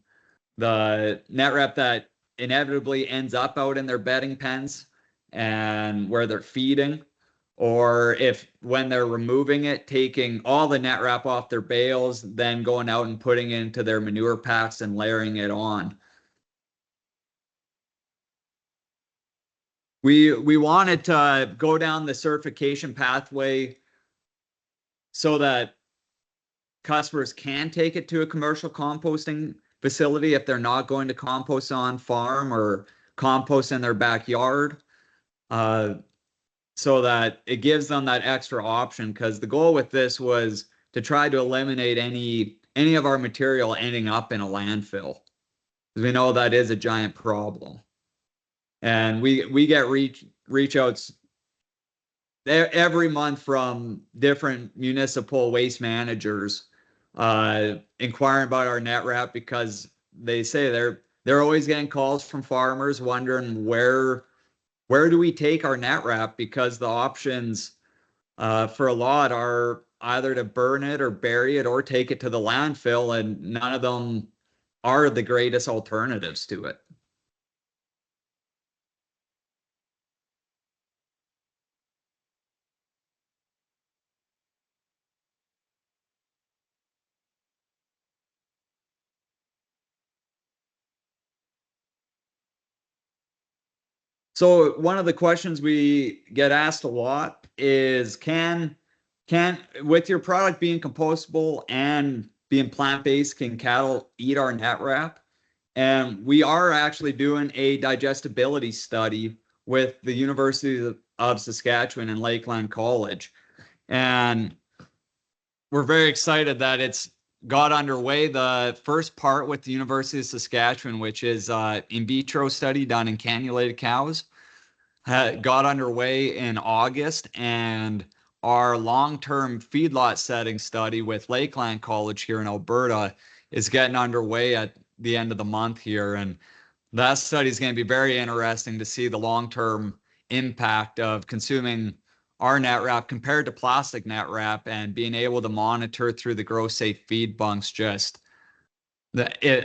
the net rep that inevitably ends up out in their bedding pens and where they're feeding, or if when they're removing it, taking all the net wrap off their bales, then going out and putting it into their manure packs and layering it on. We wanted to go down the certification pathway so that customers can take it to a commercial composting facility if they're not going to compost on farm or compost in their backyard, so that it gives them that extra option. Because the goal with this was to try to eliminate any of our material ending up in a landfill, because we know that is a giant problem. And we get reach outs every month from different municipal waste managers inquiring about our net wrap, because they say they're always getting calls from farmers wondering where do we take our net wrap, because the options for a lot are either to burn it or bury it or take it to the landfill, and none of them are the greatest alternatives to it. So one of the questions we get asked a lot is, can with your product being compostable and being plant-based, can cattle eat our net wrap? And we are actually doing a digestibility study with the University of Saskatchewan and Lakeland College. And we're very excited that it's got underway. The first part with the University of Saskatchewan, which is in vitro study done in cannulated cows, got underway in August, and our long-term feedlot setting study with Lakeland College here in Alberta is getting underway at the end of the month here. And that study is going to be very interesting to see the long-term impact of consuming our net wrap compared to plastic net wrap, and being able to monitor through the Grow Safe feed bunks just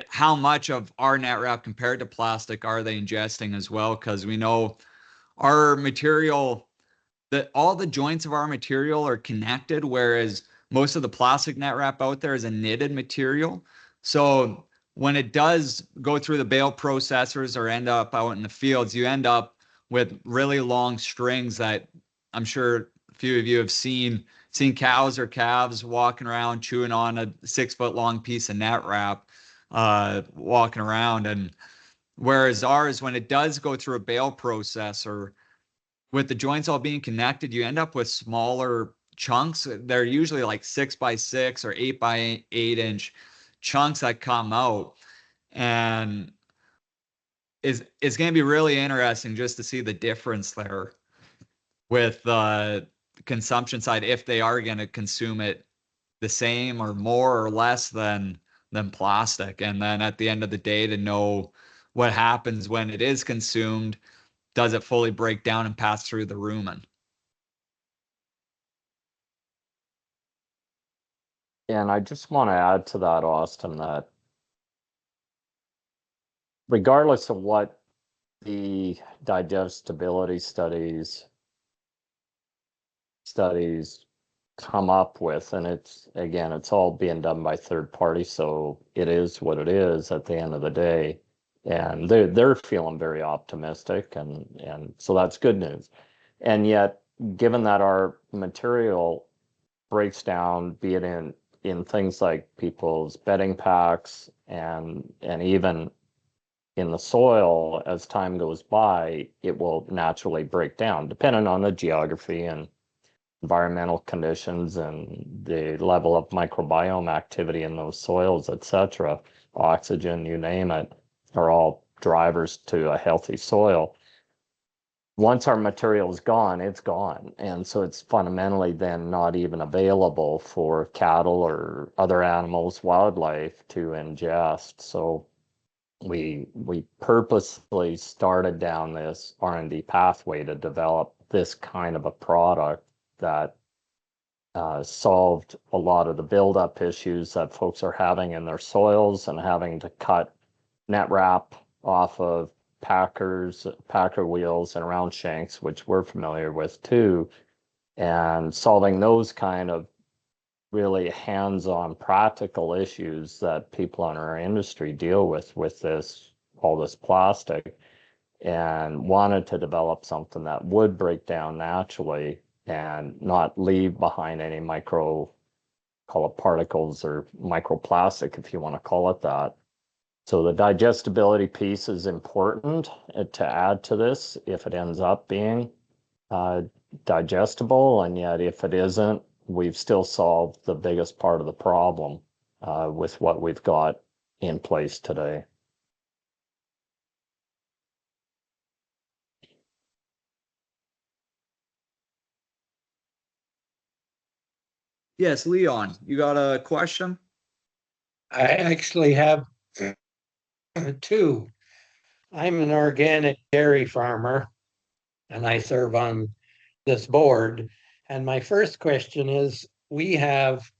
how much of our net wrap compared to plastic are they ingesting as well, because we know our material, that all the joints of our material are connected, whereas most of the plastic net wrap out there is a knitted material. So when it does go through the bale processors or end up out in the fields, you end up with really long strings that I'm sure a few of you have seen cows or calves walking around chewing on a 6-foot long piece of net wrap, walking around. And whereas ours, when it does go through a bale processor, with the joints all being connected, you end up with smaller chunks. They're usually like 6x6 or 8x8 inch chunks that come out. And it's going to be really interesting just to see the difference there with the consumption side, if they are going to consume it the same or more or less than plastic. And then at the end of the day, to know what happens when it is consumed. Does it fully break down and pass through the rumen? And I just want to add to that, Austin, that regardless of what the digestibility studies come up with, and it's all being done by third parties, so it is what it is at the end of the day. And they're feeling very optimistic, and so that's good news. And yet, given that our material breaks down, be it in things like people's bedding packs and even in the soil, as time goes by, it will naturally break down, depending on the geography and environmental conditions and the level of microbiome activity in those soils, etc. Oxygen, you name it, are all drivers to a healthy soil. Once our material is gone, it's gone. And so it's fundamentally then not even available for cattle or other animals, wildlife to ingest. So we purposely started down this R&D pathway to develop this kind of a product that solved a lot of the buildup issues that folks are having in their soils and having to cut net wrap off of packer wheels and round shanks, which we're familiar with too, and solving those kind of really hands-on practical issues that people in our industry deal with all this plastic, and wanted to develop something that would break down naturally and not leave behind any call it particles or microplastic, if you want to call it that. So the digestibility piece is important to add to this if it ends up being digestible, and yet if it isn't, we've still solved the biggest part of the problem with what we've got in place today. Yes, Leon, you got a question? I actually have two. I'm an organic dairy farmer and I serve on this board. And my first question is, we have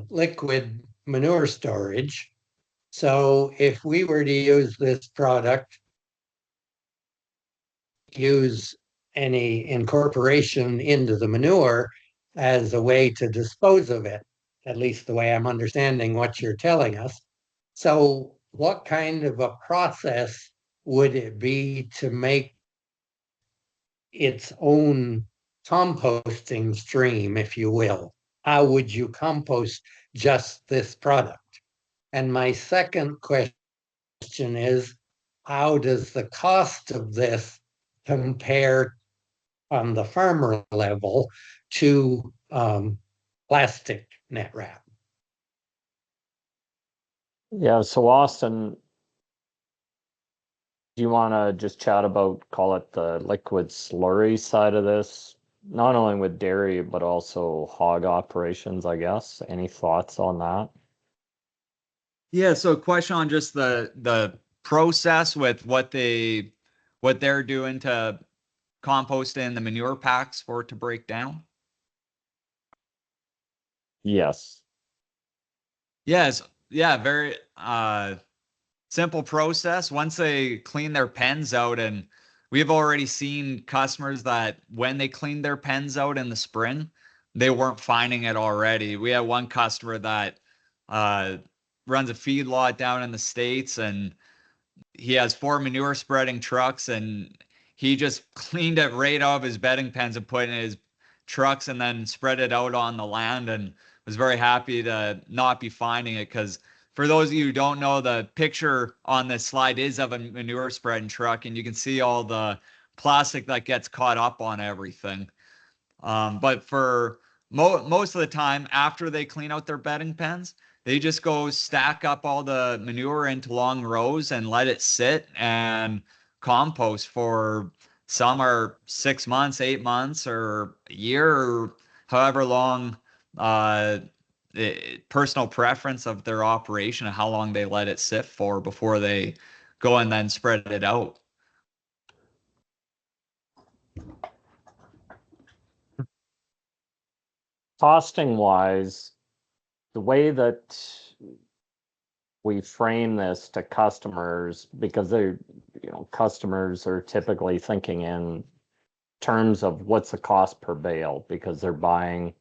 liquid manure storage. So if we were to use this product, use any incorporation into the manure as a way to dispose of it, at least the way I'm understanding what you're telling us. So what kind of a process would it be to make its own composting stream, if you will? How would you compost just this product? And my second question is, how does the cost of this compare on the farmer level to plastic net wrap? Yeah, so Austin, do you want to just chat about, call it the liquid slurry side of this, not only with dairy, but also hog operations, I guess? Any thoughts on that? Yeah, so question on just the process with what they're doing to compost in the manure packs for it to break down. Yes. Yes. Yeah, very simple process. Once they clean their pens out, and we've already seen customers that when they cleaned their pens out in the spring, they weren't finding it already. We had one customer that runs a feedlot down in the States, and he has 4 manure spreading trucks, and he just cleaned it right out of his bedding pens and put it in his trucks and then spread it out on the land, and was very happy to not be finding it. Because for those of you who don't know, the picture on this slide is of a manure spreading truck, and you can see all the plastic that gets caught up on everything. But for most of the time, after they clean out their bedding pens, they just go stack up all the manure into long rows and let it sit and compost for, some are 6 months, 8 months, or a year, or however long, personal preference of their operation and how long they let it sit for before they go and then spread it out. Costing wise, the way that we frame this to customers, because they're, customers are typically thinking in terms of what's the cost per bale, because they're buying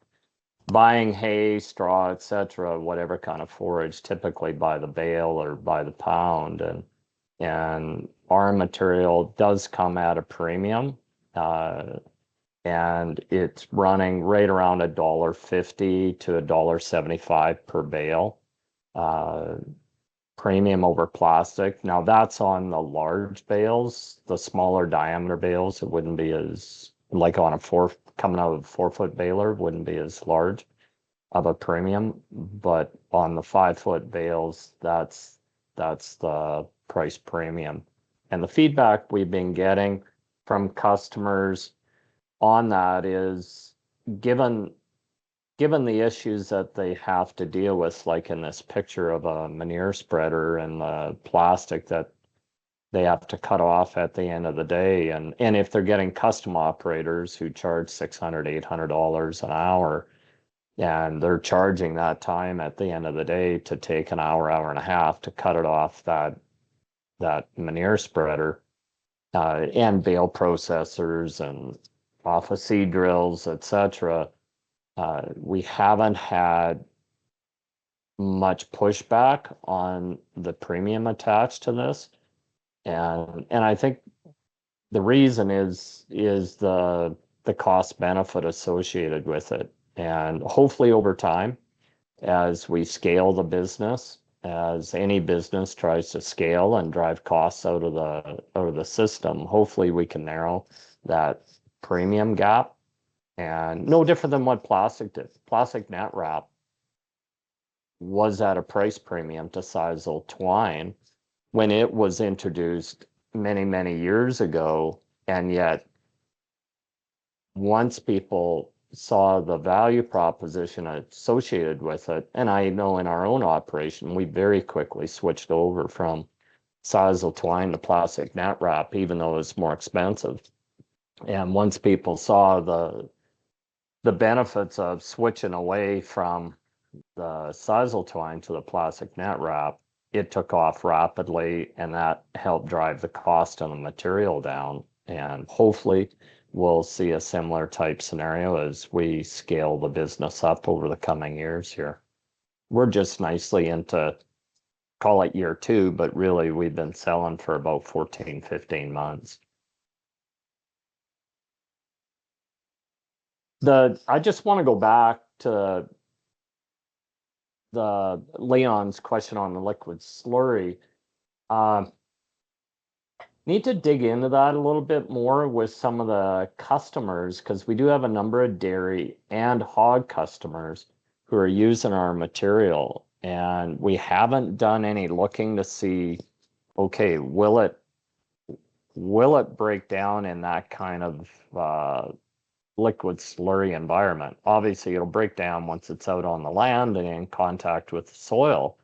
hay, straw, etc., whatever kind of forage, typically by the bale or by the pound, and our material does come at a premium, and it's running right around $1.50 to $1.75 per bale, premium over plastic. Now that's on the large bales. The smaller diameter bales, it wouldn't be as, like on coming out of a 4-foot baler, wouldn't be as large of a premium, but on the 5-foot bales, that's the price premium. And the feedback we've been getting from customers on that is, given the issues that they have to deal with, like in this picture of a manure spreader and the plastic that they have to cut off at the end of the day, and if they're getting custom operators who charge $600, $800 an hour, and they're charging that time at the end of the day to take an hour, hour and a half to cut it off that manure spreader, and bale processors and off of seed drills, etc. We haven't had much pushback on the premium attached to this, and I think the reason is the cost benefit associated with it. And hopefully over time, as we scale the business, as any business tries to scale and drive costs out of the system, hopefully we can narrow that premium gap. And no different than what plastic did. Plastic net wrap was at a price premium to sisal twine when it was introduced many, many years ago. And yet, once people saw the value proposition associated with it, and I know in our own operation, we very quickly switched over from sisal twine to plastic net wrap, even though it was more expensive. And once people saw the benefits of switching away from the sisal twine to the plastic net wrap, it took off rapidly, and that helped drive the cost of the material down. And hopefully we'll see a similar type scenario as we scale the business up over the coming years here. We're just nicely into, call it year 2, but really we've been selling for about 14, 15 months. I just want to go back to the Leon's question on the liquid slurry. Need to dig into that a little bit more with some of the customers, because we do have a number of dairy and hog customers who are using our material, and we haven't done any looking to see, okay, will it break down in that kind of liquid slurry environment? Obviously, it'll break down once it's out on the land and in contact with the soil.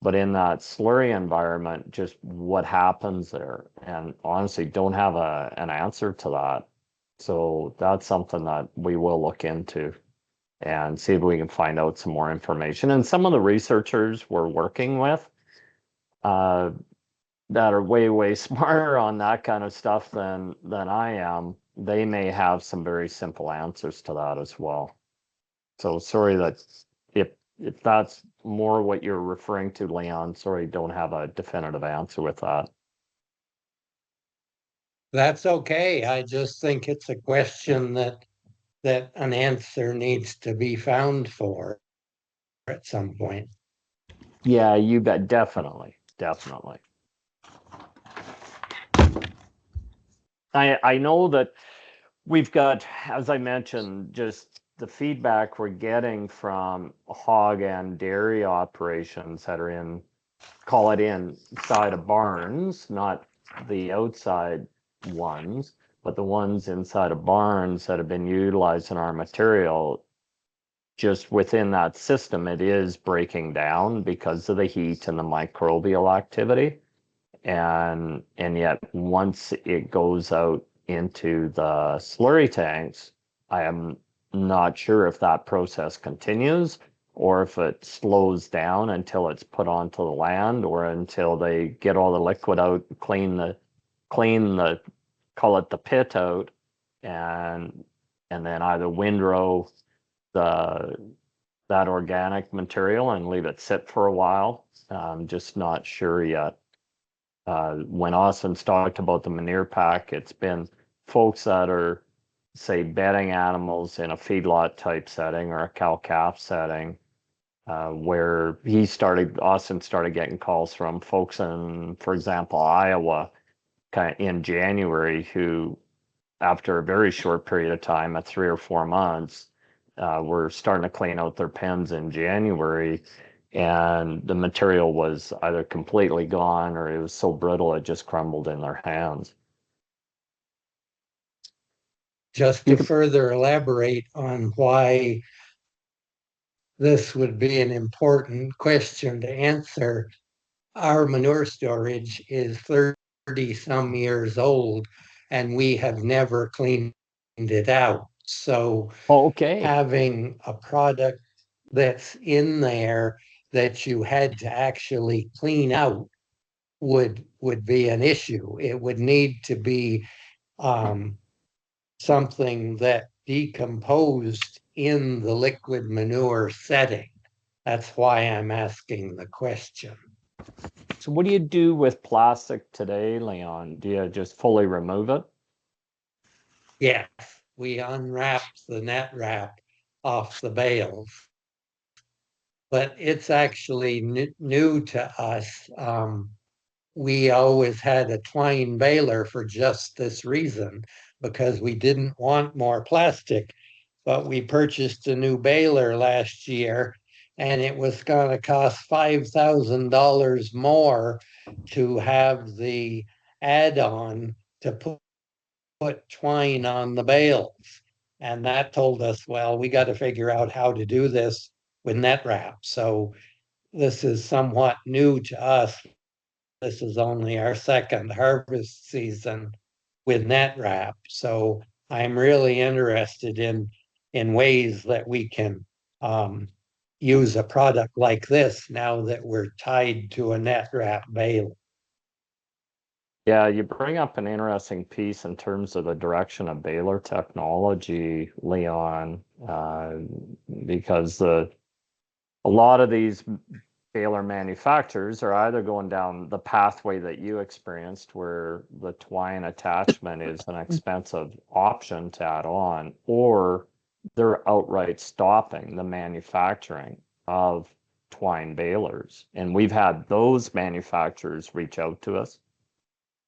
But in that slurry environment, just what happens there? And honestly, don't have an answer to that. So that's something that we will look into and see if we can find out some more information. And some of the researchers we're working with that are way, way smarter on that kind of stuff than I am, they may have some very simple answers to that as well. So sorry that if that's more what you're referring to, Leon, sorry, don't have a definitive answer with that. That's okay. I just think it's a question that an answer needs to be found for at some point. Yeah, you bet. Definitely. I know that we've got, as I mentioned, just the feedback we're getting from hog and dairy operations that are in, call it inside of barns, not the outside ones, but the ones inside of barns that have been utilizing our material. Just within that system, it is breaking down because of the heat and the microbial activity. And yet once it goes out into the slurry tanks, I am not sure if that process continues or if it slows down until it's put onto the land or until they get all the liquid out, clean clean the, call it the pit out, and then either windrow that organic material and leave it sit for a while. I'm just not sure yet. When Austin's talked about the manure pack, it's been folks that are, say, bedding animals in a feedlot type setting or a cow-calf setting, where Austin started getting calls from folks in, for example, Iowa, kind of in January, who, after a very short period of time, at 3 or 4 months, were starting to clean out their pens in January, and the material was either completely gone or it was so brittle it just crumbled in their hands. Just to further elaborate on why this would be an important question to answer, our manure storage is 30 some years old, and we have never cleaned it out. So having a product that's in there that you had to actually clean out would be an issue. It would need to be something that decomposed in the liquid manure setting. That's why I'm asking the question. So what do you do with plastic today, Leon? Do you just fully remove it? Yes, we unwrap the net wrap off the bales. But it's actually new to us. We always had a twine baler for just this reason, because we didn't want more plastic. But we purchased a new baler last year, and it was going to cost $5,000 more to have the add-on to put twine on the bales. And that told us, well, we got to figure out how to do this with net wrap. So this is somewhat new to us. This is only our second harvest season with net wrap. So I'm really interested in ways that we can use a product like this now that we're tied to a net wrap bale. Yeah, you bring up an interesting piece in terms of the direction of baler technology, Leon, because a lot of these baler manufacturers are either going down the pathway that you experienced, where the twine attachment is an expensive option to add on, or they're outright stopping the manufacturing of twine balers. And we've had those manufacturers reach out to us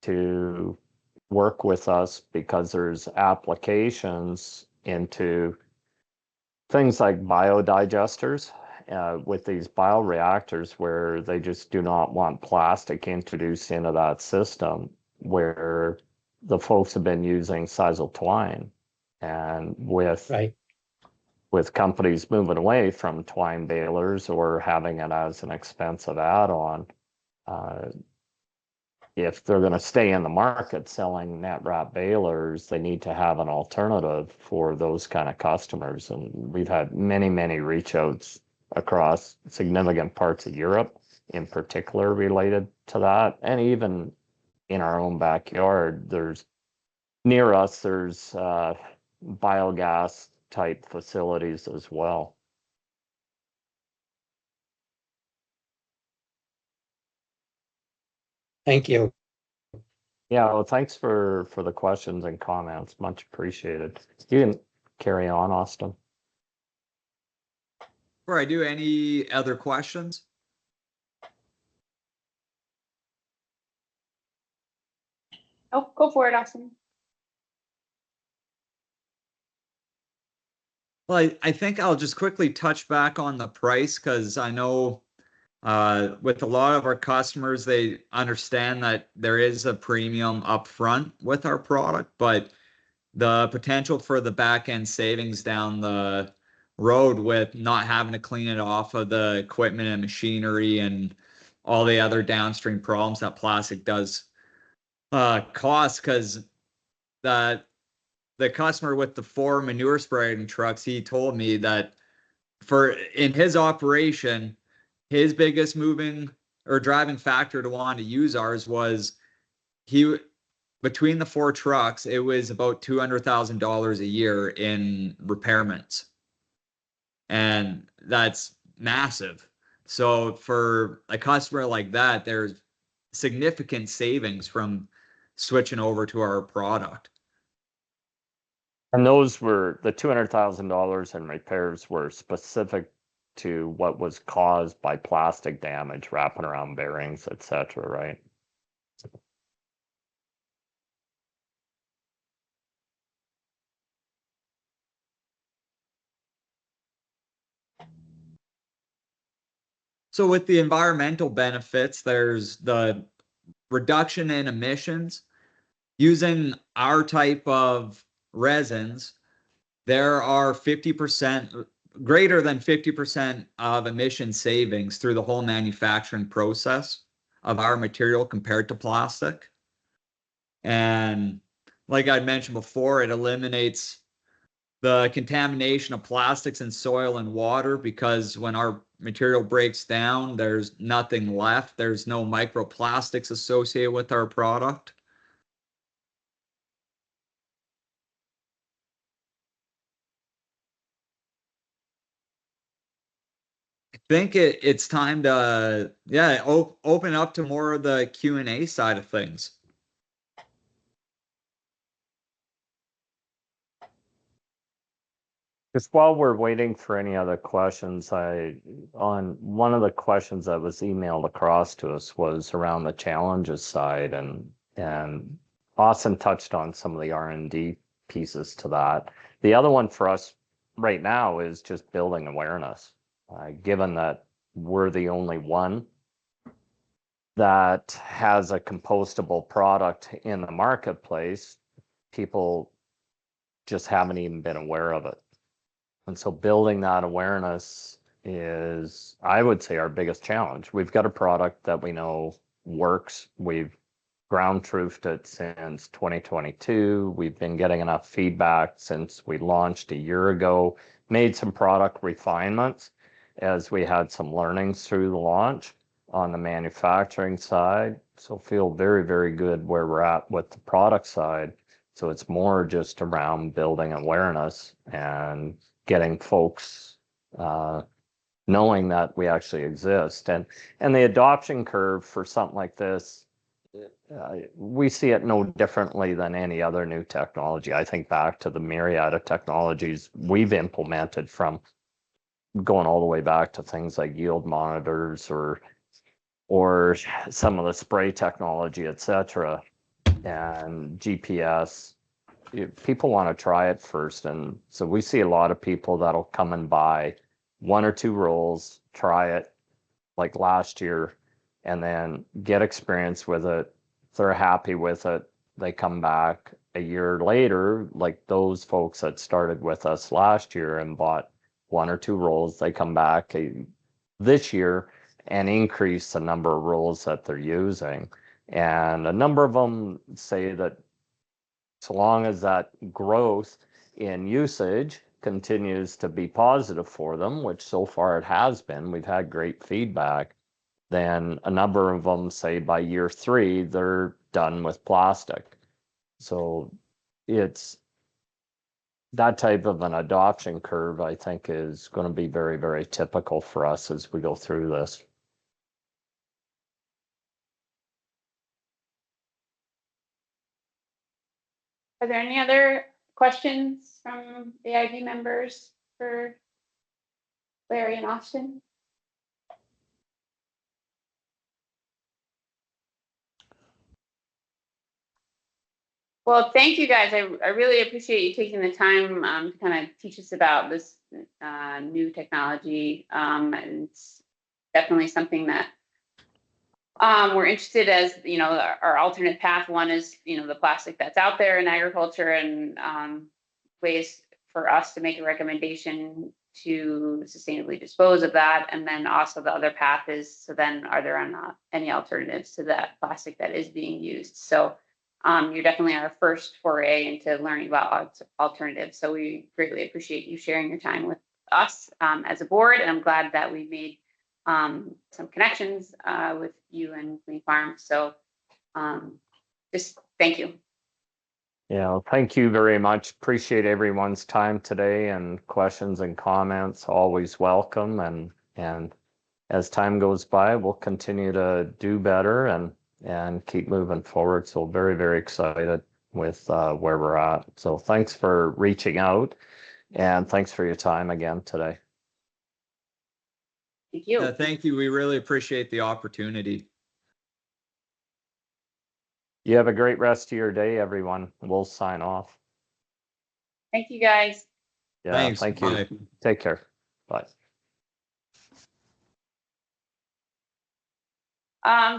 to work with us because there's applications into things like biodigesters with these bioreactors, where they just do not want plastic introduced into that system, where the folks have been using sisal twine. And with companies moving away from twine balers or having it as an expensive add-on, if they're going to stay in the market selling net wrap balers, they need to have an alternative for those kind of customers. And we've had many reach outs across significant parts of Europe, in particular related to that. And even in our own backyard, near us, there's biogas type facilities as well. Thank you. Yeah, well, thanks for the questions and comments. Much appreciated. You can carry on, Austin. Before I do, any other questions? Oh, go for it, Austin. Well, I think I'll just quickly touch back on the price, because I know with a lot of our customers, they understand that there is a premium upfront with our product, but the potential for the back end savings down the road with not having to clean it off of the equipment and machinery and all the other downstream problems that plastic does cost, because the customer with the 4 manure spraying trucks, he told me that in his operation, his biggest moving or driving factor to want to use ours was between the 4 trucks, it was about $200,000 a year in repairments. And that's massive. So for a customer like that, there's significant savings from switching over to our product. And those were the $200,000 in repairs were specific to what was caused by plastic damage, wrapping around bearings, etc., right? So with the environmental benefits, there's the reduction in emissions. Using our type of resins, there are 50%, greater than 50% of emission savings through the whole manufacturing process of our material compared to plastic. And like I'd mentioned before, it eliminates the contamination of plastics in soil and water, because when our material breaks down, there's nothing left. There's no microplastics associated with our product. I think it's time to, yeah, open up to more of the Q&A side of things. Just while we're waiting for any other questions, on one of the questions that was emailed across to us was around the challenges side, and Austin touched on some of the R&D pieces to that. The other one for us right now is just building awareness, given that we're the only one that has a compostable product in the marketplace. People just haven't even been aware of it. And so building that awareness is, I would say, our biggest challenge. We've got a product that we know works. We've ground truthed it since 2022. We've been getting enough feedback since we launched a year ago, made some product refinements as we had some learnings through the launch on the manufacturing side. So feel very, very good where we're at with the product side. So it's more just around building awareness and getting folks knowing that we actually exist. And the adoption curve for something like this, we see it no differently than any other new technology. I think back to the myriad of technologies we've implemented, from going all the way back to things like yield monitors or some of the spray technology, etc., and GPS. People want to try it first. And so we see a lot of people that'll come and buy 1 or 2 rolls, try it like last year, and then get experience with it. If they're happy with it, they come back a year later, like those folks that started with us last year and bought 1 or 2 rolls, they come back this year and increase the number of rolls that they're using. And a number of them say that so long as that growth in usage continues to be positive for them, which so far it has been, we've had great feedback, then a number of them say by year 3, they're done with plastic. So it's that type of an adoption curve, I think, is going to be very, very typical for us as we go through this. Are there any other questions from the AIB members for Larry and Austin? Well, thank you guys. I really appreciate you taking the time to kind of teach us about this new technology. And it's definitely something that we're interested, as you know, our alternate path. One is, you know, the plastic that's out there in agriculture, and ways for us to make a recommendation to sustainably dispose of that. And then also the other path is, so then are there any alternatives to that plastic that is being used? So you're definitely our first foray into learning about alternatives. So we greatly appreciate you sharing your time with us as a board. And I'm glad that we made some connections with you and Clean Farm. So just thank you. Yeah, thank you very much. Appreciate everyone's time today, and questions and comments always welcome. And as time goes by, we'll continue to do better and keep moving forward. So very, very excited with where we're at. So thanks for reaching out, and thanks for your time again today. Thank you. Yeah, thank you. We really appreciate the opportunity. You have a great rest of your day, everyone. We'll sign off. Thank you, guys. Yeah, Thanks. thank you. Bye. Take care. Bye.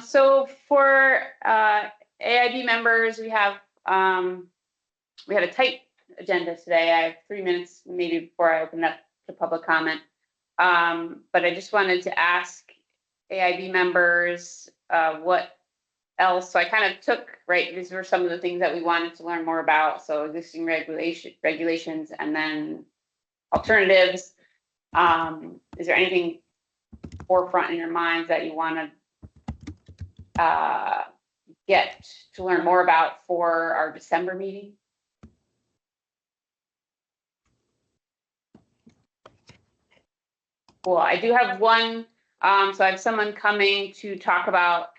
So for AIB members, we have a tight agenda today. I have 3 minutes maybe before I open up to public comment. But I just wanted to ask AIB members what else. So I kind of took, right, these were some of the things that we wanted to learn more about. So existing regulations and then alternatives. Is there anything forefront in your minds that you want to get to learn more about for our December meeting? Cool. I do have one. So I have someone coming to talk about.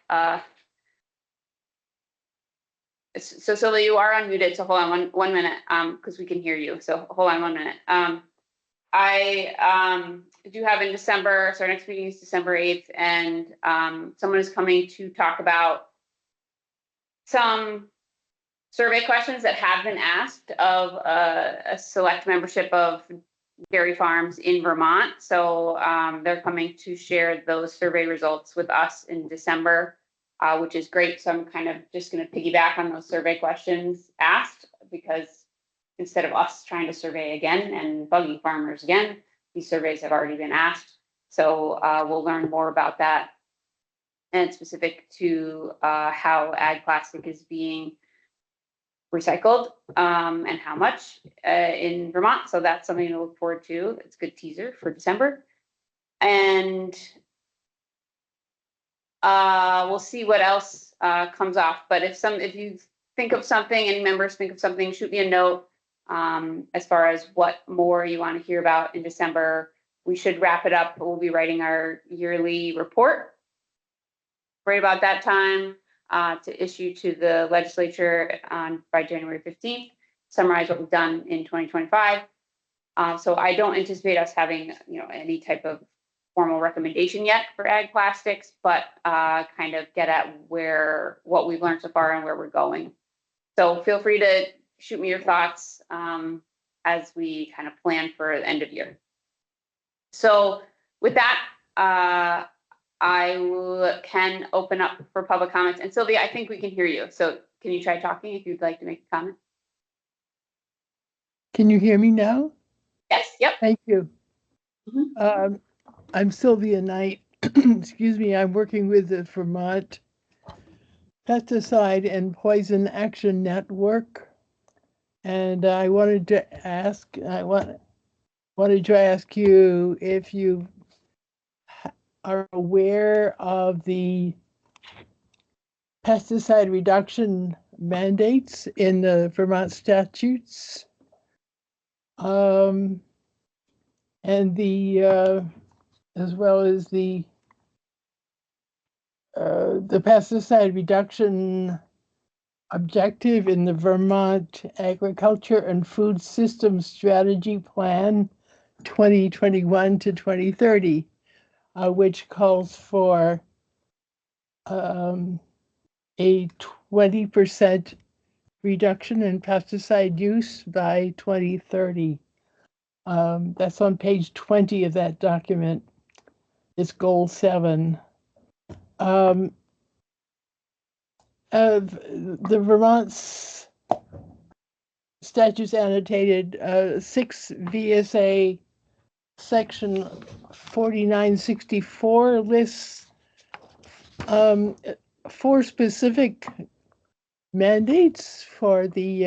So Sylvia, you are unmuted. So hold on one minute, because we can hear you. So hold on 1 minute. I do have in December. So our next meeting is December 8th, and someone is coming to talk about some survey questions that have been asked of a select membership of dairy farms in Vermont. So they're coming to share those survey results with us in December, which is great. So I'm kind of just going to piggyback on those survey questions asked, because instead of us trying to survey again and bugging farmers again, these surveys have already been asked. So we'll learn more about that, and specific to how ag plastic is being recycled and how much in Vermont. So that's something to look forward to. It's a good teaser for December. And we'll see what else comes off. But if you think of something, any members think of something, shoot me a note as far as what more you want to hear about in December. We should wrap it up. We'll be writing our yearly report right about that time. To issue to the legislature by January 15th, summarize what we've done in 2025. So I don't anticipate us having any type of formal recommendation yet for ag plastics, but kind of get at what we've learned so far and where we're going. So feel free to shoot me your thoughts as we kind of plan for the end of year. So with that, I can open up for public comments. And Sylvia, I think we can hear you. So can you try talking if you'd like to make a comment? Can you hear me now? Yes, yep. Thank you. Mm-hmm. I'm Sylvia Knight. Excuse me, I'm working with the Vermont Pesticide and Poison Action Network. And I wanted to ask you if you are aware of the pesticide reduction mandates in the Vermont statutes, and as well as the pesticide reduction objective in the Vermont Agriculture and Food System Strategy Plan 2021 to 2030. Which calls for a 20% reduction in pesticide use by 2030. That's on page 20 of that document. It's goal 7. Of the Vermont's statutes annotated 6 VSA section 4964 lists 4 specific mandates for the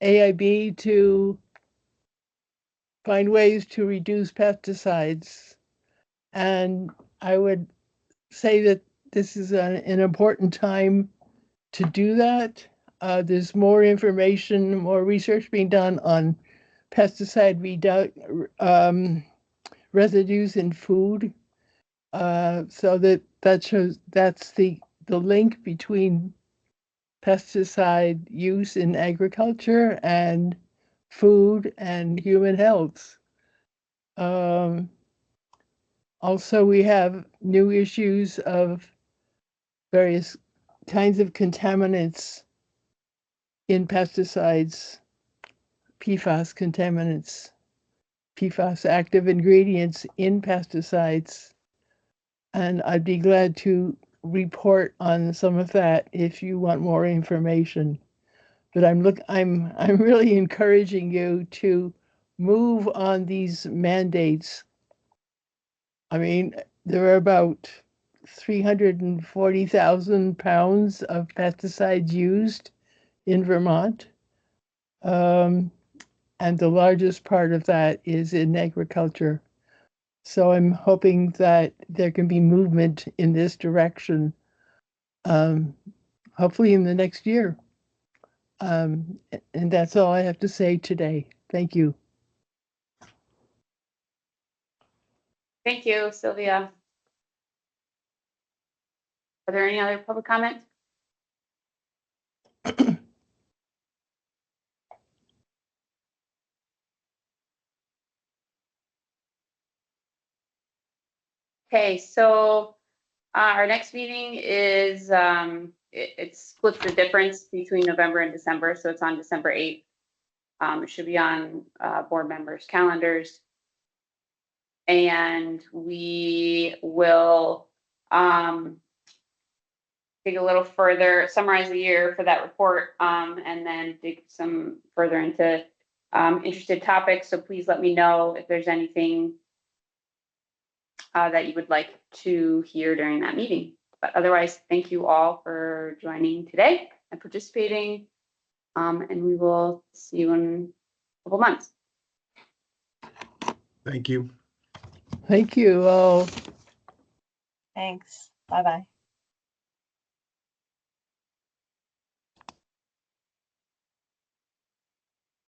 AIB to find ways to reduce pesticides. And I would say that this is an important time to do that. there's more information, more research being done on pesticide residues in food. So that shows that's the link between pesticide use in agriculture and food and human health. Also, we have new issues of various kinds of contaminants in pesticides, PFAS contaminants, PFAS active ingredients in pesticides. And I'd be glad to report on some of that if you want more information. But I'm really encouraging you to move on these mandates. I mean, there are about 340,000 pounds of pesticides used in Vermont. And the largest part of that is in agriculture. So I'm hoping that there can be movement in this direction, hopefully in the next year. And that's all I have to say today. Thank you. Thank you, Sylvia. Are there any other public comments? Okay, so our next meeting is, it splits the difference between November and December, so it's on December 8th. It should be on board members' calendars. And we will dig a little further, summarize the year for that report, and then dig some further into interested topics. So please let me know if there's anything that you would like to hear during that meeting. But otherwise, thank you all for joining today and participating. And we will see you in a couple months. Thank you. Thank you all. Thanks. Bye-bye.